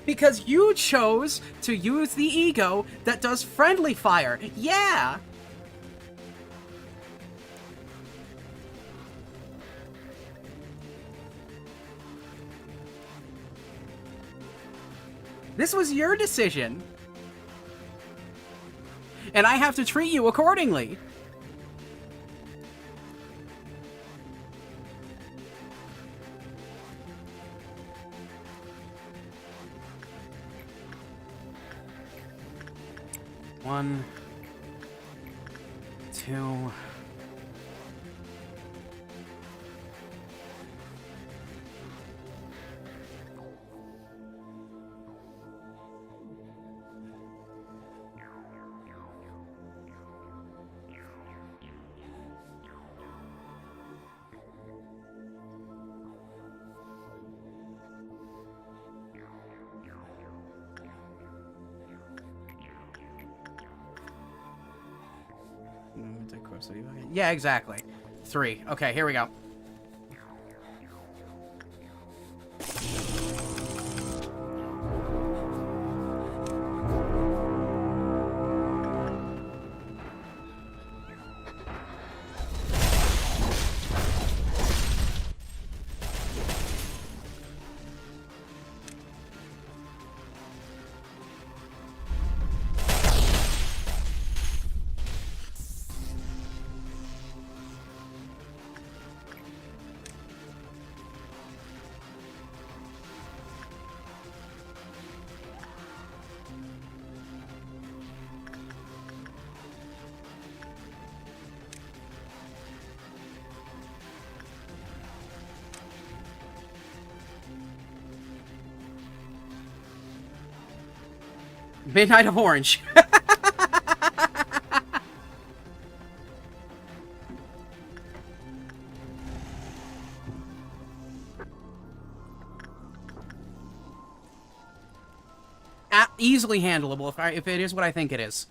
Because you chose to use the ego that does friendly fire. Yeah! This was your decision. And I have to treat you accordingly. One, two. Yeah, exactly. 3. Okay, here we go. Midnight of Orange. Easily handleable if it is what I think it is.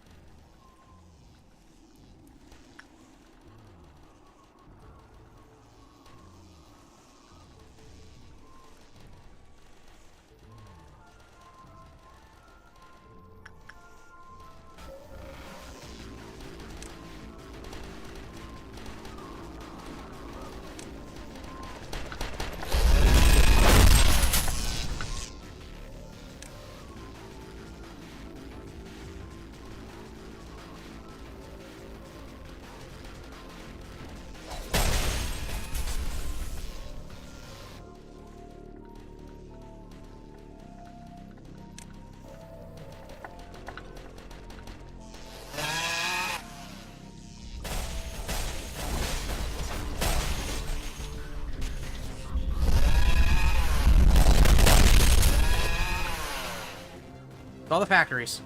All the factories.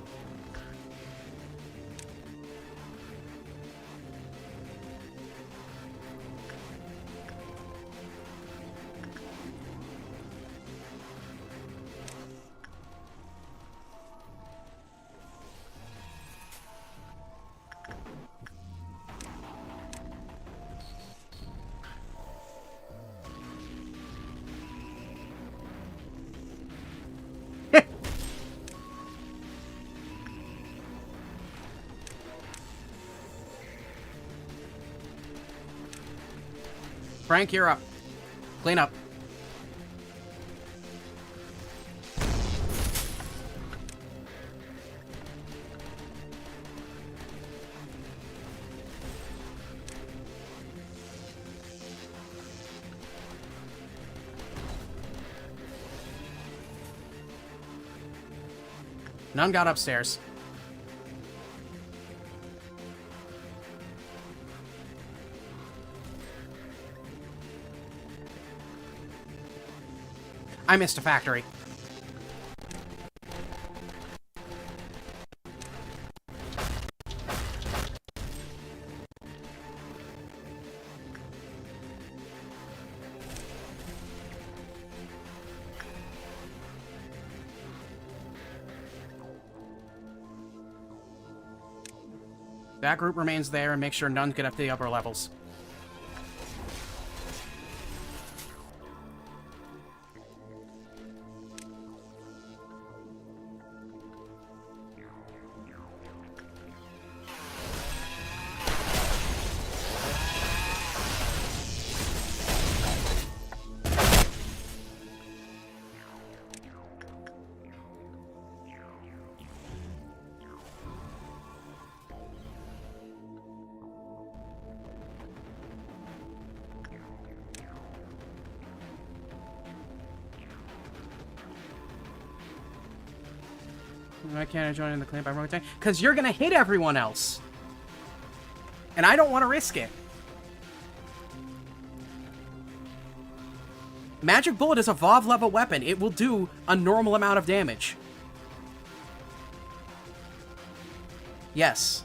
Frank, you're up. Clean up. None got upstairs. I missed a factory. That group remains there and make sure none get up to the upper levels. Why can't I join in the claim by wrong time? Because you're gonna hit everyone else. And I don't want to risk it. Magic Bullet is a VoV level weapon. It will do a normal amount of damage. Yes.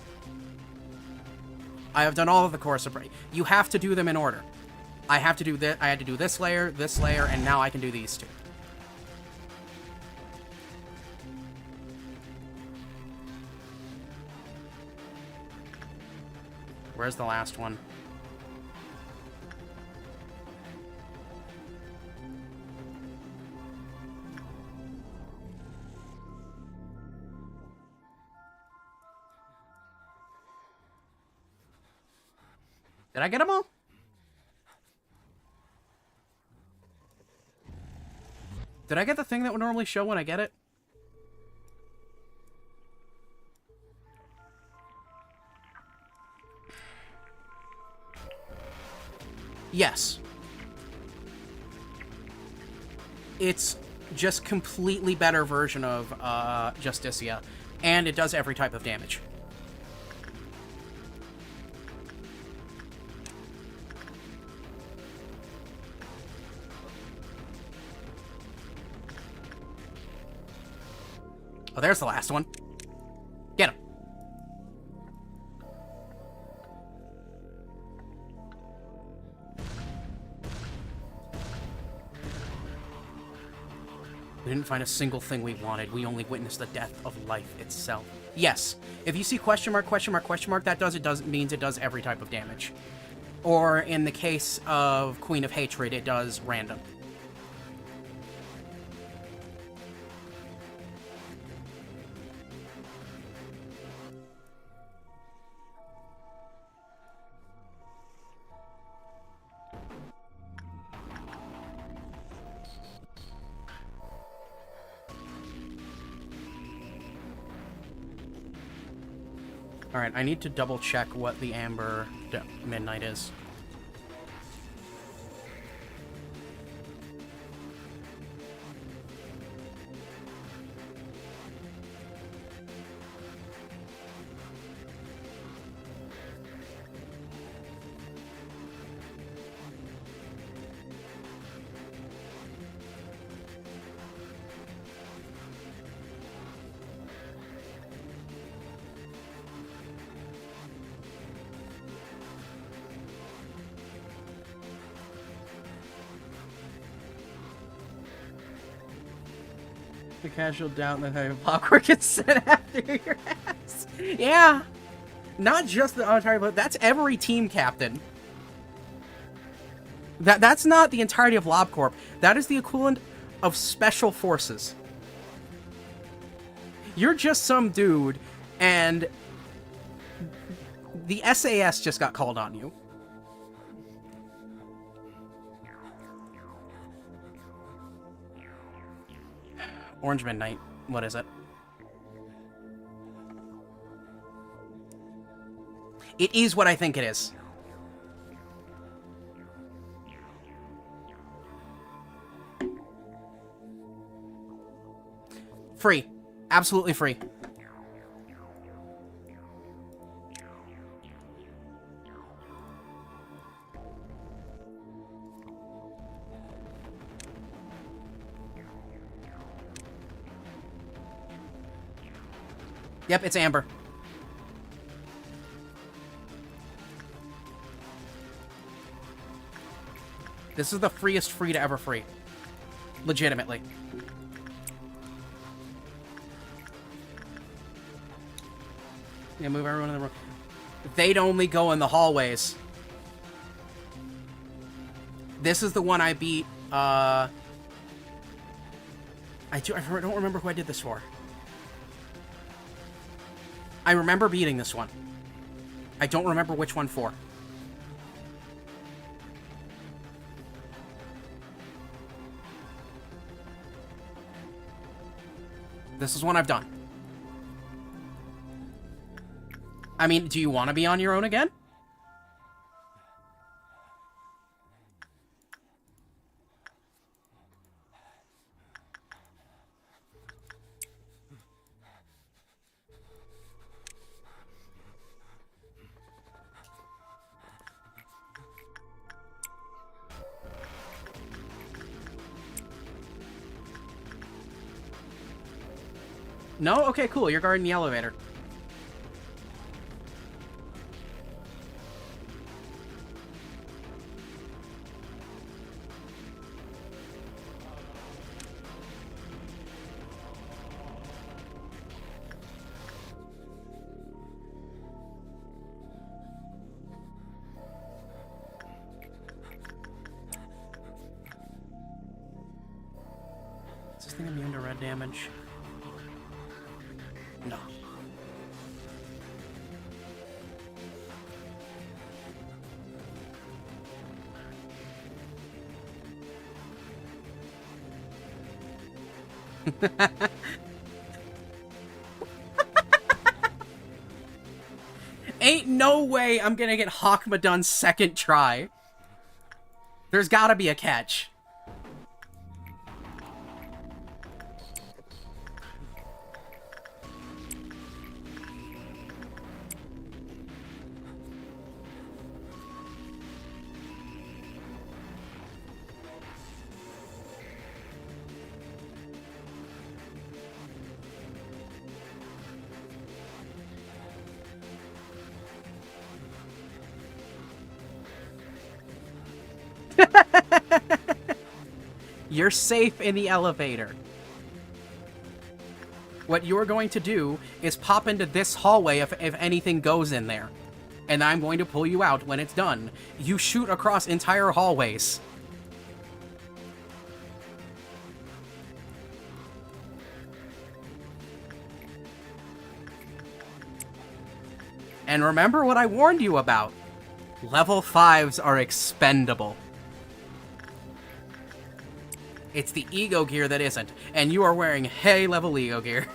I have done all of the course of... You have to do them in order. I have to do this. I had to do this layer, and now I can do these two. Where's the last one? Did I get them all? Did I get the thing that would normally show when I get it? Yes. It's just completely better version of Justicia, and it does every type of damage. Oh, there's the last one. Get him. We didn't find a single thing we wanted. We only witnessed the death of life itself. Yes. If you see question mark, question mark, question mark, means it does every type of damage. Or in the case of Queen of Hatred, it does random. Alright, I need to double check what the Amber Midnight is. The casual doubt that a clockwork gets sent after your ass. Yeah. Not just the entire, but that's every team captain. That's not the entirety of LobCorp. That is the equivalent of special forces. You're just some dude, and the SAS just got called on you. Orange Midnight. What is it? It is what I think it is. Free. Absolutely free. Yep, it's Amber. This is the freest free to ever free. Legitimately. Yeah, move everyone in the room. They'd only go in the hallways. This is the one I beat, I don't remember who I did this for. I remember beating this one. I don't remember which one for. This is one I've done. I mean, do you want to be on your own again? No? Okay, cool. You're guarding the elevator. Is this thing immune to red damage? No. Ain't no way I'm gonna get Hakma done second try. There's gotta be a catch. You're safe in the elevator. What you're going to do is pop into this hallway if anything goes in there. And I'm going to pull you out when it's done. You shoot across entire hallways. And remember what I warned you about. Level 5s are expendable. It's the ego gear that isn't, and you are wearing hay level ego gear.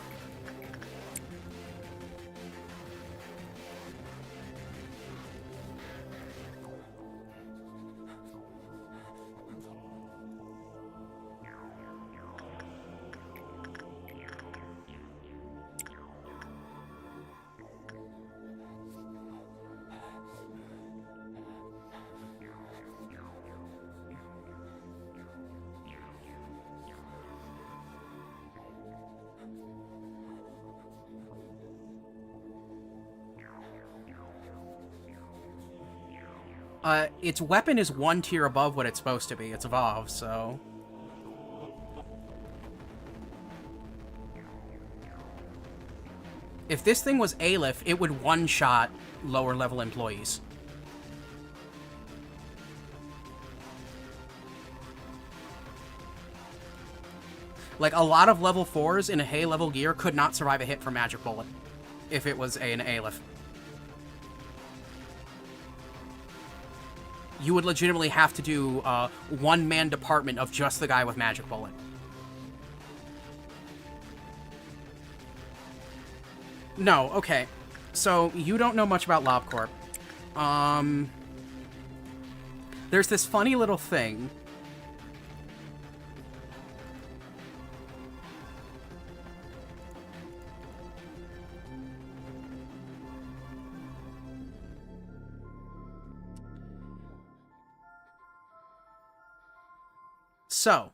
Its weapon is 1 tier above what it's supposed to be. It's evolved, so... If this thing was Aleph, it would one-shot lower-level employees. Like, a lot of level 4s in a hay-level gear could not survive a hit from Magic Bullet if it was an Aleph. You would legitimately have to do one-man department of just the guy with Magic Bullet. No, okay. So, you don't know much about LobCorp. There's this funny little thing. So,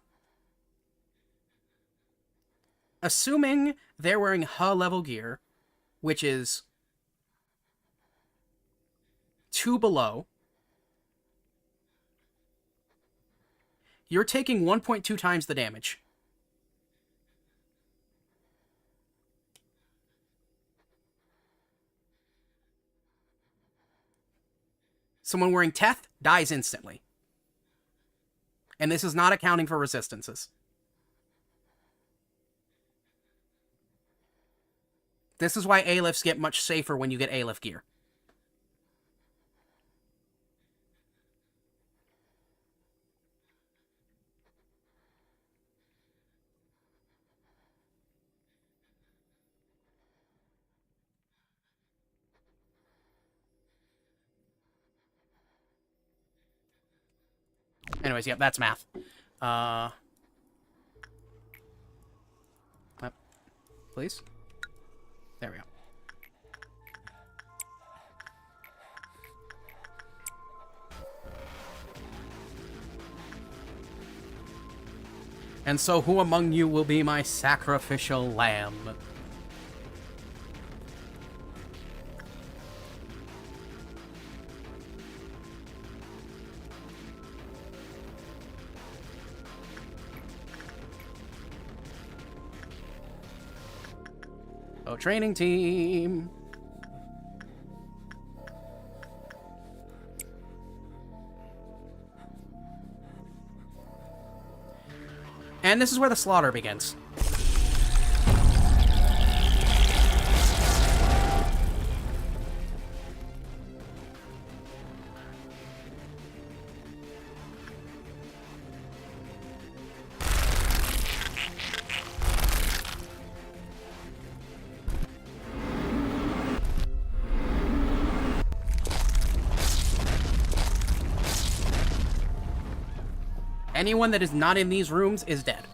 assuming they're wearing level gear, which is 2 below, you're taking 1.2 times the damage. Someone wearing Teth dies instantly. And this is not accounting for resistances. This is why Alephs get much safer when you get Aleph gear. Anyways, yep, that's math. Please? There we go. And so who among you will be my sacrificial lamb? Oh, training team. And this is where the slaughter begins. Anyone that is not in these rooms is dead.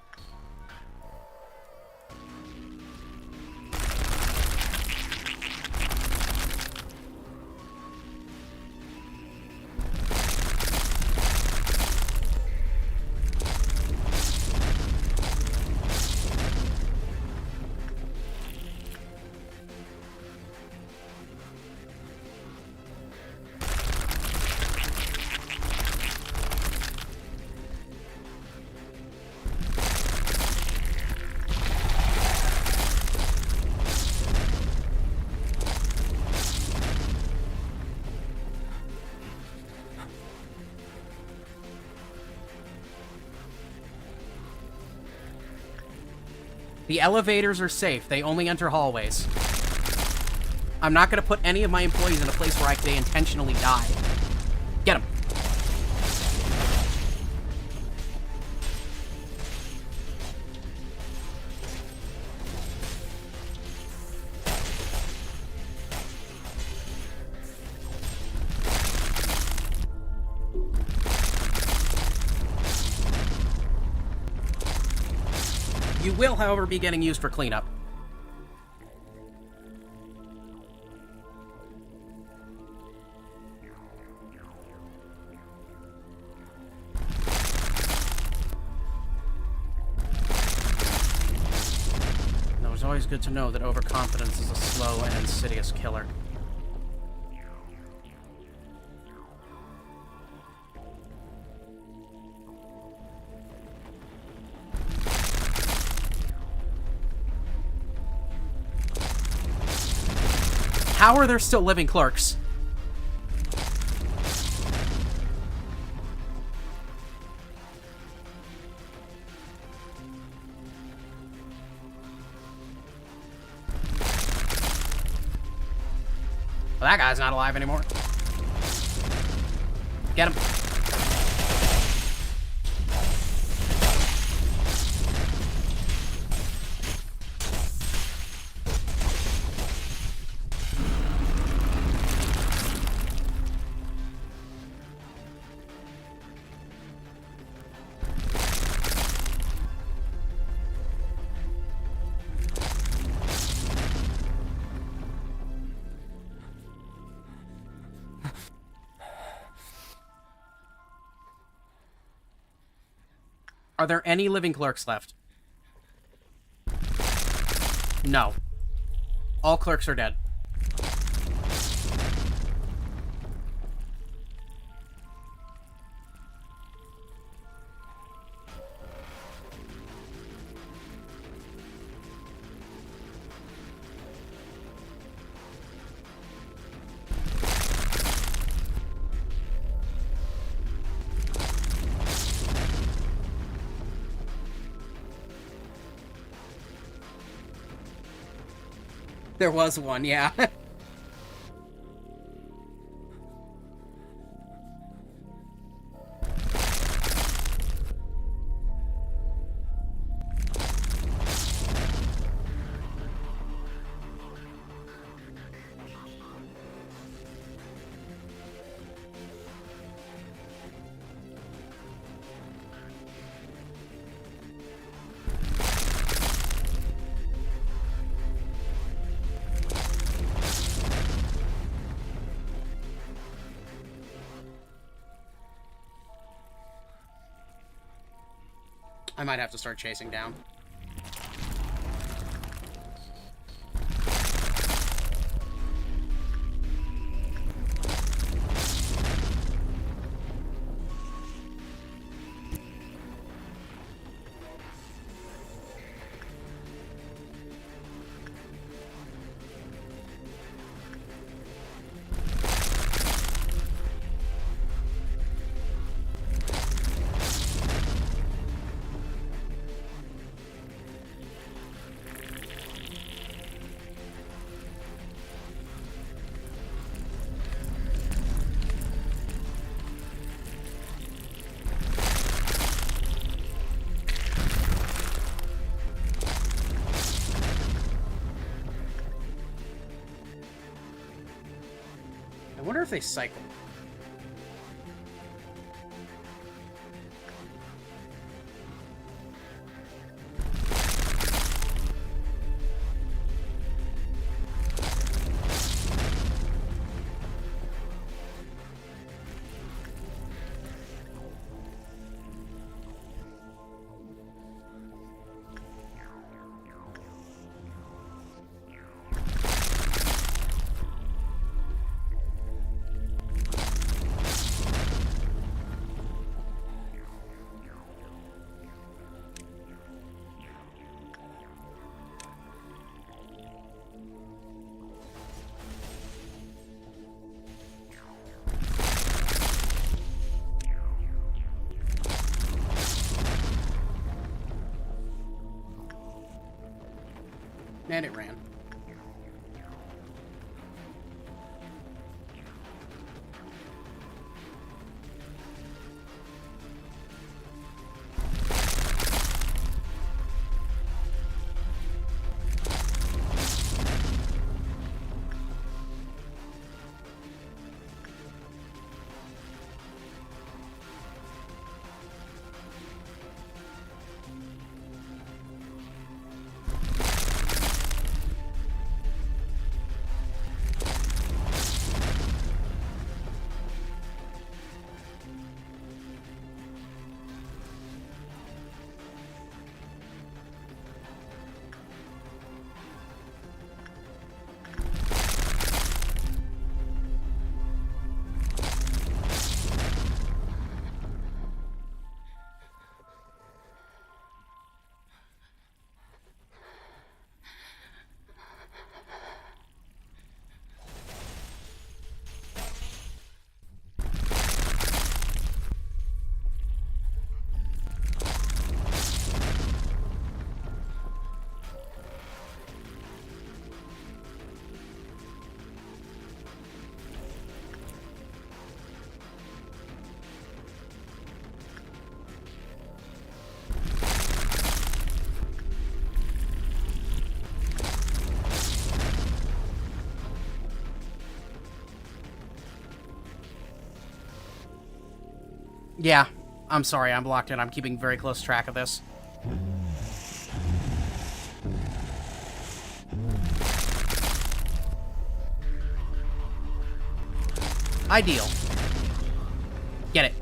The elevators are safe. They only enter hallways. I'm not going to put any of my employees in a place where they intentionally die. Get them. You will, however, be getting used for cleanup. Now, it's always good to know that overconfidence is a slow and insidious killer. How are there still living clerks? Well, that guy's not alive anymore. Get him. Are there any living clerks left? No. All clerks are dead. There was one, yeah. I might have to start chasing down. I wonder if they cycle. And it ran. Yeah, I'm sorry, I'm blocked in. I'm keeping very close track of this. Ideal. Get it.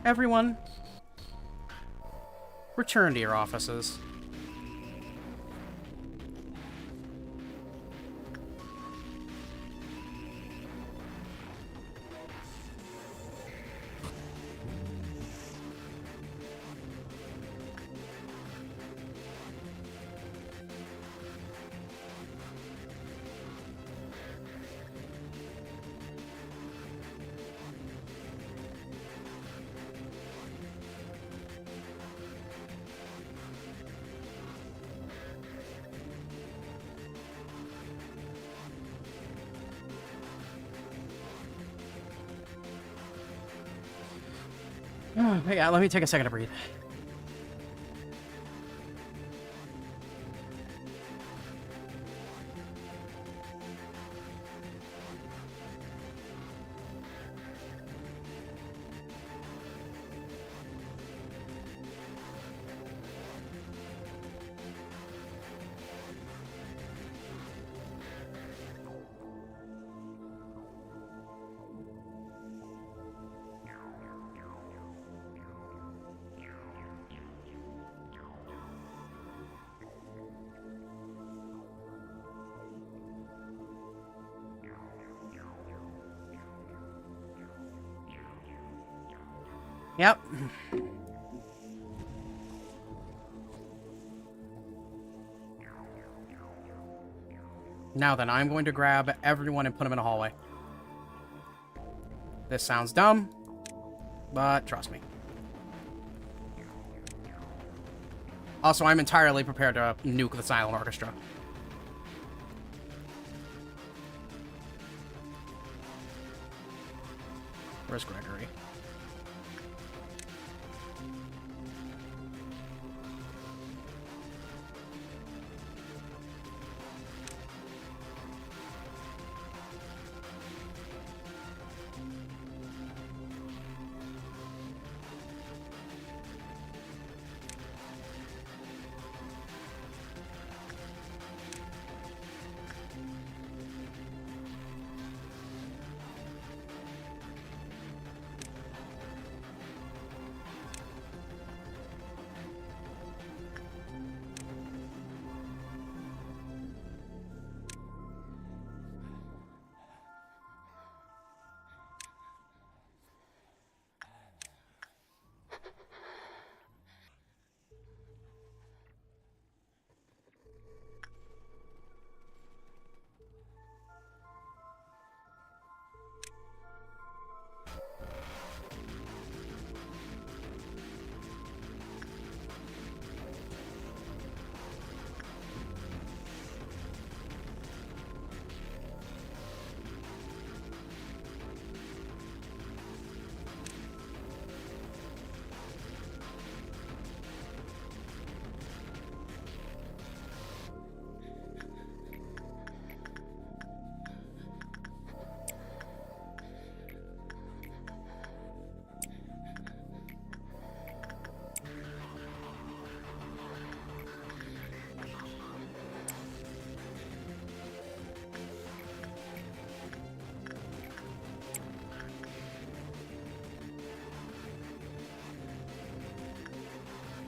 Everyone, return to your offices. Yeah, let me take a second to breathe. Yep. Now then, I'm going to grab everyone and put them in a hallway. This sounds dumb, but trust me. Also, I'm entirely prepared to nuke the silent orchestra. Where's Gregory?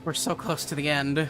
We're so close to the end.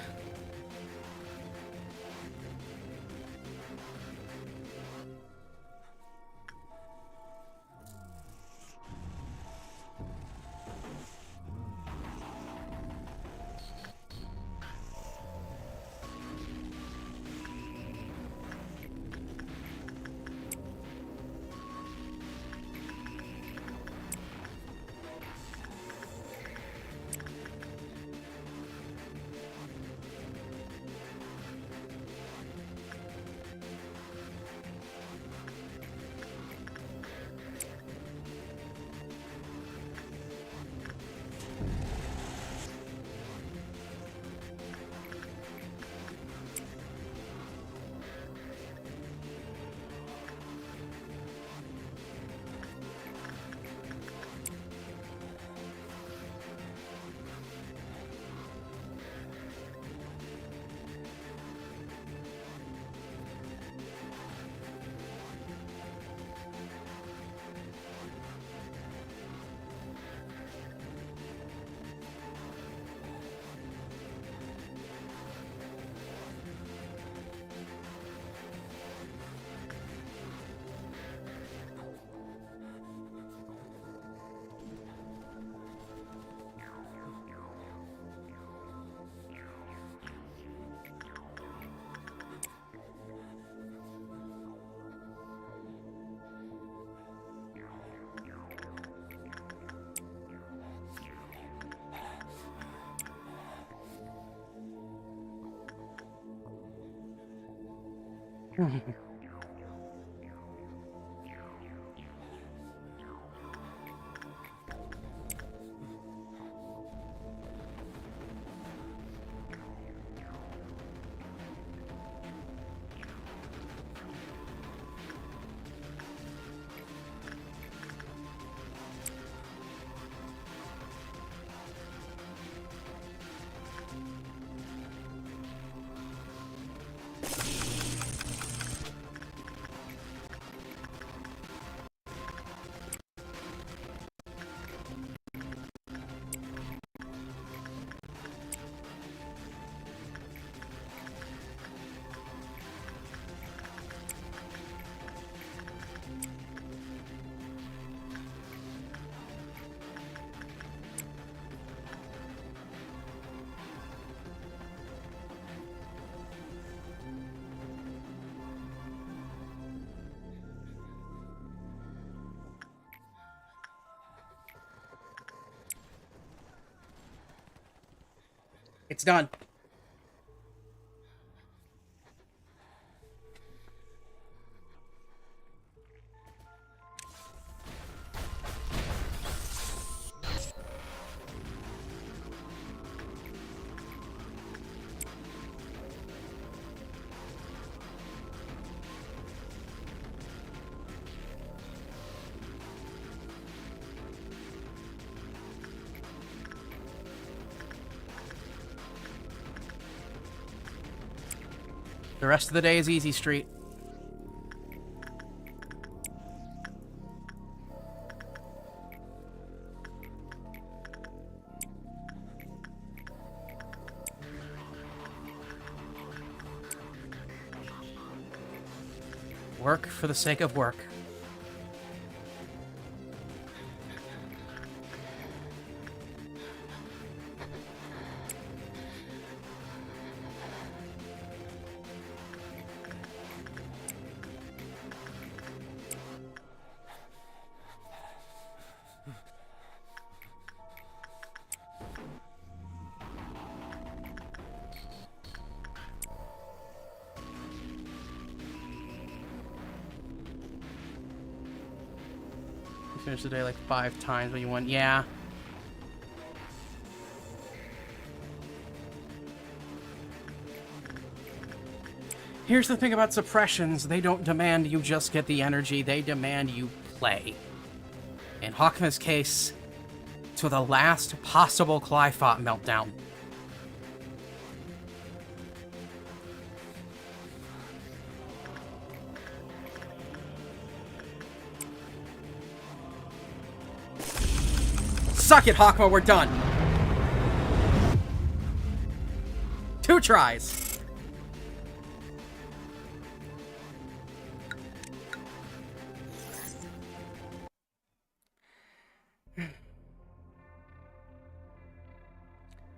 It's done. The rest of the day is easy street. Work for the sake of work. Finish the day like 5 times when you want. Yeah. Here's the thing about suppressions. They don't demand you just get the energy. They demand you play. In Hawkman's case, to the last possible Clyphot meltdown. Suck it, Hawkma, we're done. 2 tries!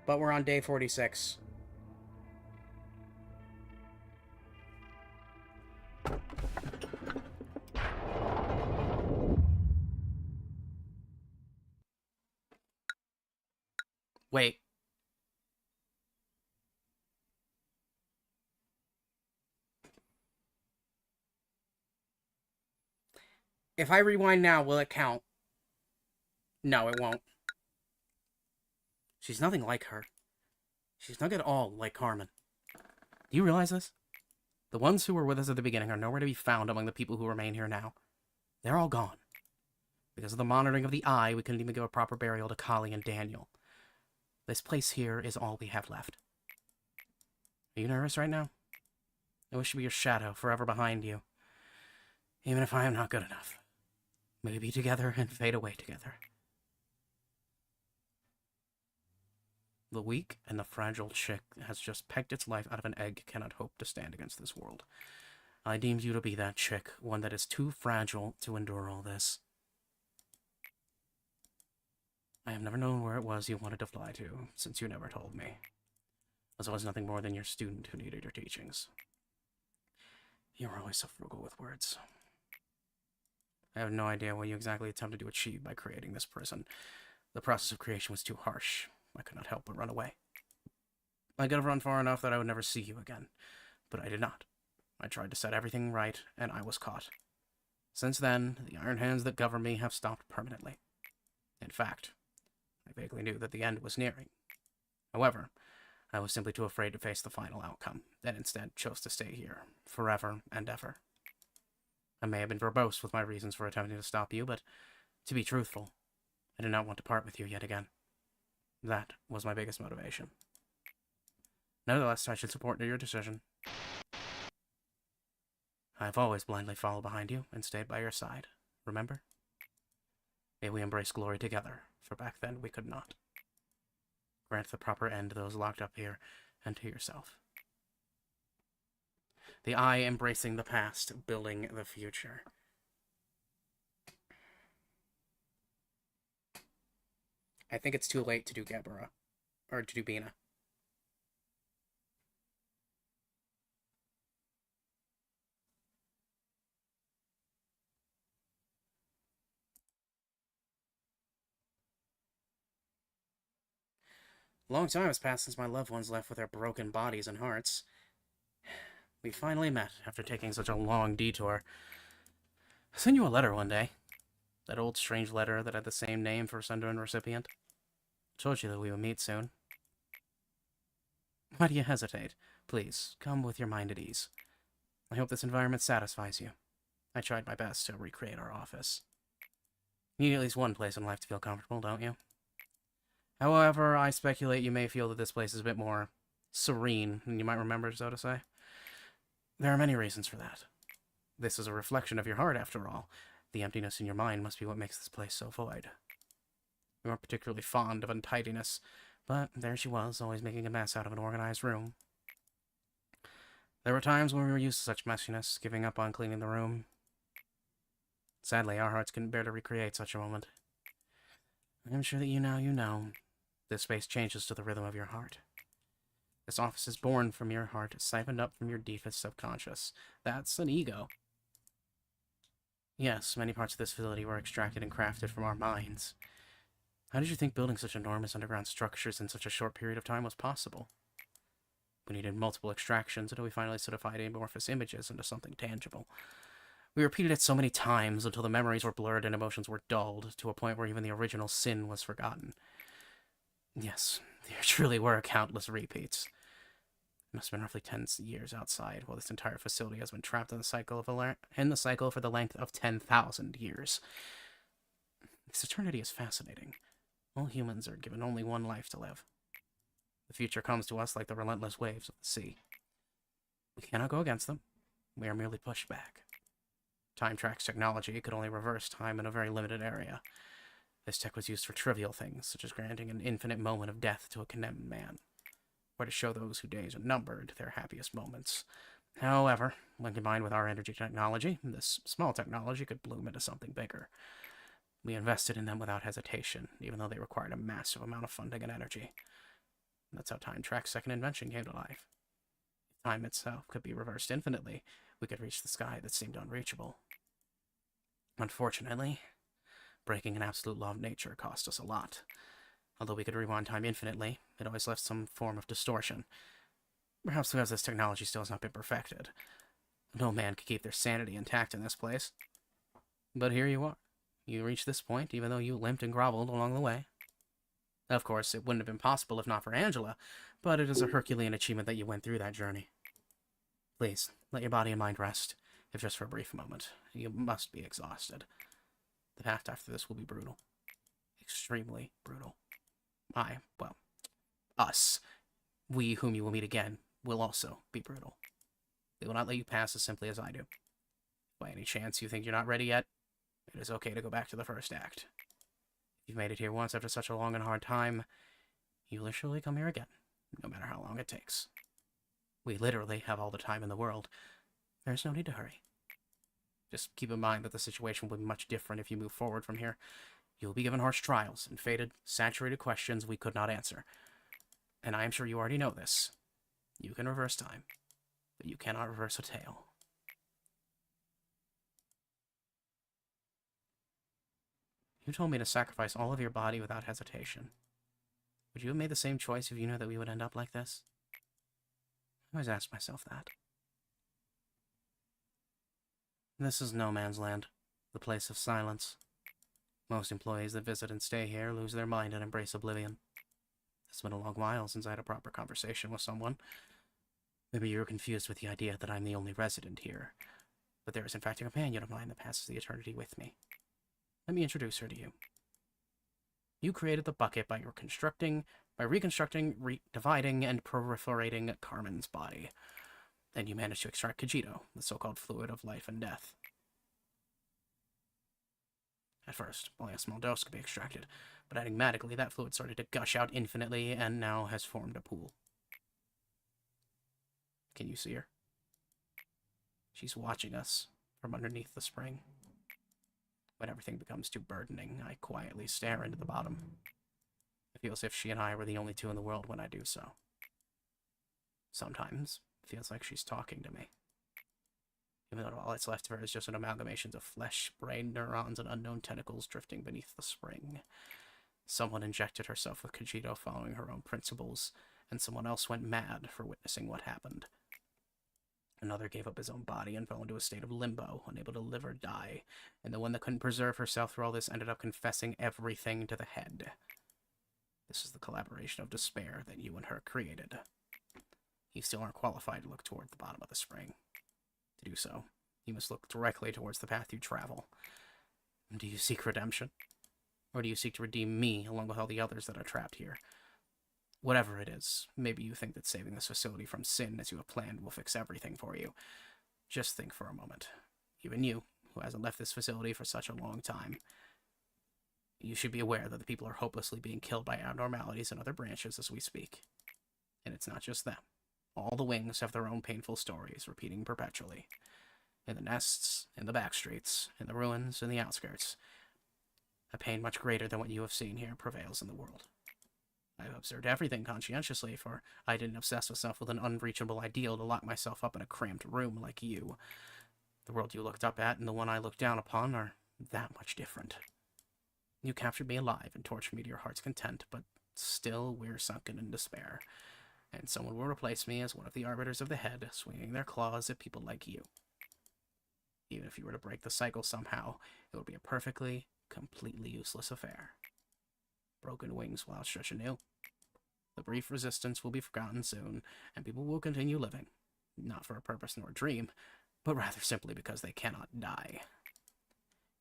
But we're on day 46. Wait. If I rewind now, will it count? No, it won't. She's nothing like her. She's not at all like Carmen. Do you realize this? The ones who were with us at the beginning are nowhere to be found among the people who remain here now. They're all gone. Because of the monitoring of the Eye, we couldn't even give a proper burial to Kali and Daniel. This place here is all we have left. Are you nervous right now? I wish to be your shadow, forever behind you. Even if I am not good enough. May we be together and fade away together. The weak and the fragile chick has just pecked its life out of an egg cannot hope to stand against this world. I deemed you to be that chick, one that is too fragile to endure all this. I have never known where it was you wanted to fly to, since you never told me. As I was nothing more than your student who needed your teachings. You were always so frugal with words. I have no idea what you exactly attempted to achieve by creating this prison. The process of creation was too harsh. I could not help but run away. I could have run far enough that I would never see you again, but I did not. I tried to set everything right, and I was caught. Since then, the iron hands that govern me have stopped permanently. In fact, I vaguely knew that the end was nearing. However, I was simply too afraid to face the final outcome, and instead chose to stay here, forever and ever. I may have been verbose with my reasons for attempting to stop you, but, to be truthful, I did not want to part with you yet again. That was my biggest motivation. Nevertheless, I should support your decision. I have always blindly followed behind you and stayed by your side, remember? May we embrace glory together, for back then we could not. Grant the proper end to those locked up here, and to yourself. The Eye embracing the past, building the future. I think it's too late to do Gebera. Or to do Bina. A long time has passed since my loved ones left with their broken bodies and hearts. We finally met after taking such a long detour. I sent you a letter one day. That old strange letter that had the same name for sender and recipient. I told you that we would meet soon. Why do you hesitate? Please, come with your mind at ease. I hope this environment satisfies you. I tried my best to recreate our office. You need at least one place in life to feel comfortable, don't you? However, I speculate you may feel that this place is a bit more serene than you might remember, so to say. There are many reasons for that. This is a reflection of your heart, after all. The emptiness in your mind must be what makes this place so void. We weren't particularly fond of untidiness, but there she was, always making a mess out of an organized room. There were times when we were used to such messiness, giving up on cleaning the room. Sadly, our hearts couldn't bear to recreate such a moment. I'm sure that you know. This space changes to the rhythm of your heart. This office is born from your heart, siphoned up from your deepest subconscious. That's an ego. Yes, many parts of this facility were extracted and crafted from our minds. How did you think building such enormous underground structures in such a short period of time was possible? We needed multiple extractions until we finally solidified amorphous images into something tangible. We repeated it so many times until the memories were blurred and emotions were dulled, to a point where even the original sin was forgotten. Yes, there truly were countless repeats. It must have been roughly 10 years outside, while this entire facility has been trapped in the cycle for the length of 10,000 years. This eternity is fascinating. All humans are given only one life to live. The future comes to us like the relentless waves of the sea. We cannot go against them. We are merely pushed back. Time Track's technology could only reverse time in a very limited area. This tech was used for trivial things, such as granting an infinite moment of death to a condemned man. or to show those whose days are numbered their happiest moments. However, when combined with our energy technology, this small technology could bloom into something bigger. We invested in them without hesitation, even though they required a massive amount of funding and energy. That's how Time Track's second invention came to life. If time itself could be reversed infinitely, we could reach the sky that seemed unreachable. Unfortunately, breaking an absolute law of nature cost us a lot. Although we could rewind time infinitely, it always left some form of distortion. Perhaps because this technology still has not been perfected. No man could keep their sanity intact in this place. But here you are. You reached this point, even though you limped and groveled along the way. Of course, it wouldn't have been possible if not for Angela, but it is a Herculean achievement that you went through that journey. Please, let your body and mind rest, if just for a brief moment. You must be exhausted. The path after this will be brutal. Extremely brutal. Us, we whom you will meet again, will also be brutal. They will not let you pass as simply as I do. By any chance you think you're not ready yet, it is okay to go back to the first act. If you've made it here once after such a long and hard time, you will surely come here again, no matter how long it takes. We literally have all the time in the world. There's no need to hurry. Just keep in mind that the situation will be much different if you move forward from here. You'll be given harsh trials and fated, saturated questions we could not answer. And I am sure you already know this. You can reverse time, but you cannot reverse a tale. You told me to sacrifice all of your body without hesitation. Would you have made the same choice if you knew that we would end up like this? I always ask myself that. This is no man's land, the place of silence. Most employees that visit and stay here lose their mind and embrace oblivion. It's been a long while since I had a proper conversation with someone. Maybe you're confused with the idea that I'm the only resident here, but there is in fact a companion of mine that passes the eternity with me. Let me introduce her to you. You created the bucket by reconstructing, dividing, and proliferating Carmen's body. And you managed to extract Kajito, the so-called fluid of life and death. At first, only a small dose could be extracted, but enigmatically that fluid started to gush out infinitely and now has formed a pool. Can you see her? She's watching us from underneath the spring. When everything becomes too burdening, I quietly stare into the bottom. It feels as if she and I were the only two in the world when I do so. Sometimes, it feels like she's talking to me. Even though all that's left of her is just an amalgamation of flesh, brain, neurons, and unknown tentacles drifting beneath the spring. Someone injected herself with Kajito following her own principles, and someone else went mad for witnessing what happened. Another gave up his own body and fell into a state of limbo, unable to live or die, and the one that couldn't preserve herself through all this ended up confessing everything to the head. This is the collaboration of despair that you and her created. You still aren't qualified to look toward the bottom of the spring. To do so, you must look directly towards the path you travel. Do you seek redemption? Or do you seek to redeem me along with all the others that are trapped here? Whatever it is, maybe you think that saving this facility from sin as you have planned will fix everything for you. Just think for a moment. Even you, who hasn't left this facility for such a long time. You should be aware that the people are hopelessly being killed by abnormalities in other branches as we speak. And it's not just them. All the wings have their own painful stories, repeating perpetually. In the nests, in the back streets, in the ruins, in the outskirts. A pain much greater than what you have seen here prevails in the world. I have observed everything conscientiously, for I didn't obsess myself with an unreachable ideal to lock myself up in a cramped room like you. The world you looked up at and the one I looked down upon are that much different. You captured me alive and tortured me to your heart's content, but still we're sunken in despair. And someone will replace me as one of the arbiters of the head, swinging their claws at people like you. Even if you were to break the cycle somehow, it would be a perfectly, completely useless affair. Broken wings will outstretch anew. The brief resistance will be forgotten soon, and people will continue living, not for a purpose nor a dream, but rather simply because they cannot die.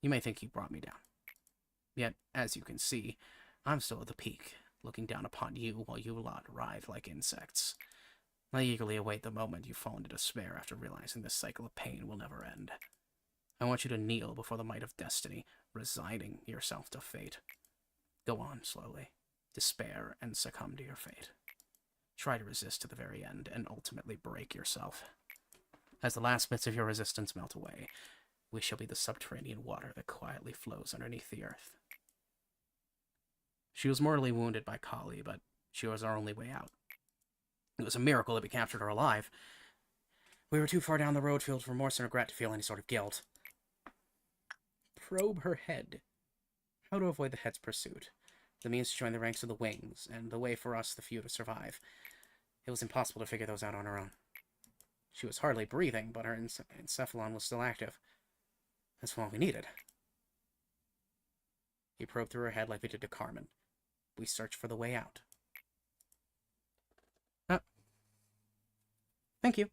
You may think you brought me down. Yet, as you can see, I'm still at the peak, looking down upon you while you lot writhe like insects. I eagerly await the moment you fall into despair after realizing this cycle of pain will never end. I want you to kneel before the might of destiny, resigning yourself to fate. Go on slowly, despair and succumb to your fate. Try to resist to the very end, and ultimately break yourself. As the last bits of your resistance melt away, we shall be the subterranean water that quietly flows underneath the earth. She was mortally wounded by Kali, but she was our only way out. It was a miracle that we captured her alive. We were too far down the road filled with remorse and regret to feel any sort of guilt. Probe her head. How to avoid the head's pursuit. The means to join the ranks of the wings, and the way for us, the few, to survive. It was impossible to figure those out on our own. She was hardly breathing, but her encephalon was still active. That's all we needed. He probed through her head like we did to Carmen. We searched for the way out. Thank you.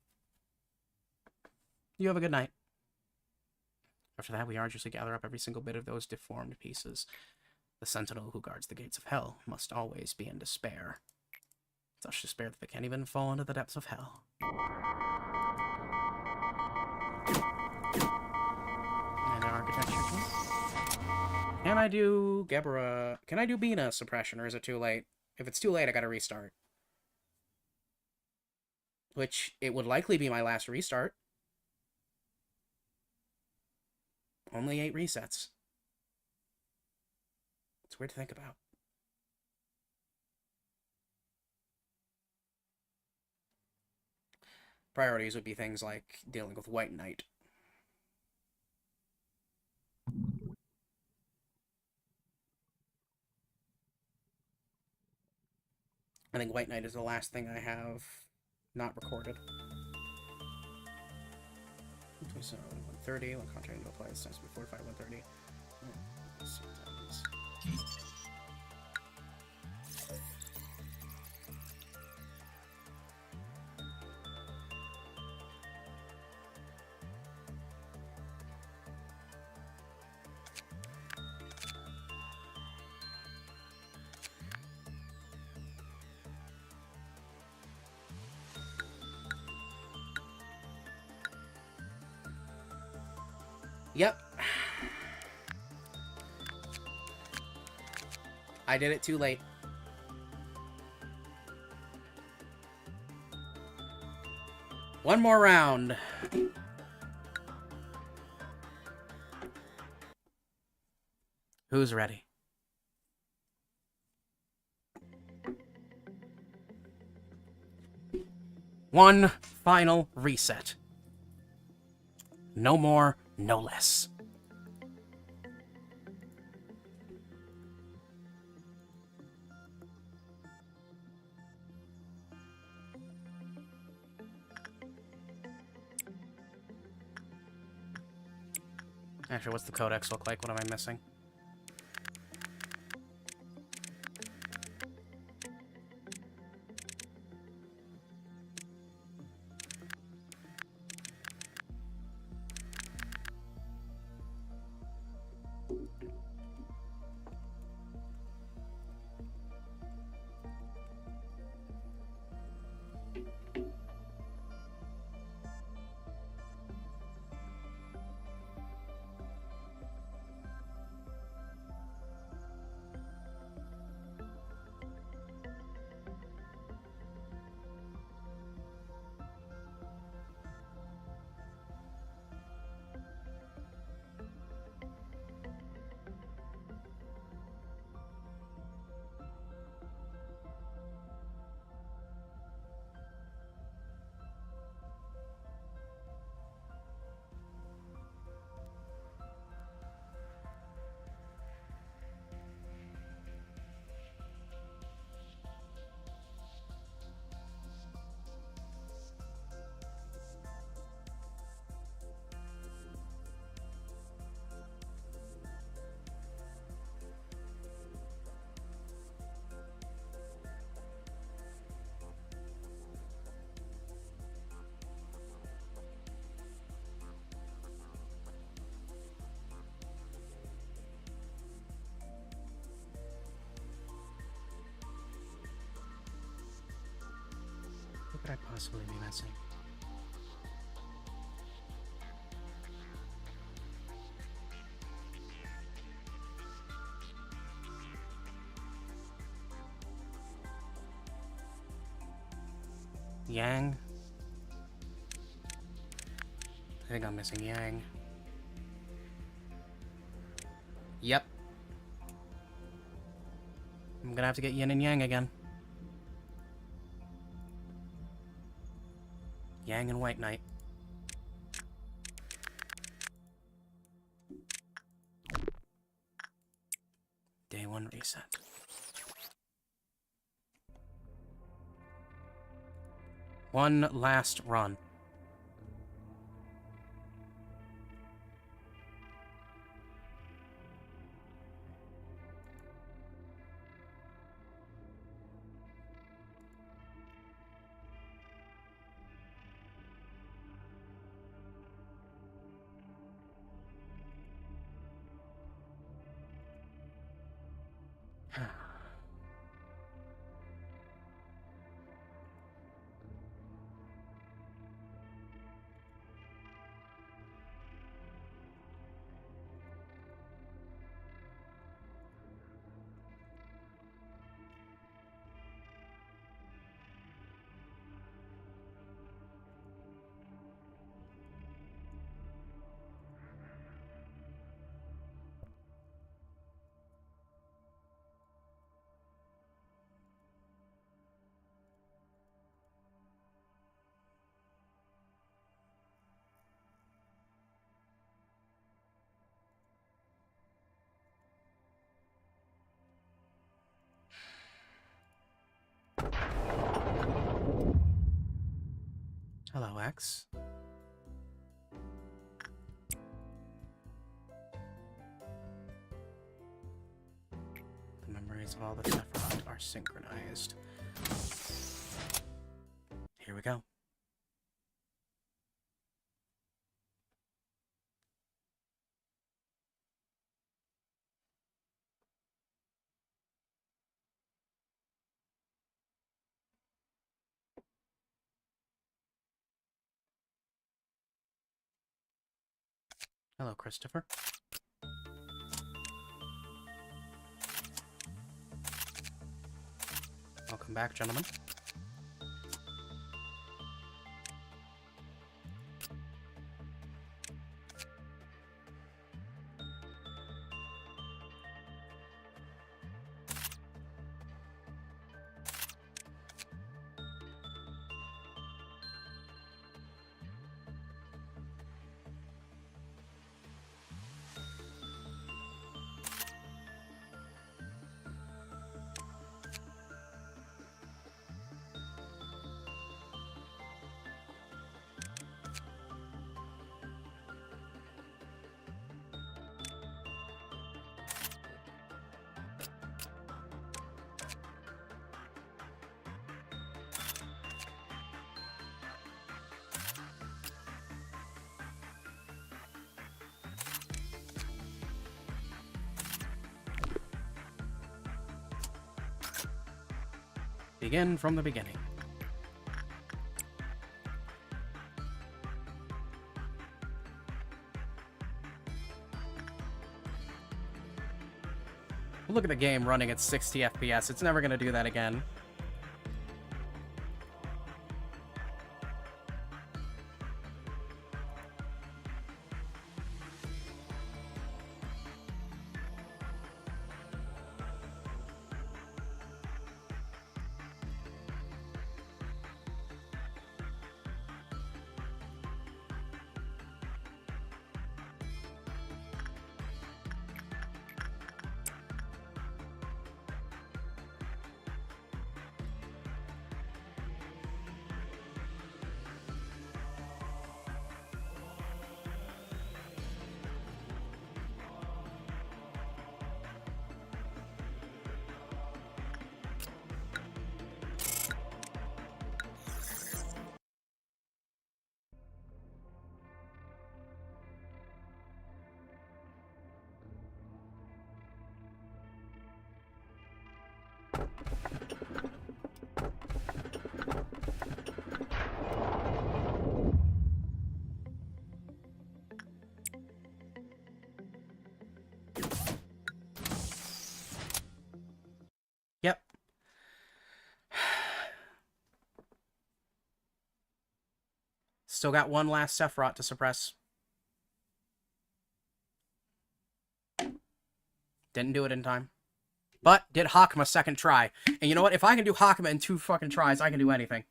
You have a good night. After that, we arduously gather up every single bit of those deformed pieces. The sentinel who guards the gates of hell must always be in despair. Such despair that they can't even fall into the depths of hell. And architecture too. Can I do Gebbera? Can I do Bina suppression, or is it too late? If it's too late, I gotta restart. Which, it would likely be my last restart. Only 8 resets. It's weird to think about. Priorities would be things like dealing with White Knight. I think White Knight is the last thing I have not recorded. 130, when contrary to apply, this times before 5, 130. Let's see what that means. Yep. I did it too late. One more round. Who's ready? One final reset. No more, no less. Actually, what's the codex look like? What am I missing? What could I possibly be missing? Yang? I think I'm missing Yang. Yep. I'm gonna have to get Yin and Yang again. Yang and White Knight. Day 1 reset. One last run. Hello, X. The memories of all the Sephiroth are synchronized. Here we go. Hello, Christopher. Welcome back, gentlemen. Begin from the beginning. Look at the game running at 60 FPS. It's never going to do that again. Yep. Still got one last Sephiroth to suppress. Didn't do it in time. But did Hakama second try. And you know what? If I can do Hakama in 2 fucking tries, I can do anything.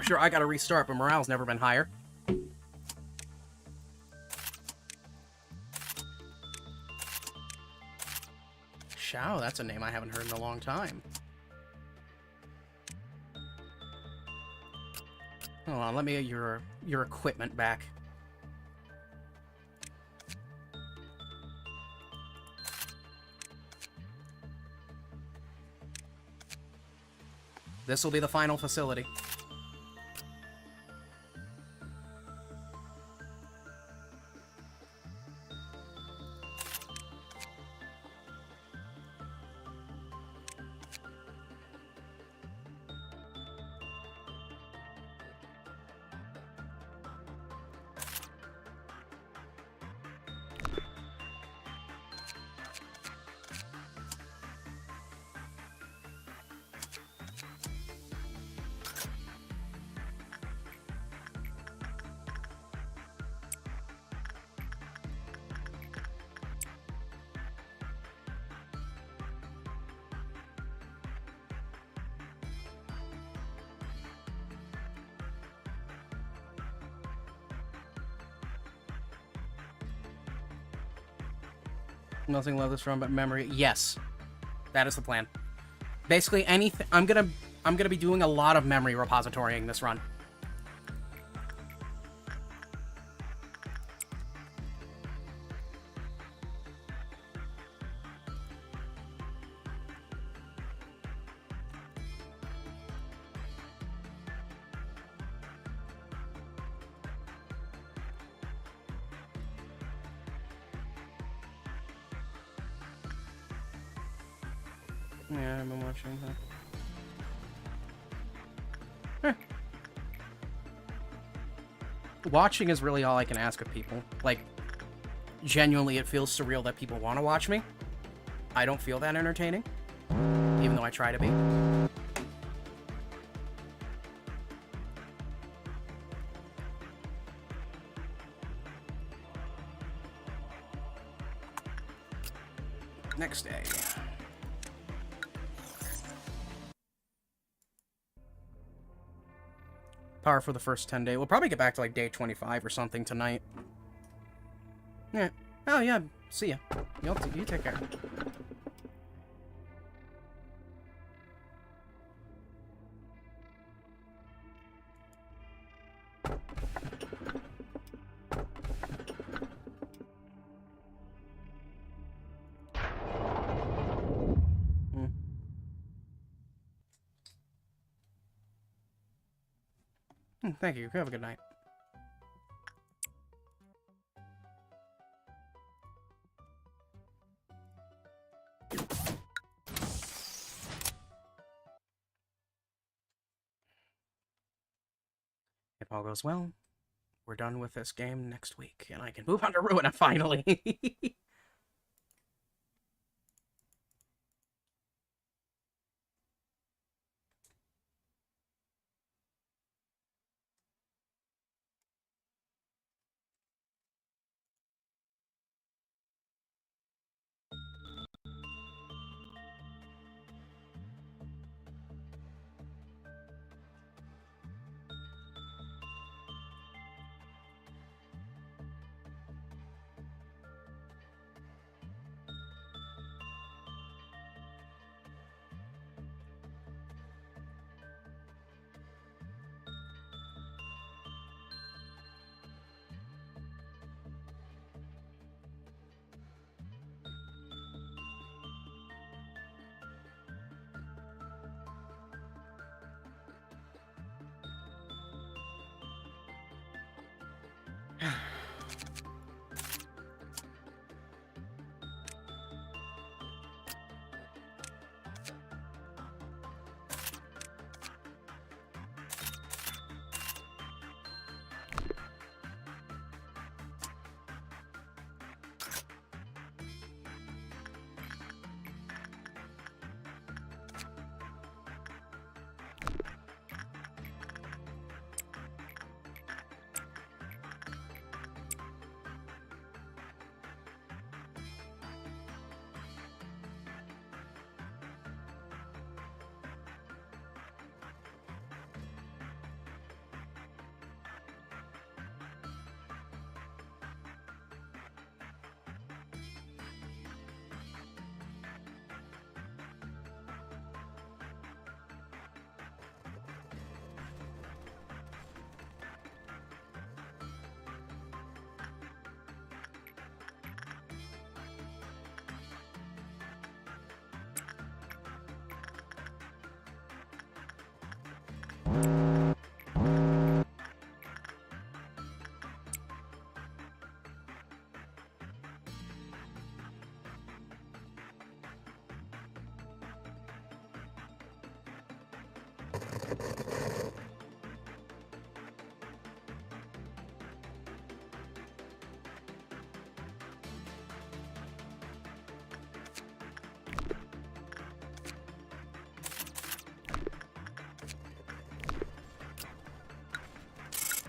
Sure, I gotta restart, but morale's never been higher. Shao, that's a name I haven't heard in a long time. Hold on, let me get your equipment back. This will be the final facility. Nothing left this run but memory. Yes, that is the plan. Basically, anything. I'm gonna be doing a lot of memory repositorying this run. Yeah, I've been watching that. Watching is really all I can ask of people. Like, genuinely, it feels surreal that people want to watch me. I don't feel that entertaining, even though I try to be. Next day. Power for the first 10 days. We'll probably get back to like day 25 or something tonight. Yeah. Oh yeah. See ya. You take care. Thank you. Have a good night. If all goes well, we're done with this game next week, and I can move on to Ruina finally.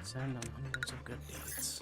Send them hundreds of good deeds.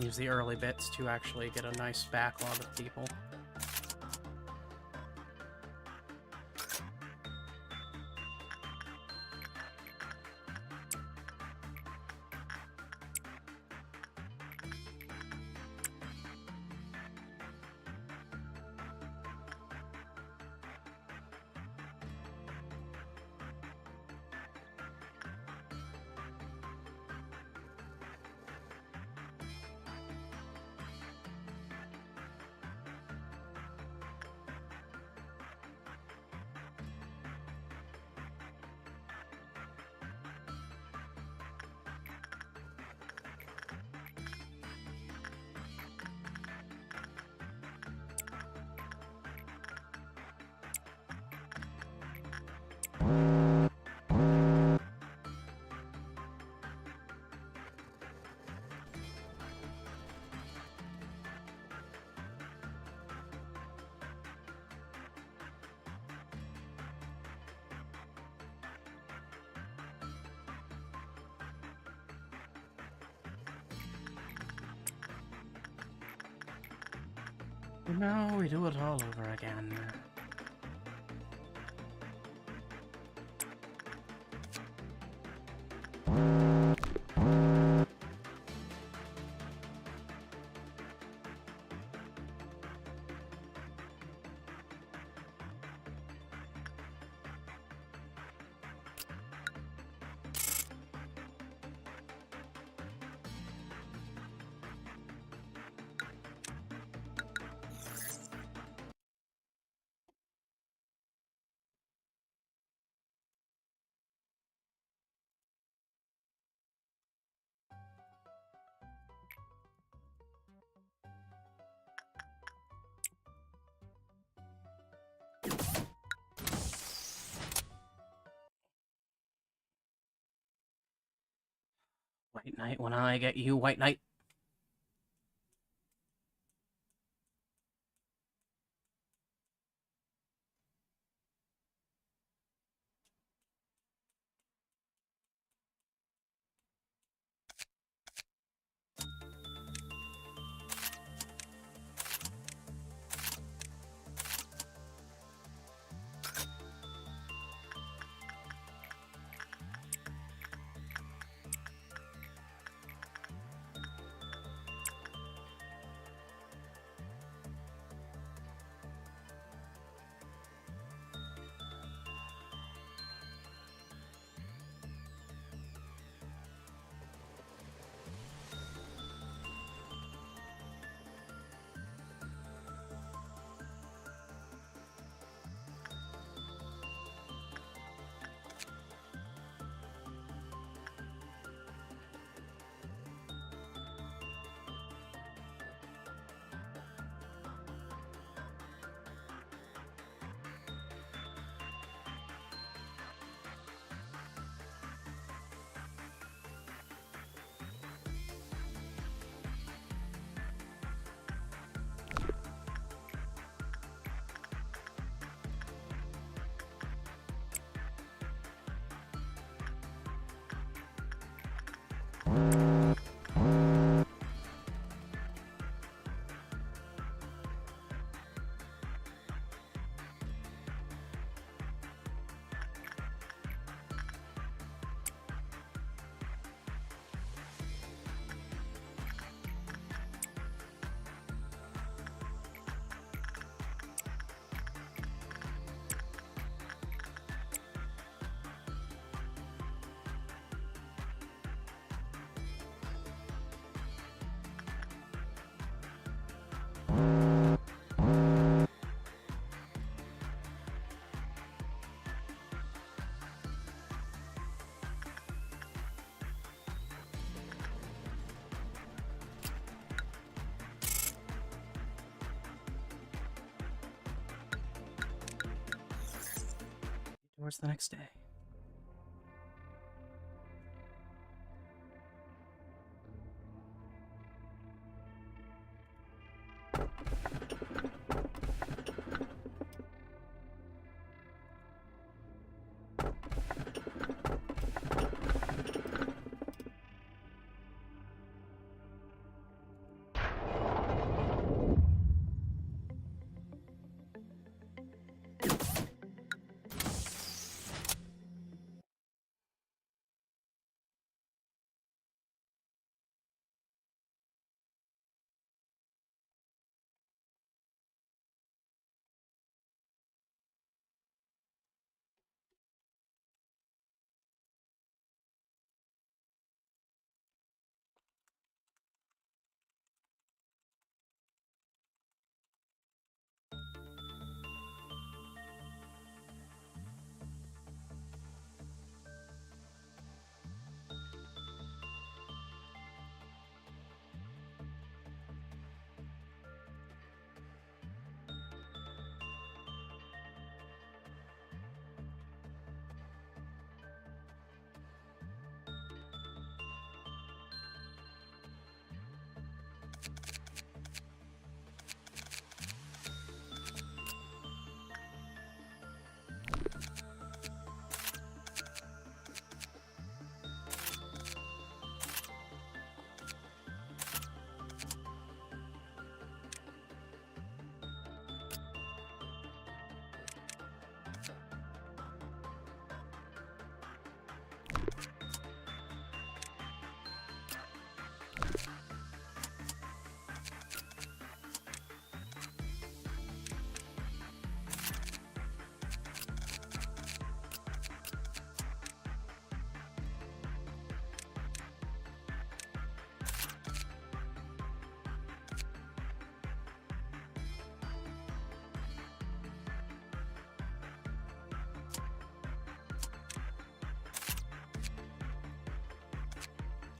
Use the early bits to actually get a nice backlog of people. Now we do it all over again. White Knight, when I get you, White Knight. Towards the next day.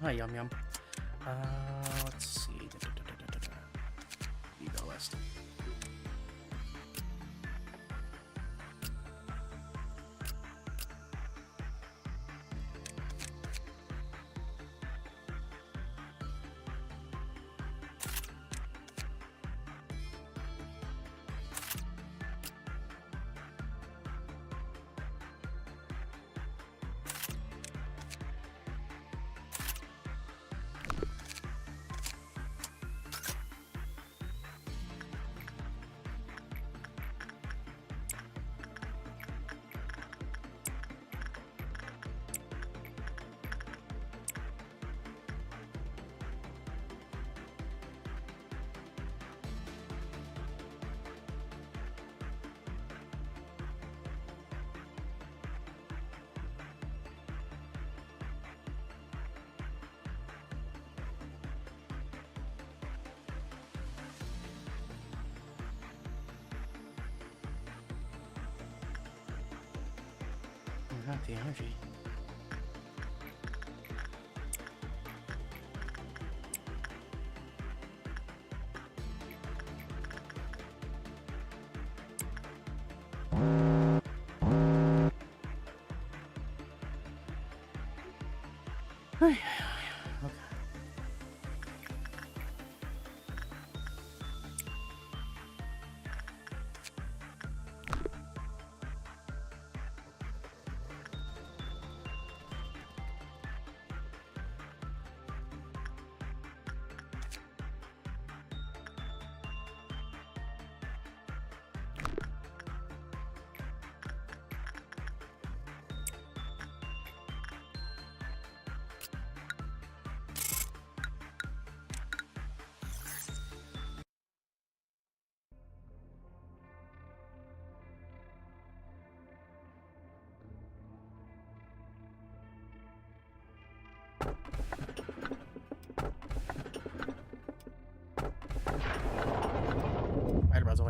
Hi, Yum Yum. Let's see. Ego list. Not the energy. Okay.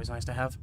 always nice to have.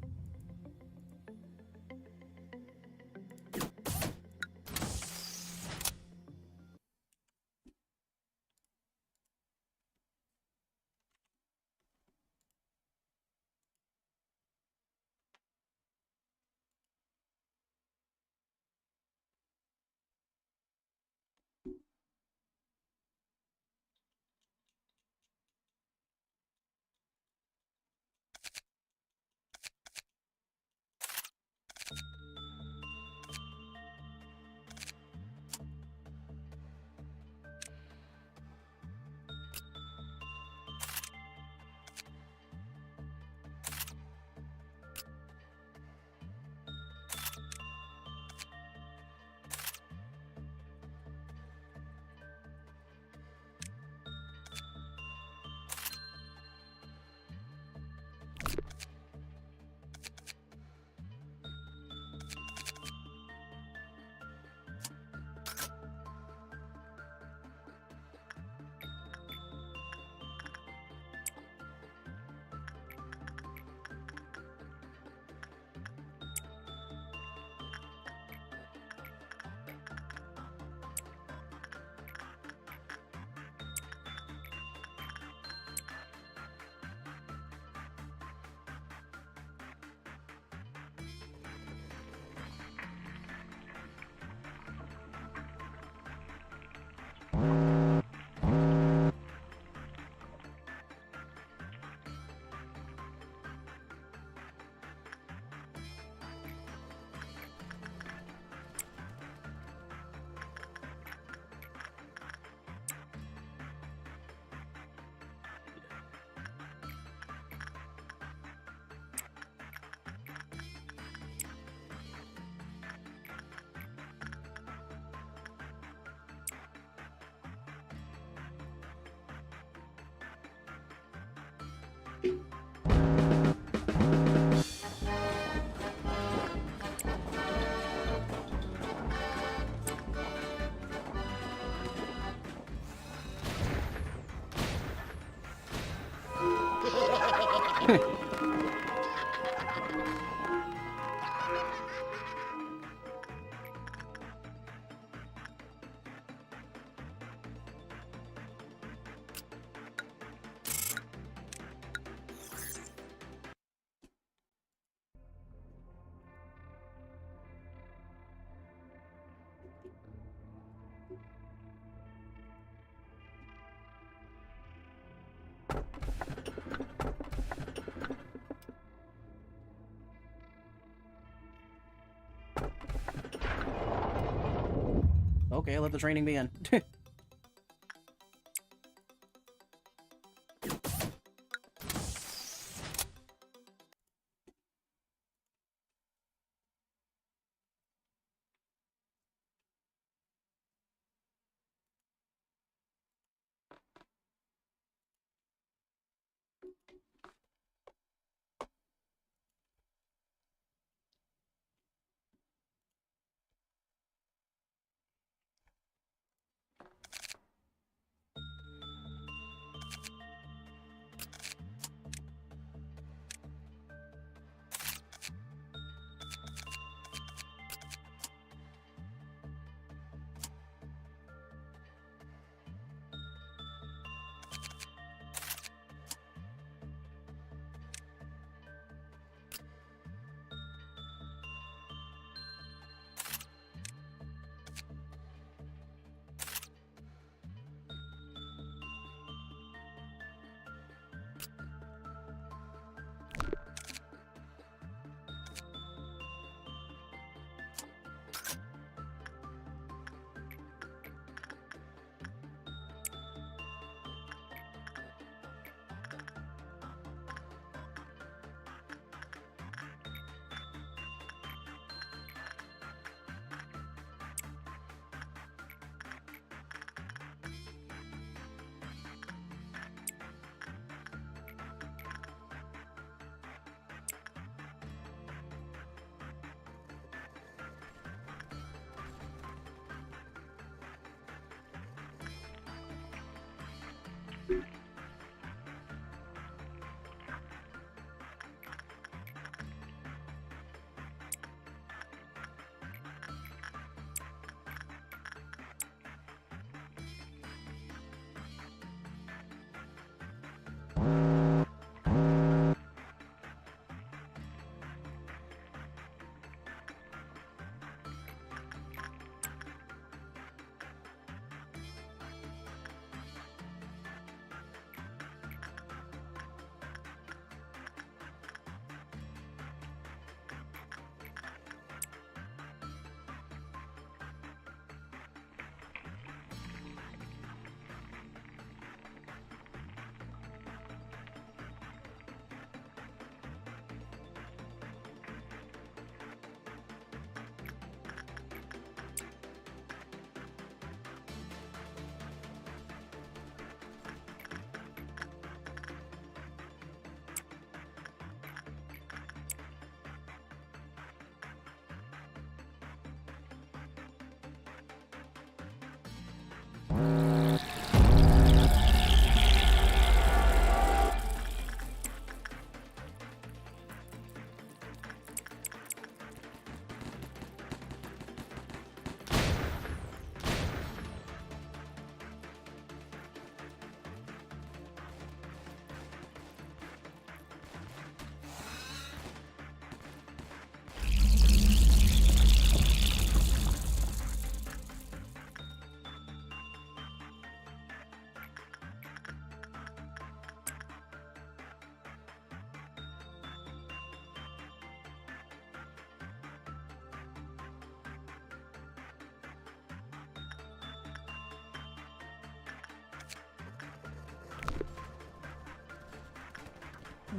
Okay, let the training begin.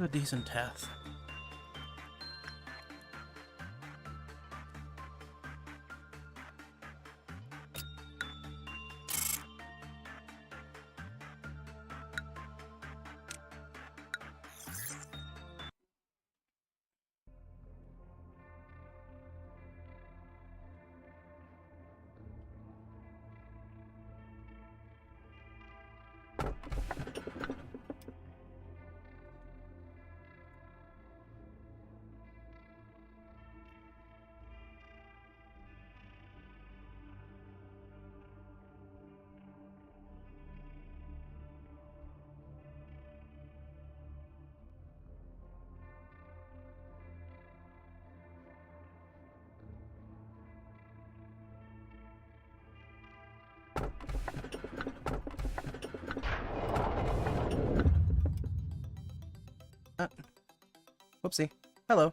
a decent test. Whoopsie. Hello.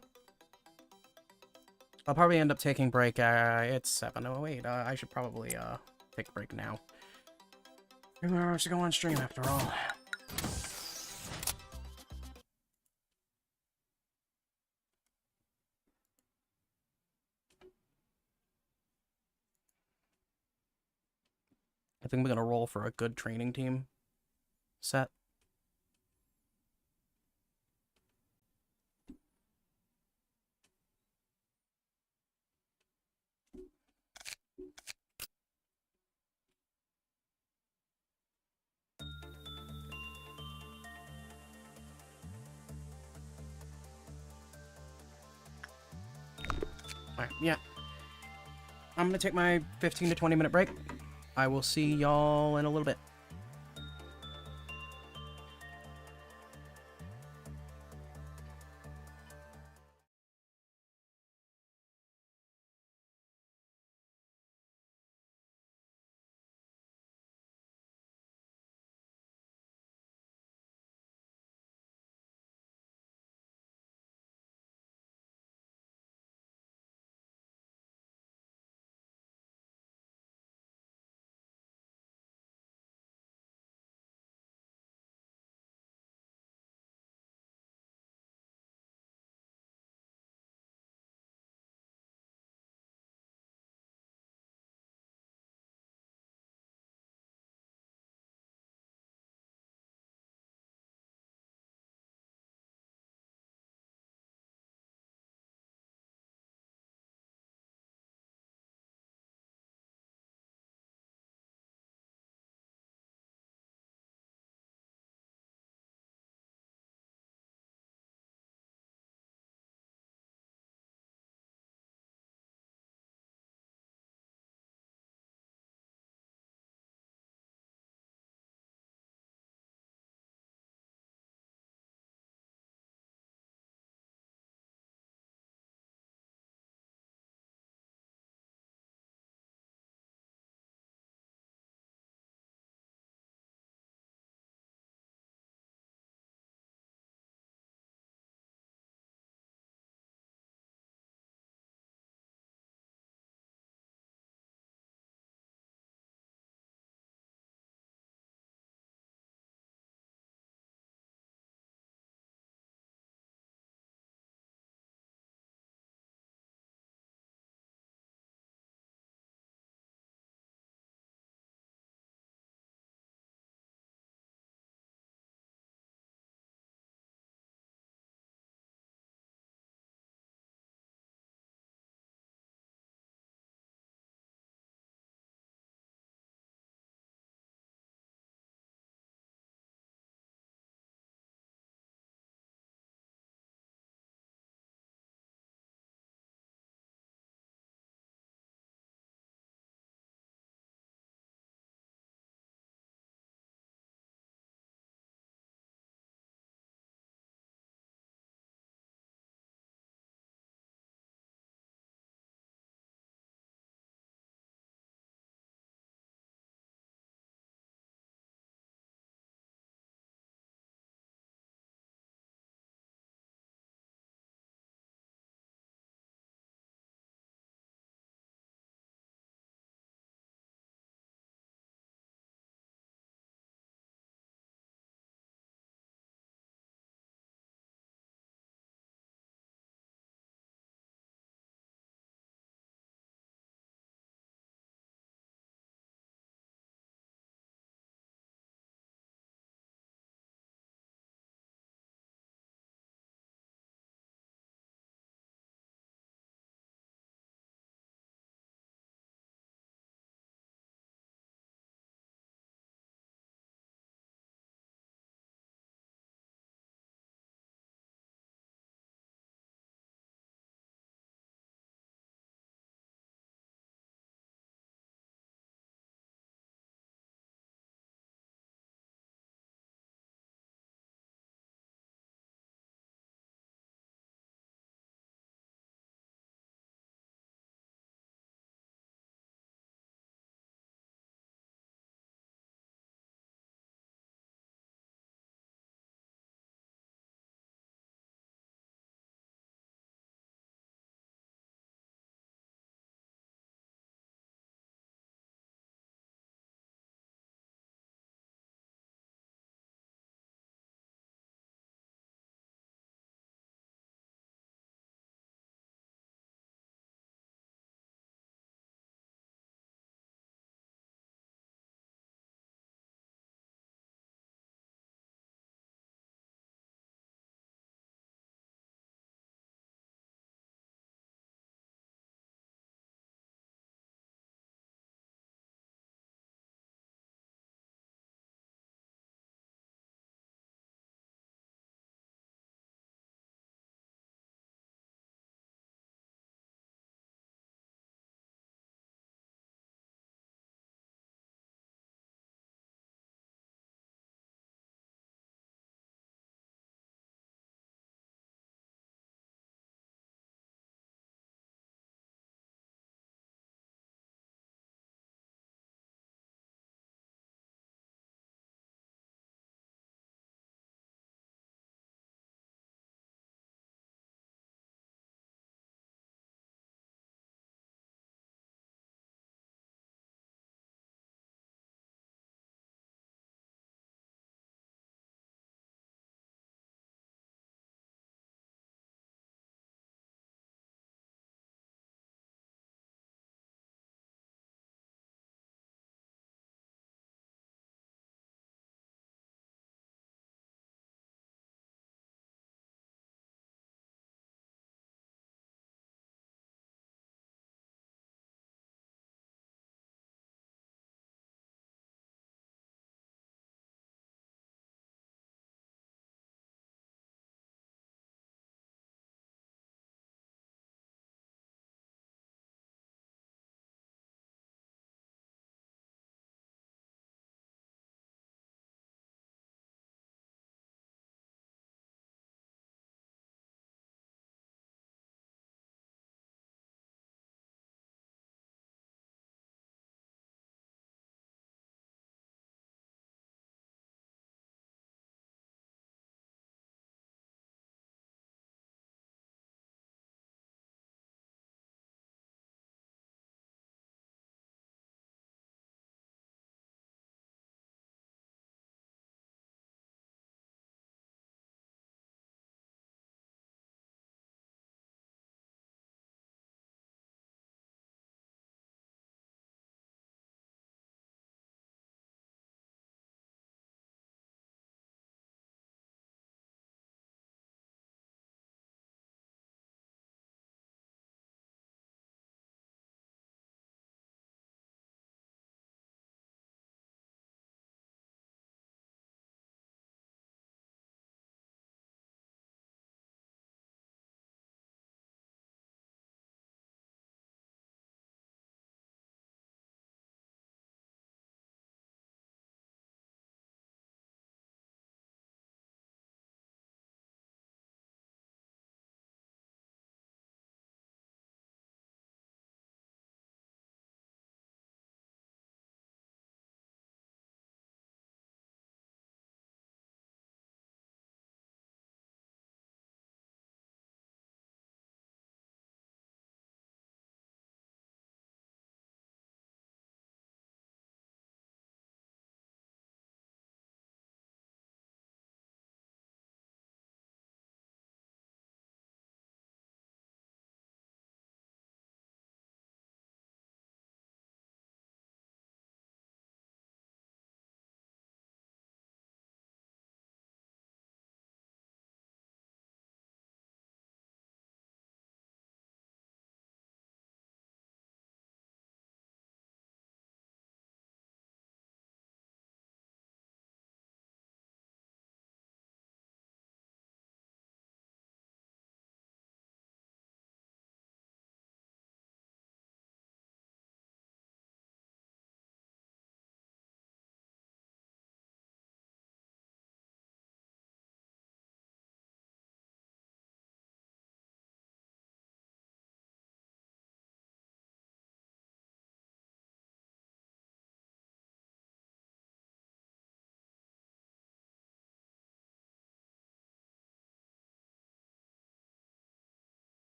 I'll probably end up taking a break. It's 7:08. I should probably take a break now. 3 more hours to go on stream after all. I think we're gonna roll for a good training team set. Alright, yeah. I'm gonna take my 15 to 20 minute break. I will see y'all in a little bit.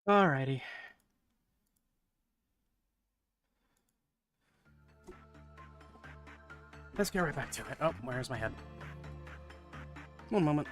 Alrighty. Let's get right back to it. Oh, where's my head? One moment.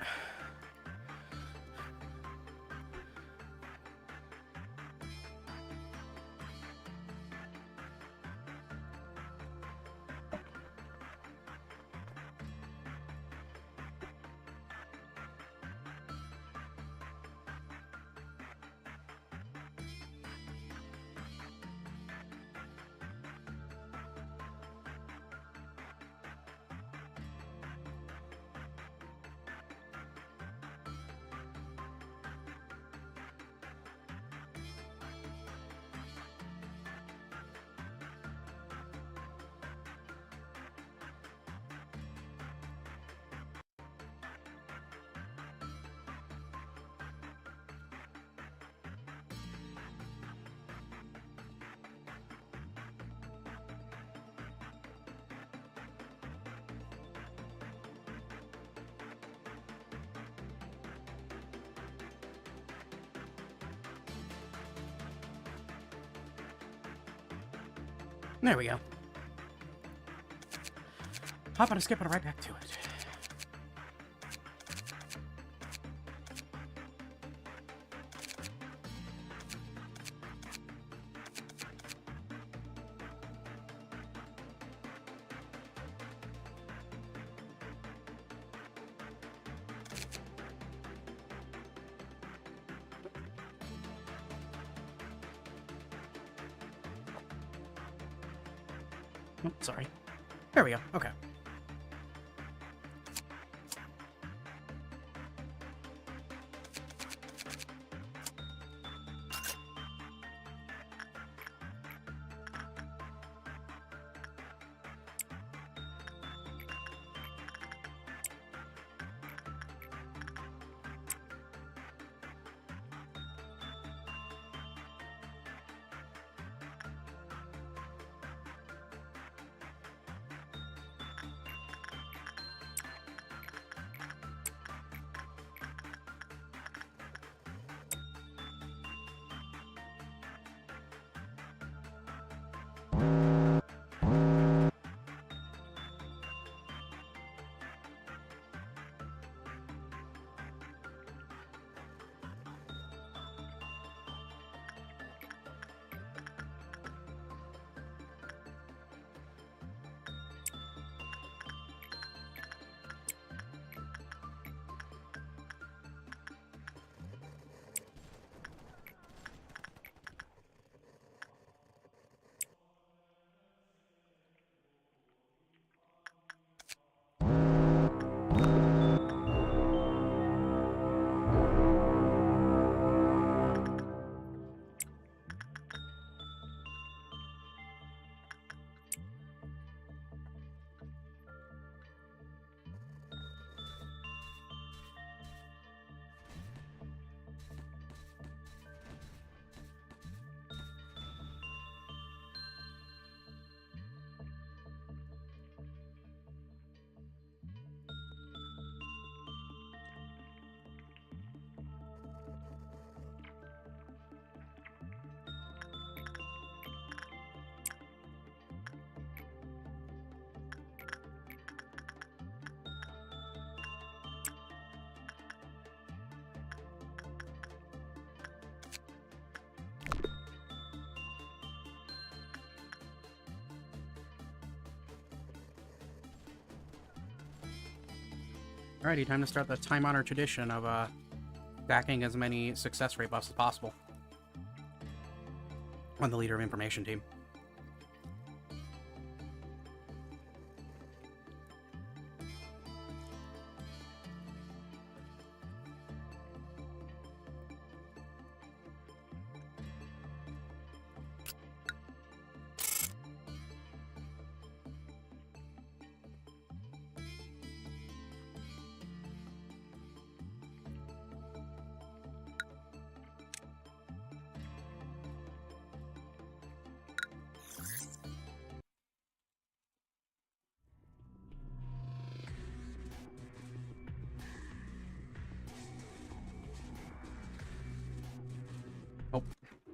There we go. Hop on and skip it right back to it. Oh, sorry. There we go. Okay. Alrighty, time to start the time-honored tradition of backing as many success rate buffs as possible on the leader of information team.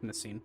in this scene.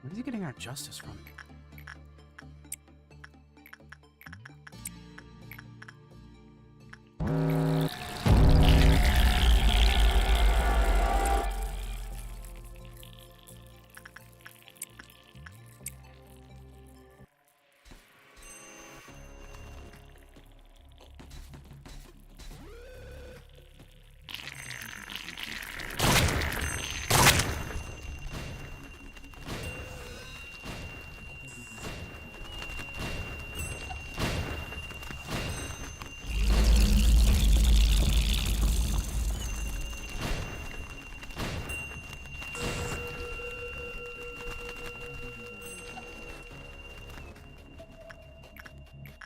Where is he getting our justice from?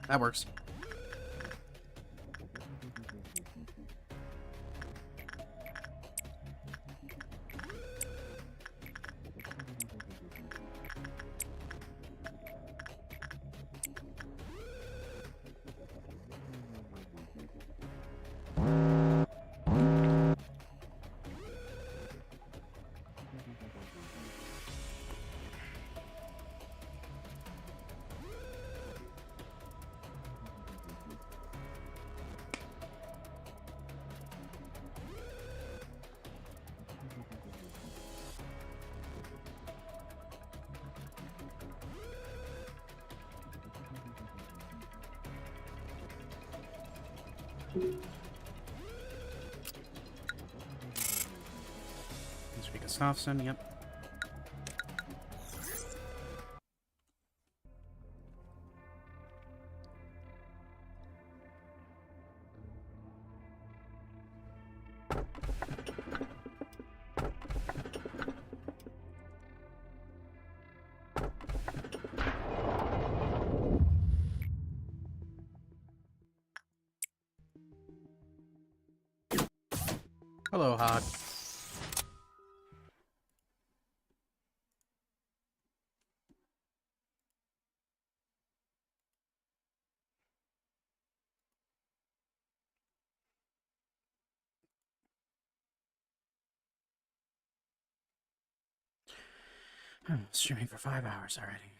That works. Speak of Snofson, yep. Hello, Hog. Streaming for 5 hours already.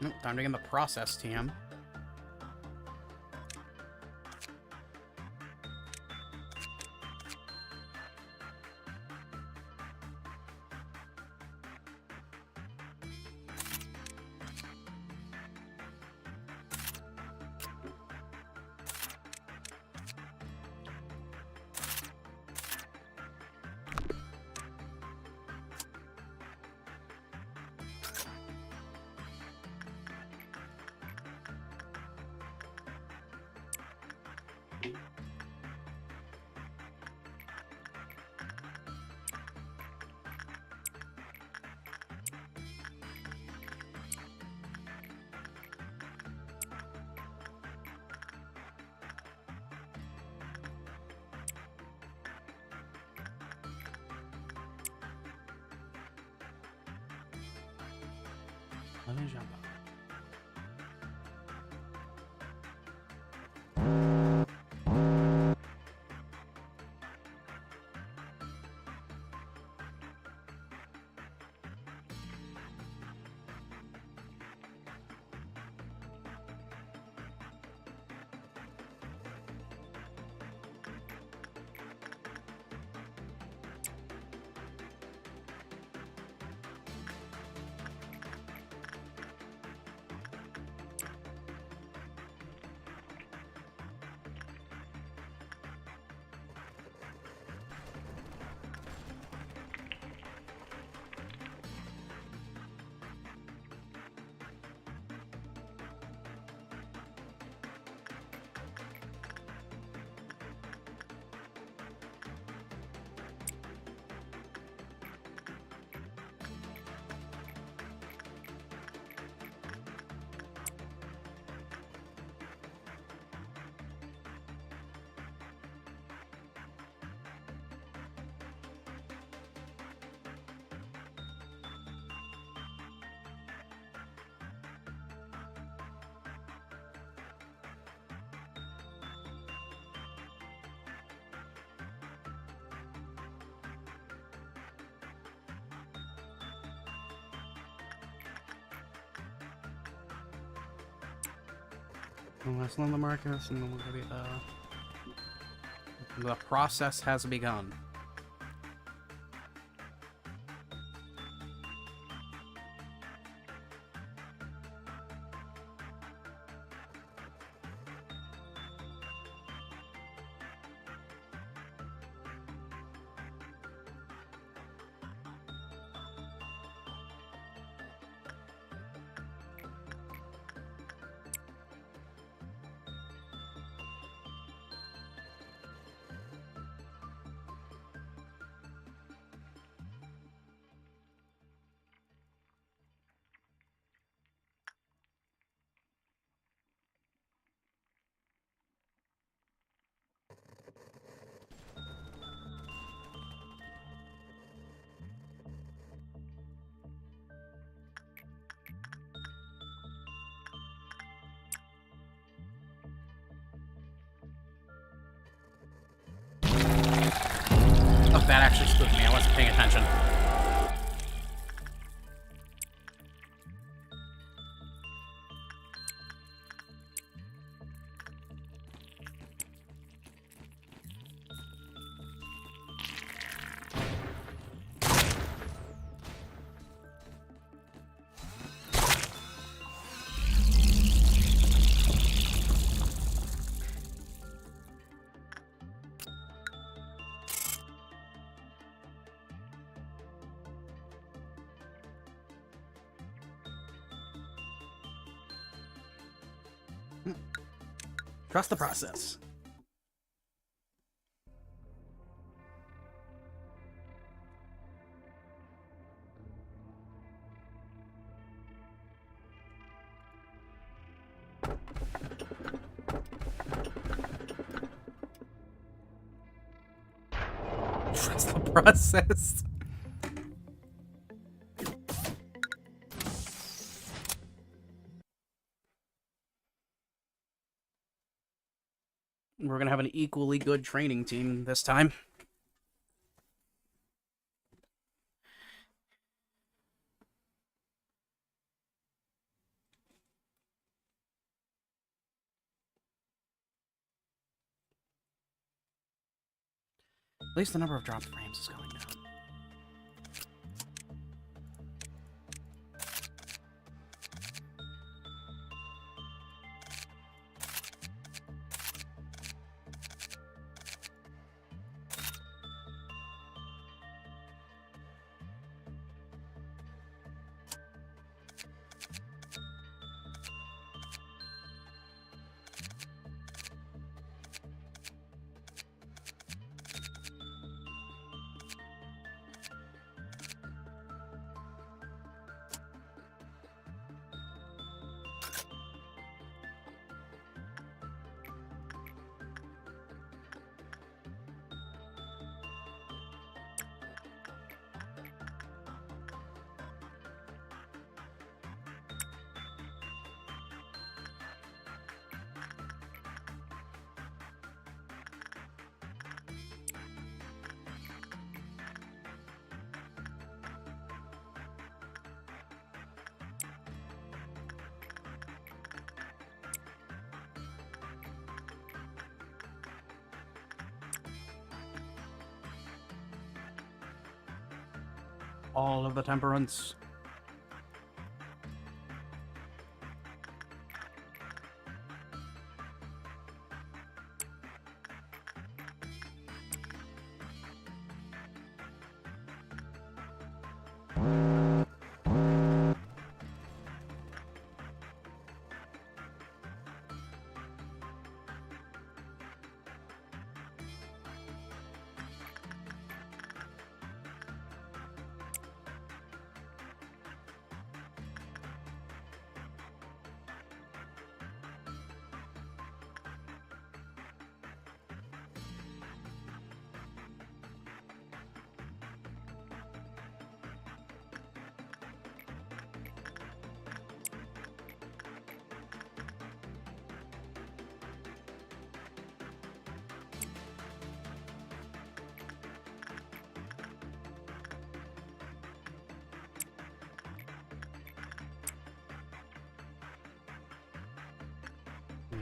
Time to get in the process team. Last on the Marcus, and then we're gonna be, the process has begun. Oh, that actually spooked me. I wasn't paying attention. Trust the process. Trust the process. We're gonna have an equally good training team this time. At least the number of dropped frames is going down. All of the temperance.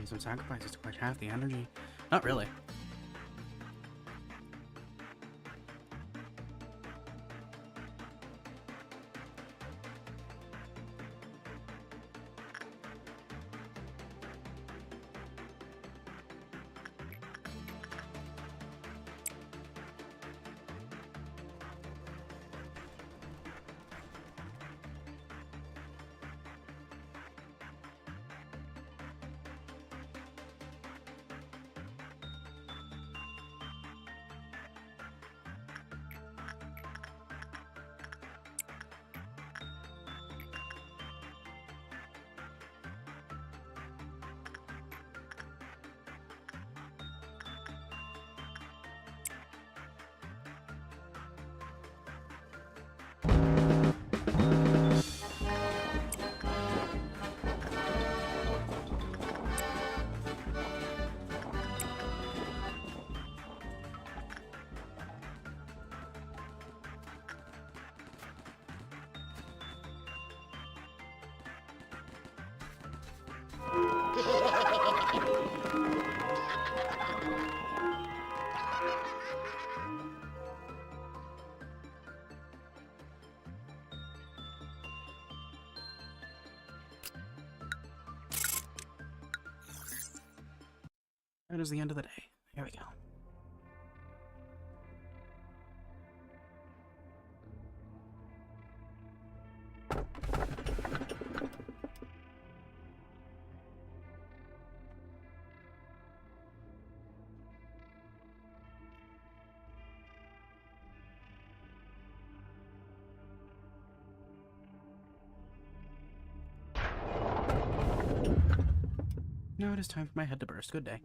Some sacrifices to collect half the energy. Not really. That is the end of the day. Here we go. Now it is time for my head to burst. Good day.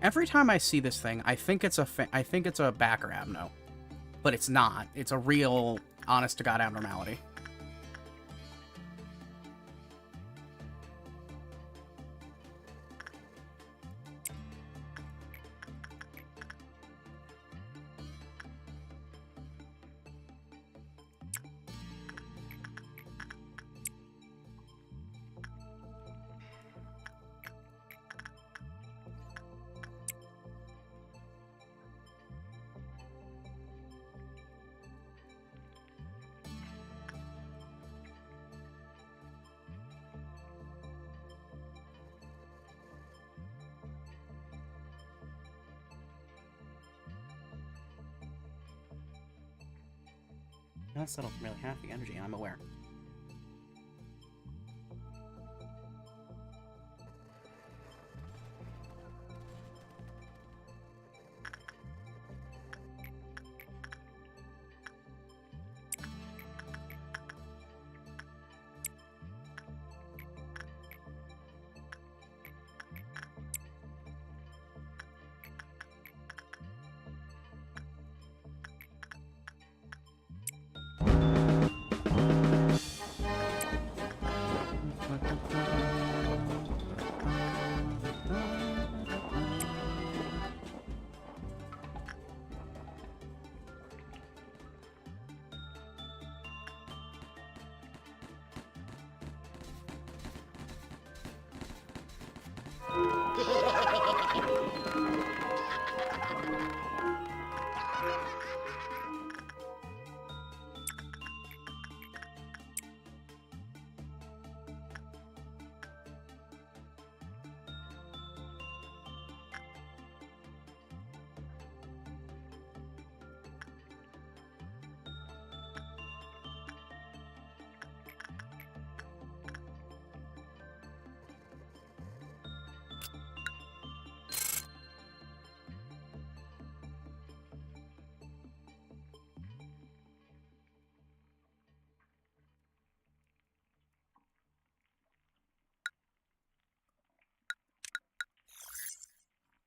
Every time I see this thing, I think it's a backer abno, but it's not. It's a real, honest to God abnormality. Not settled from really half the energy, I'm aware.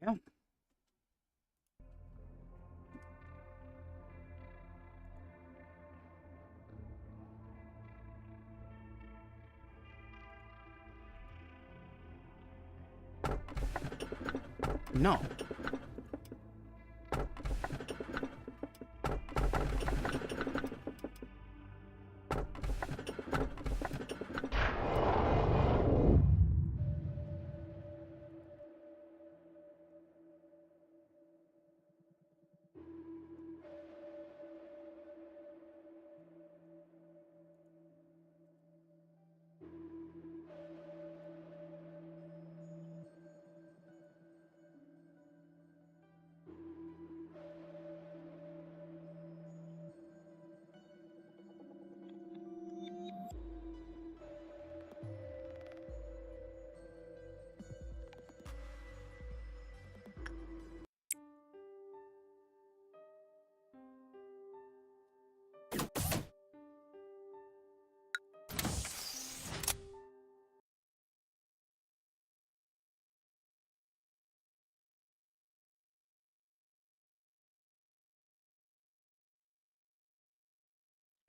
Yeah. No.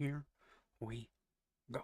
Here we go.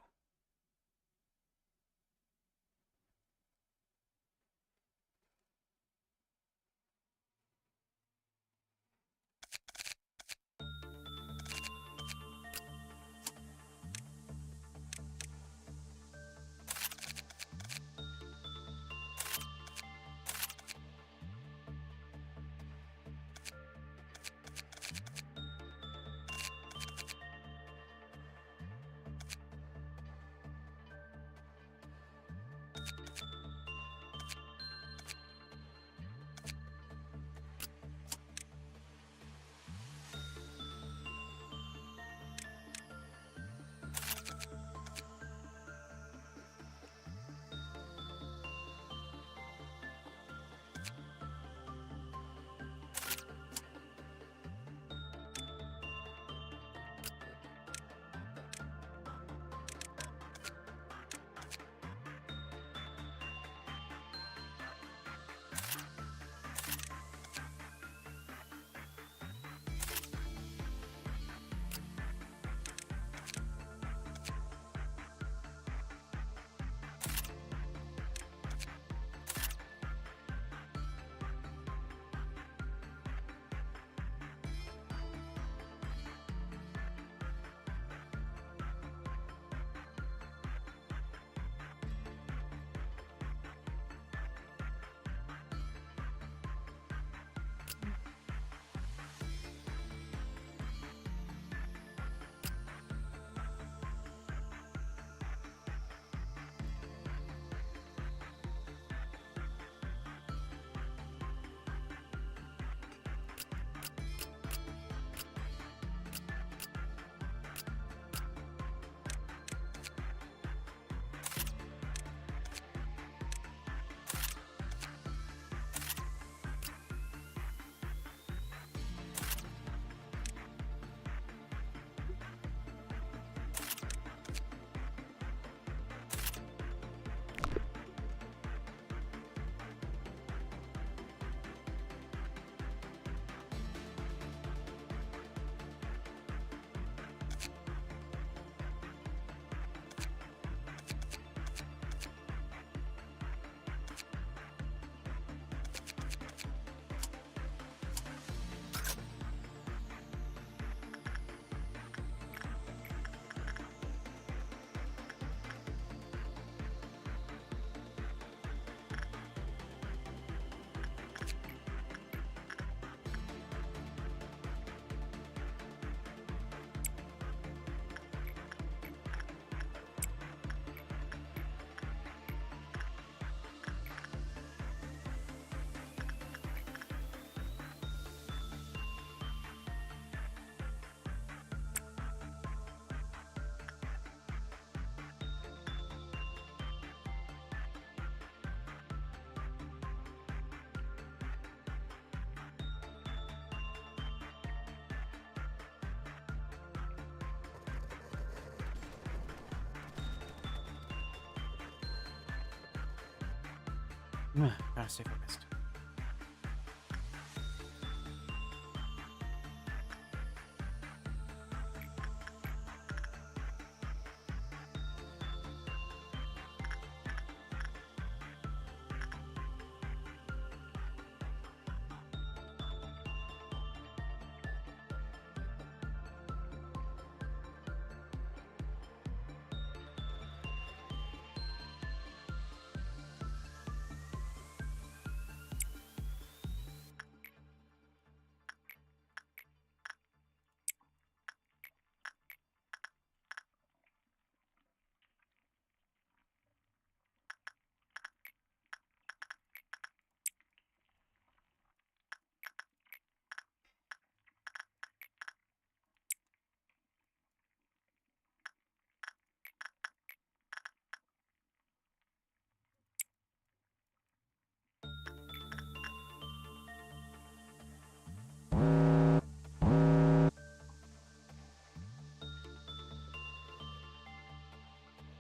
Gotta stay focused.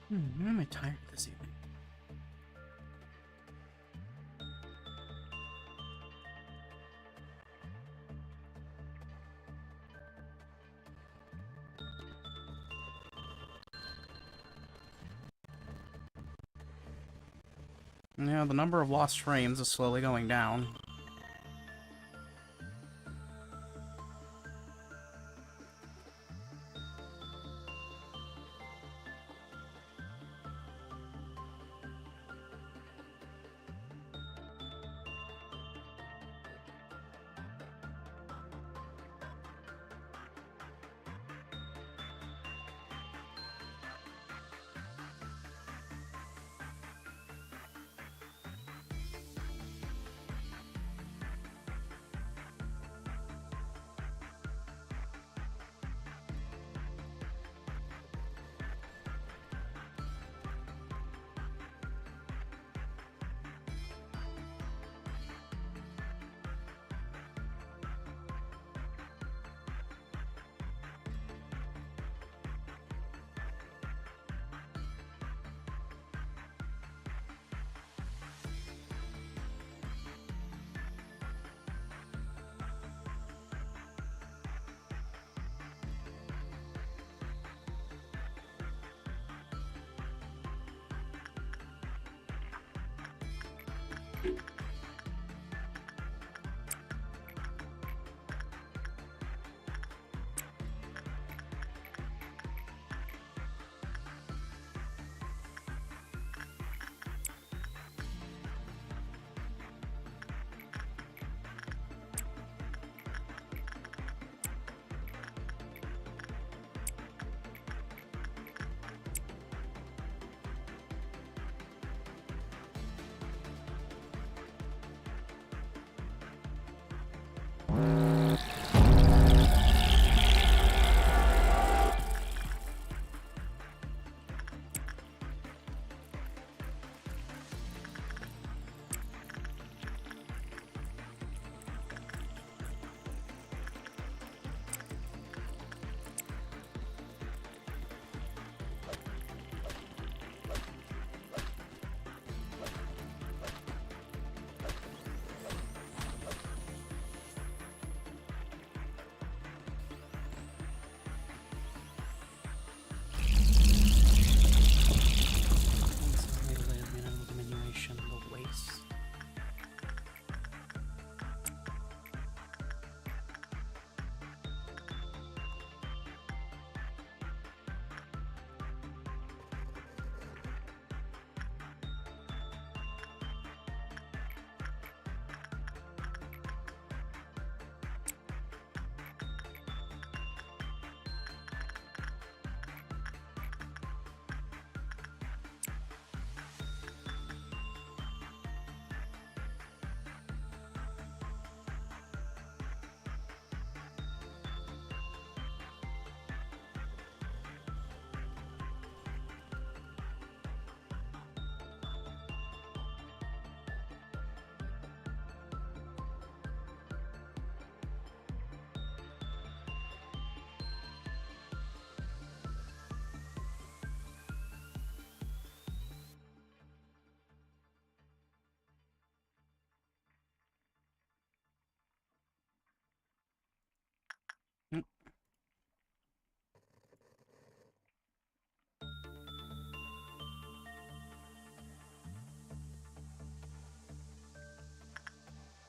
Why am I tired this evening? Yeah, the number of lost frames is slowly going down.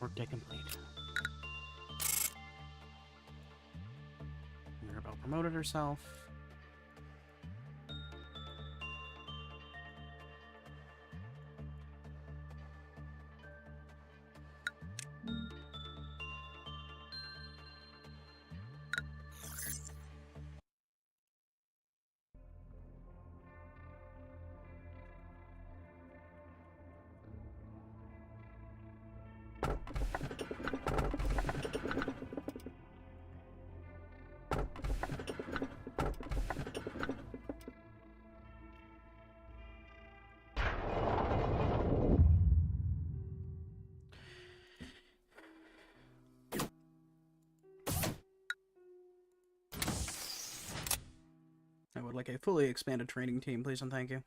Workday complete. Mirabelle promoted herself. I would like a fully expanded training team, please and thank you.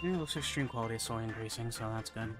Yeah, it looks like stream quality is slowly increasing, so that's good.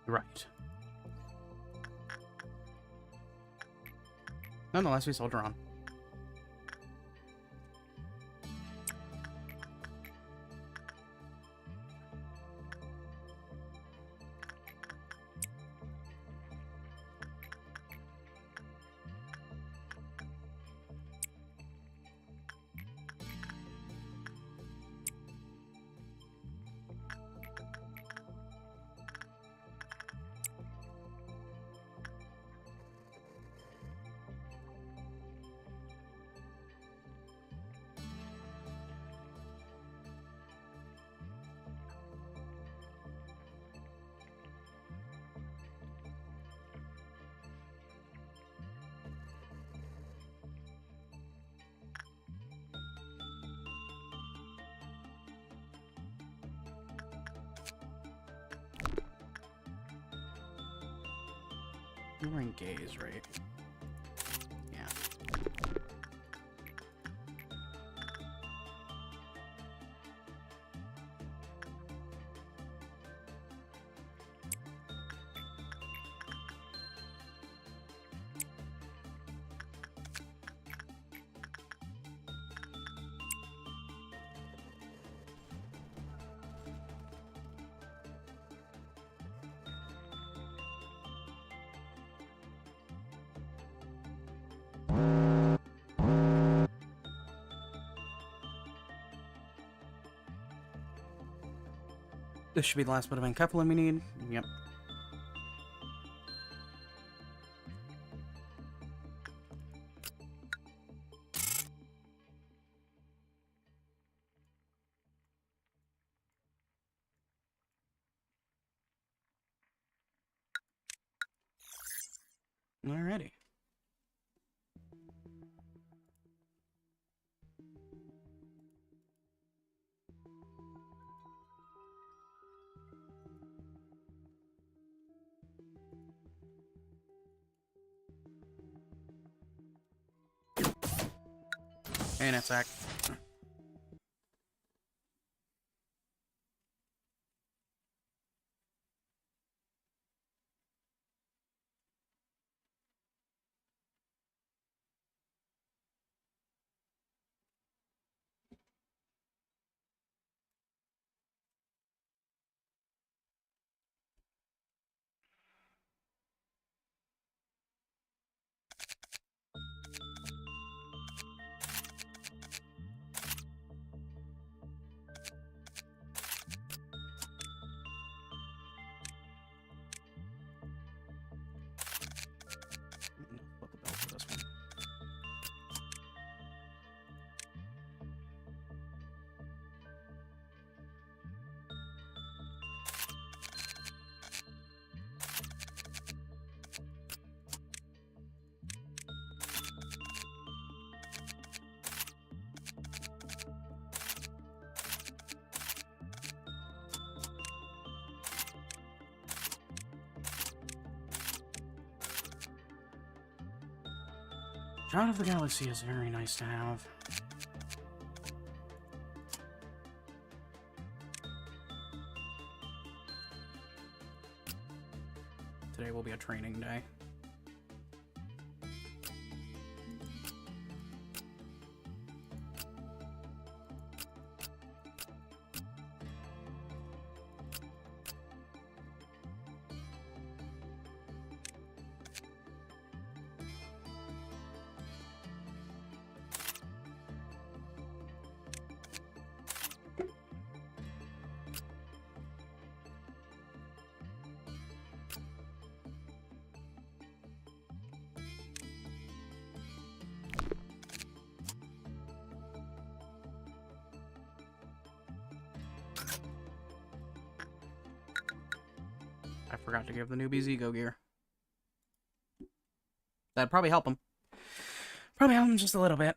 Right. Nonetheless, we soldier on. We're in gaze, right? Yeah. This should be the last bit of encoupling we need. Yep. Alrighty. And attack. Child of the Galaxy is very nice to have. Today will be a training day. I forgot to give the newbies ego gear. That'd probably help them. Probably help them just a little bit.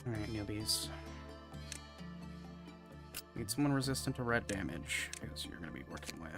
Alright, newbies. Need someone resistant to red damage, because you're going to be working with.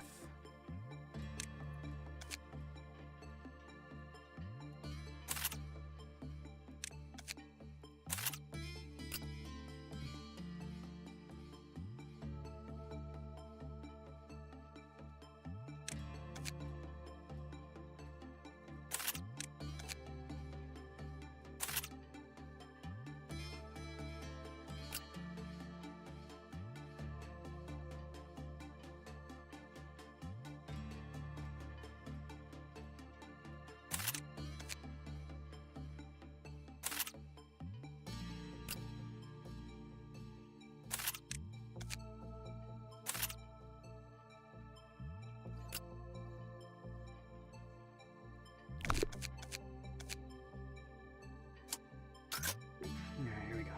Alright, here we go.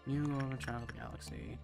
New Child of the Galaxy.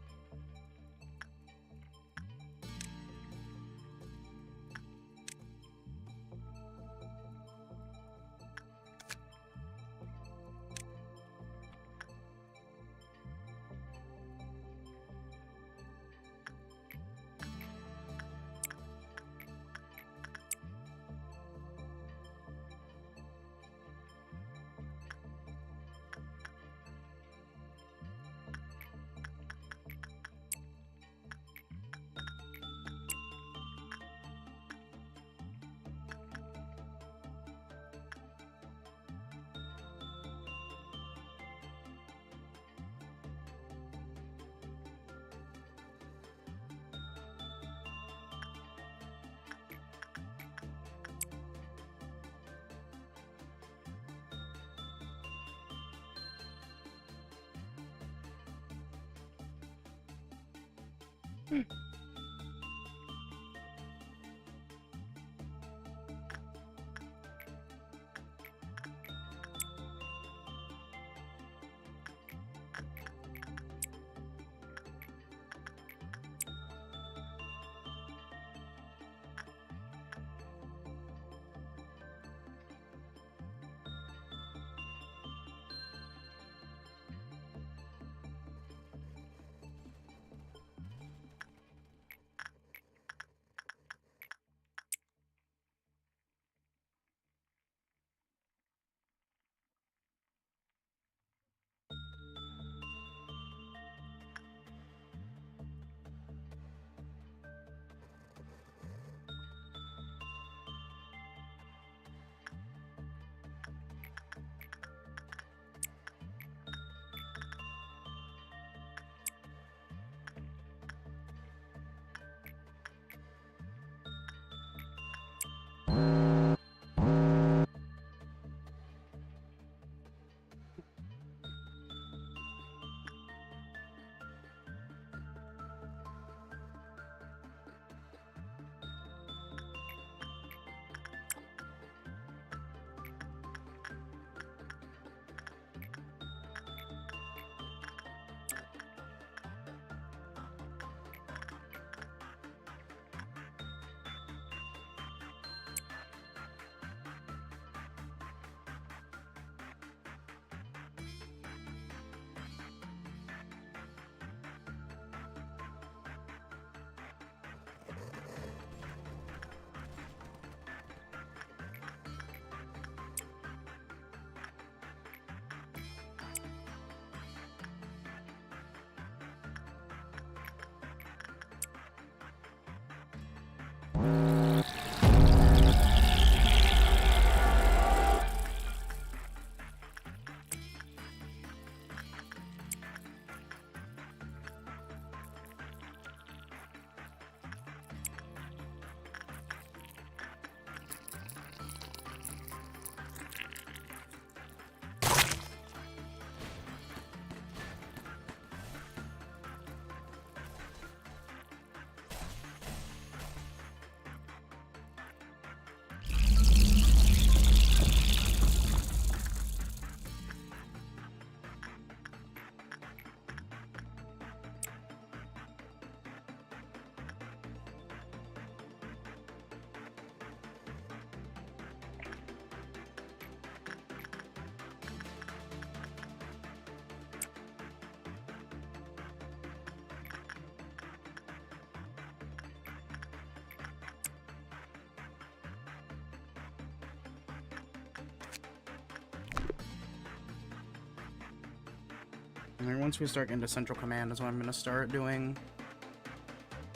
And then once we start into Central Command is when I'm going to start doing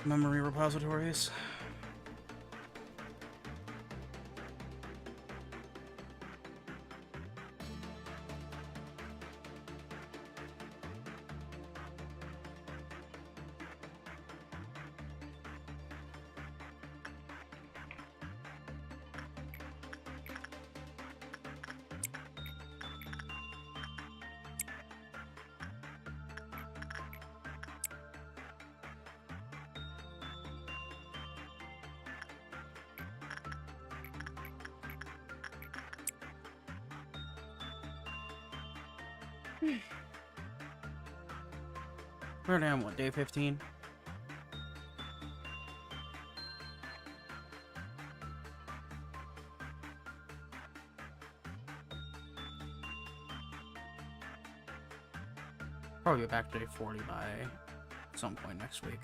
memory repositories. We're down, what, day 15? Probably get back to day 40 by some point next week.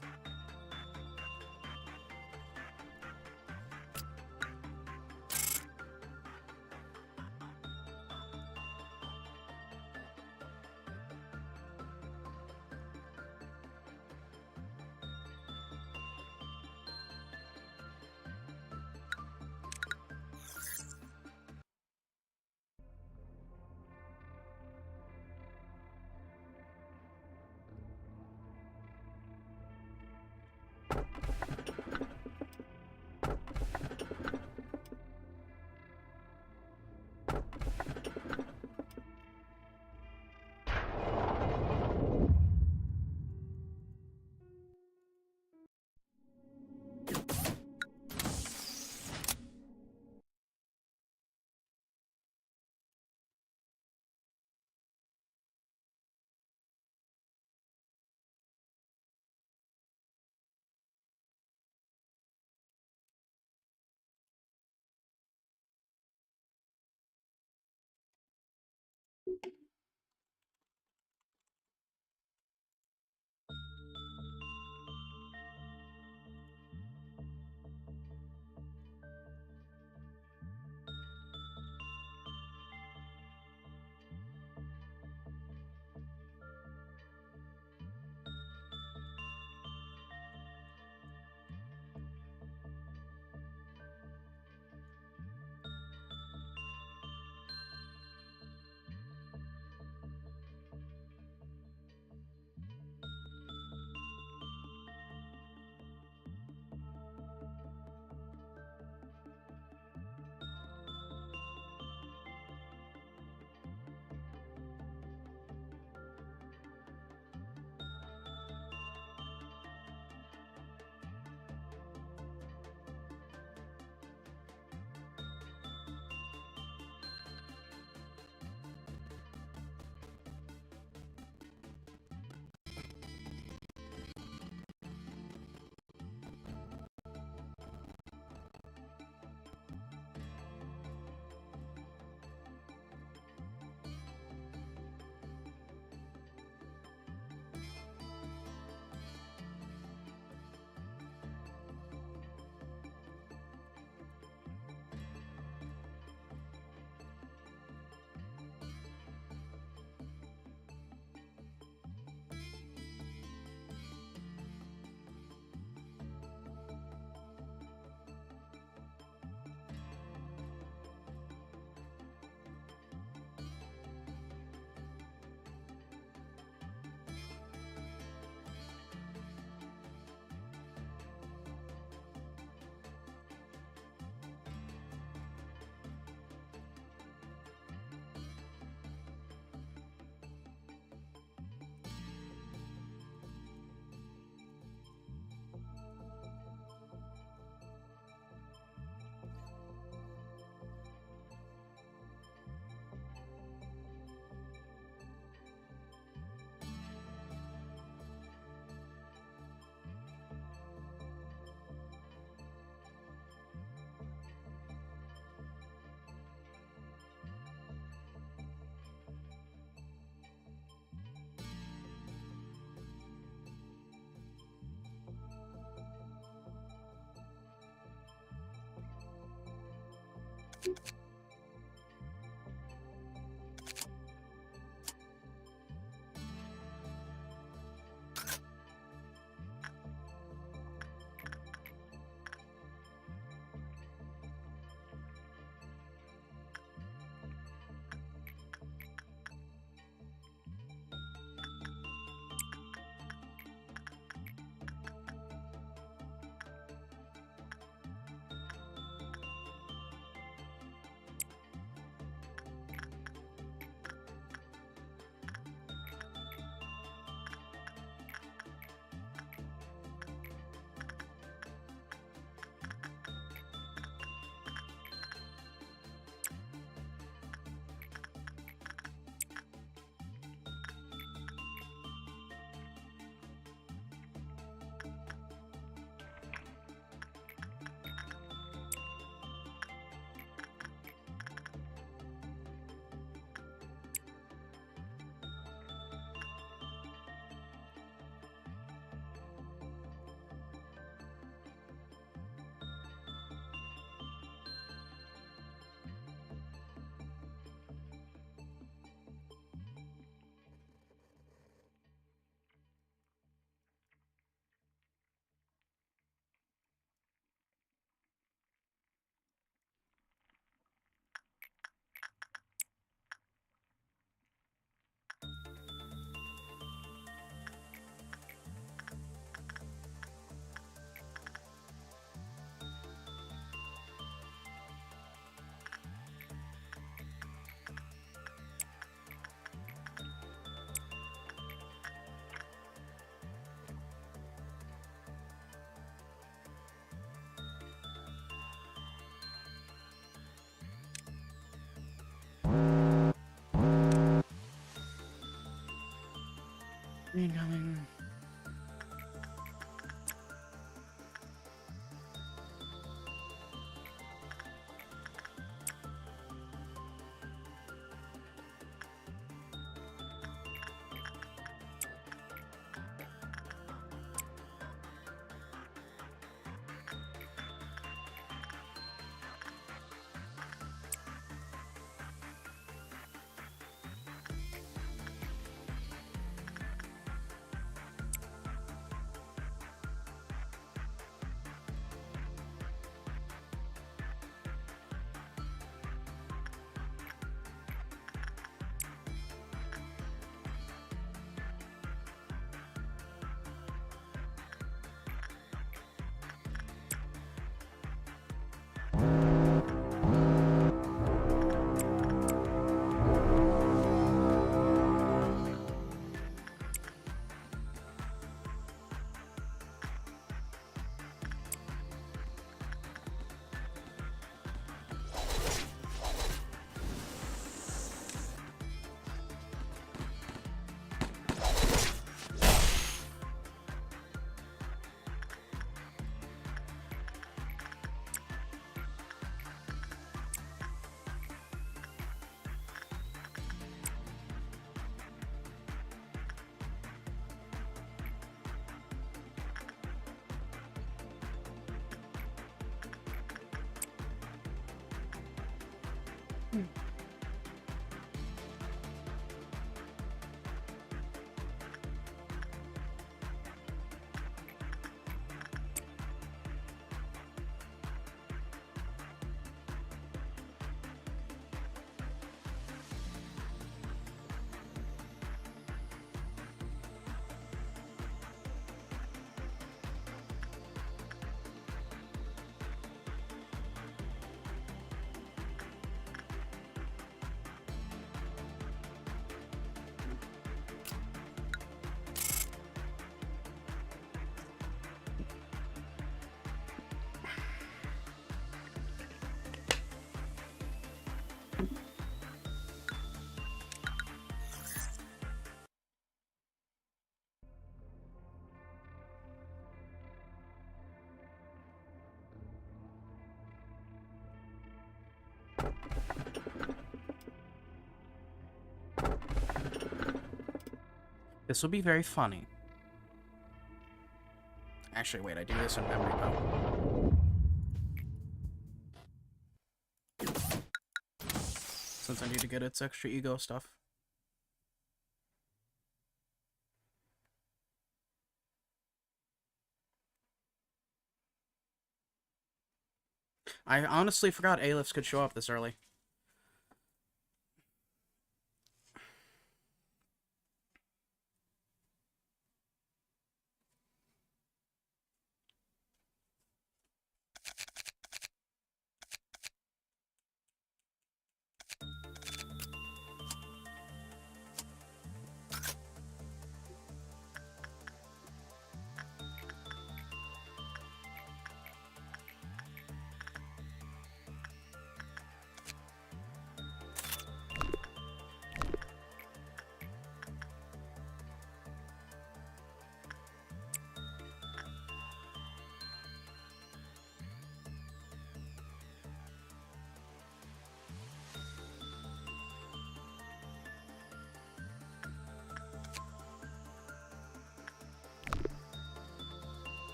Incoming. This will be very funny. Actually, wait, I do this in memory though. since I need to get its extra ego stuff. I honestly forgot A-lifts could show up this early.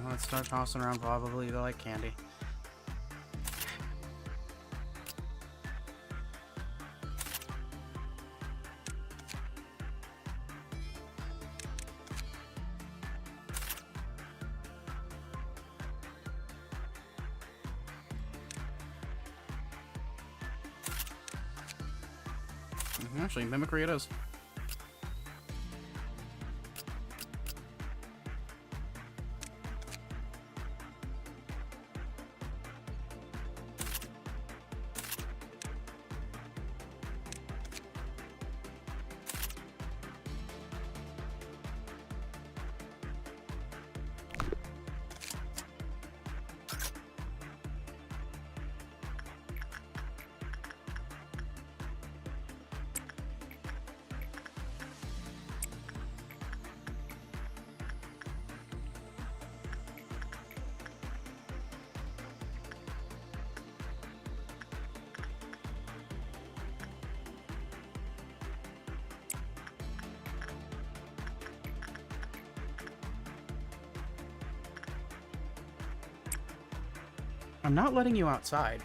Let's start tossing around probably like candy. Actually, mimicry it is. I'm not letting you outside.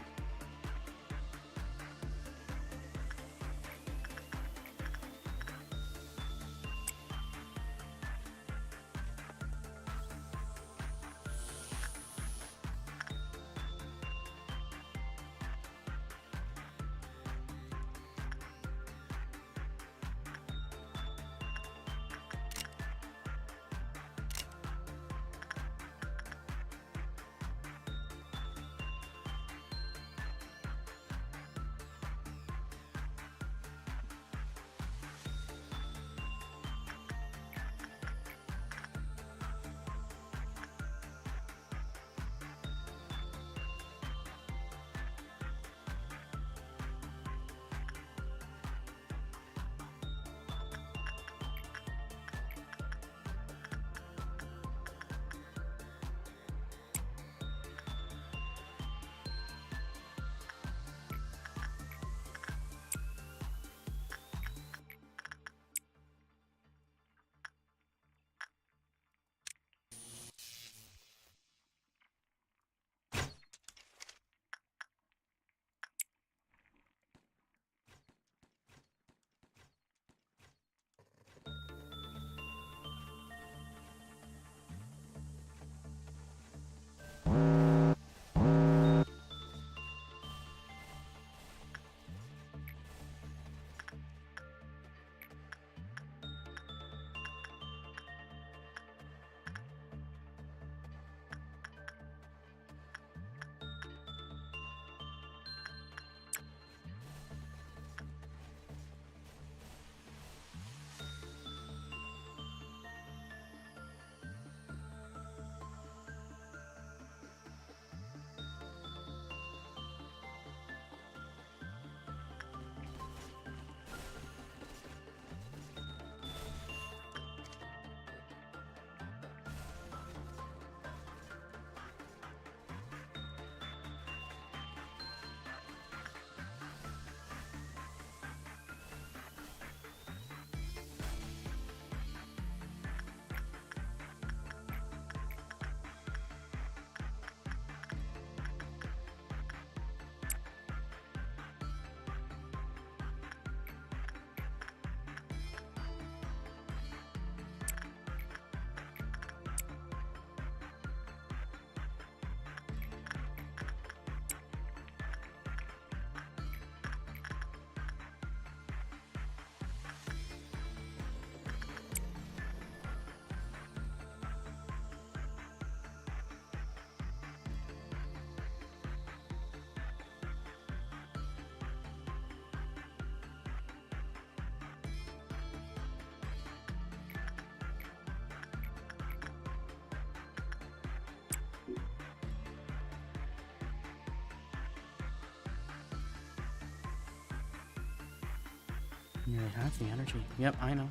Nearly half the energy. Yep, I know.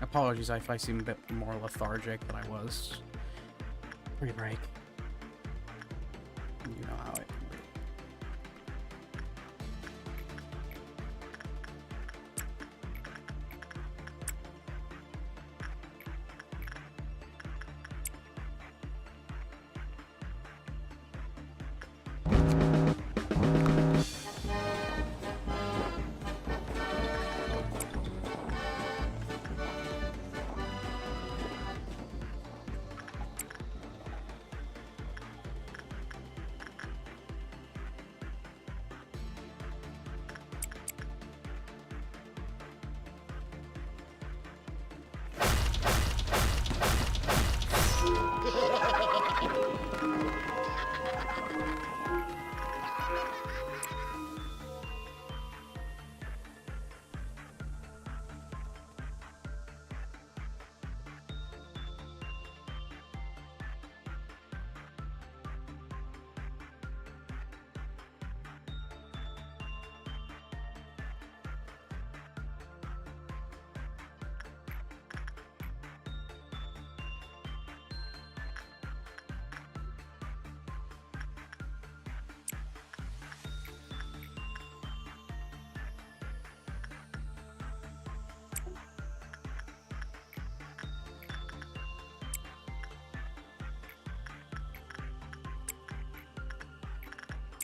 Apologies if I seem a bit more lethargic than I was. Pre-break. You know how it can be.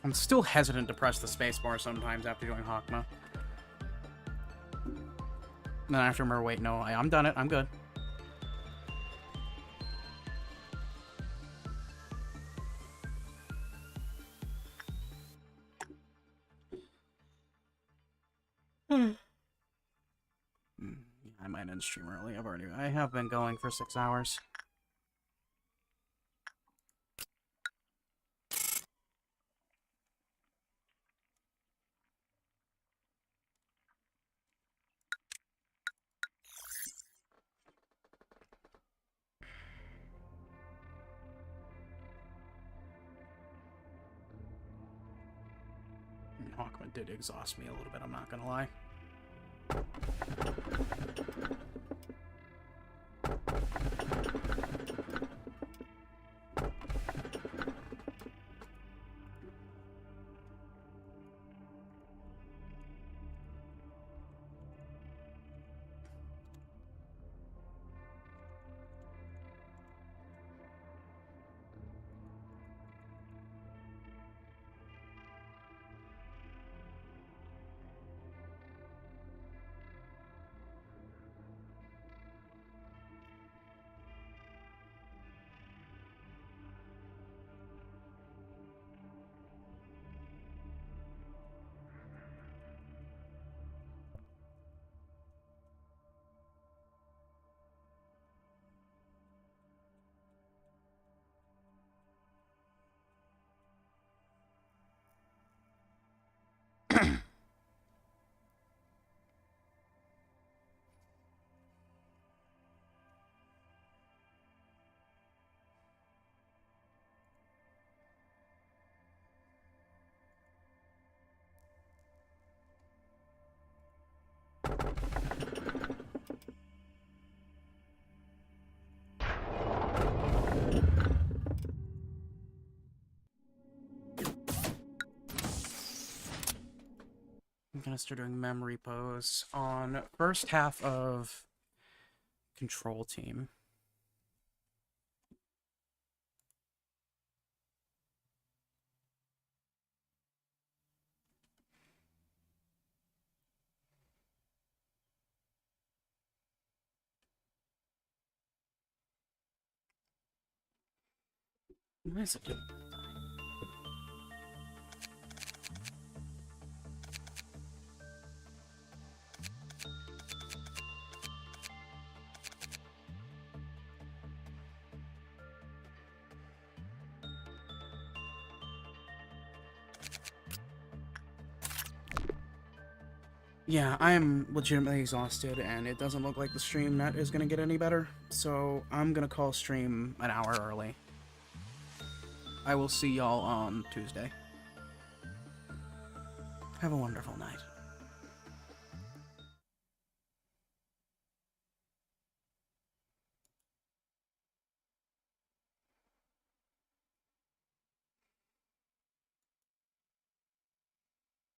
I'm still hesitant to press the spacebar sometimes after doing Hakma. Then I have to remember, wait, no, I'm done it. I'm good. I might end stream early. I have been going for 6 hours. Hawkman did exhaust me a little bit, I'm not gonna lie. I'm gonna start doing memory pose on first half of control team. What is it? Yeah, I am legitimately exhausted, and it doesn't look like the stream net is gonna get any better, so I'm gonna call stream an hour early. I will see y'all on Tuesday. Have a wonderful night.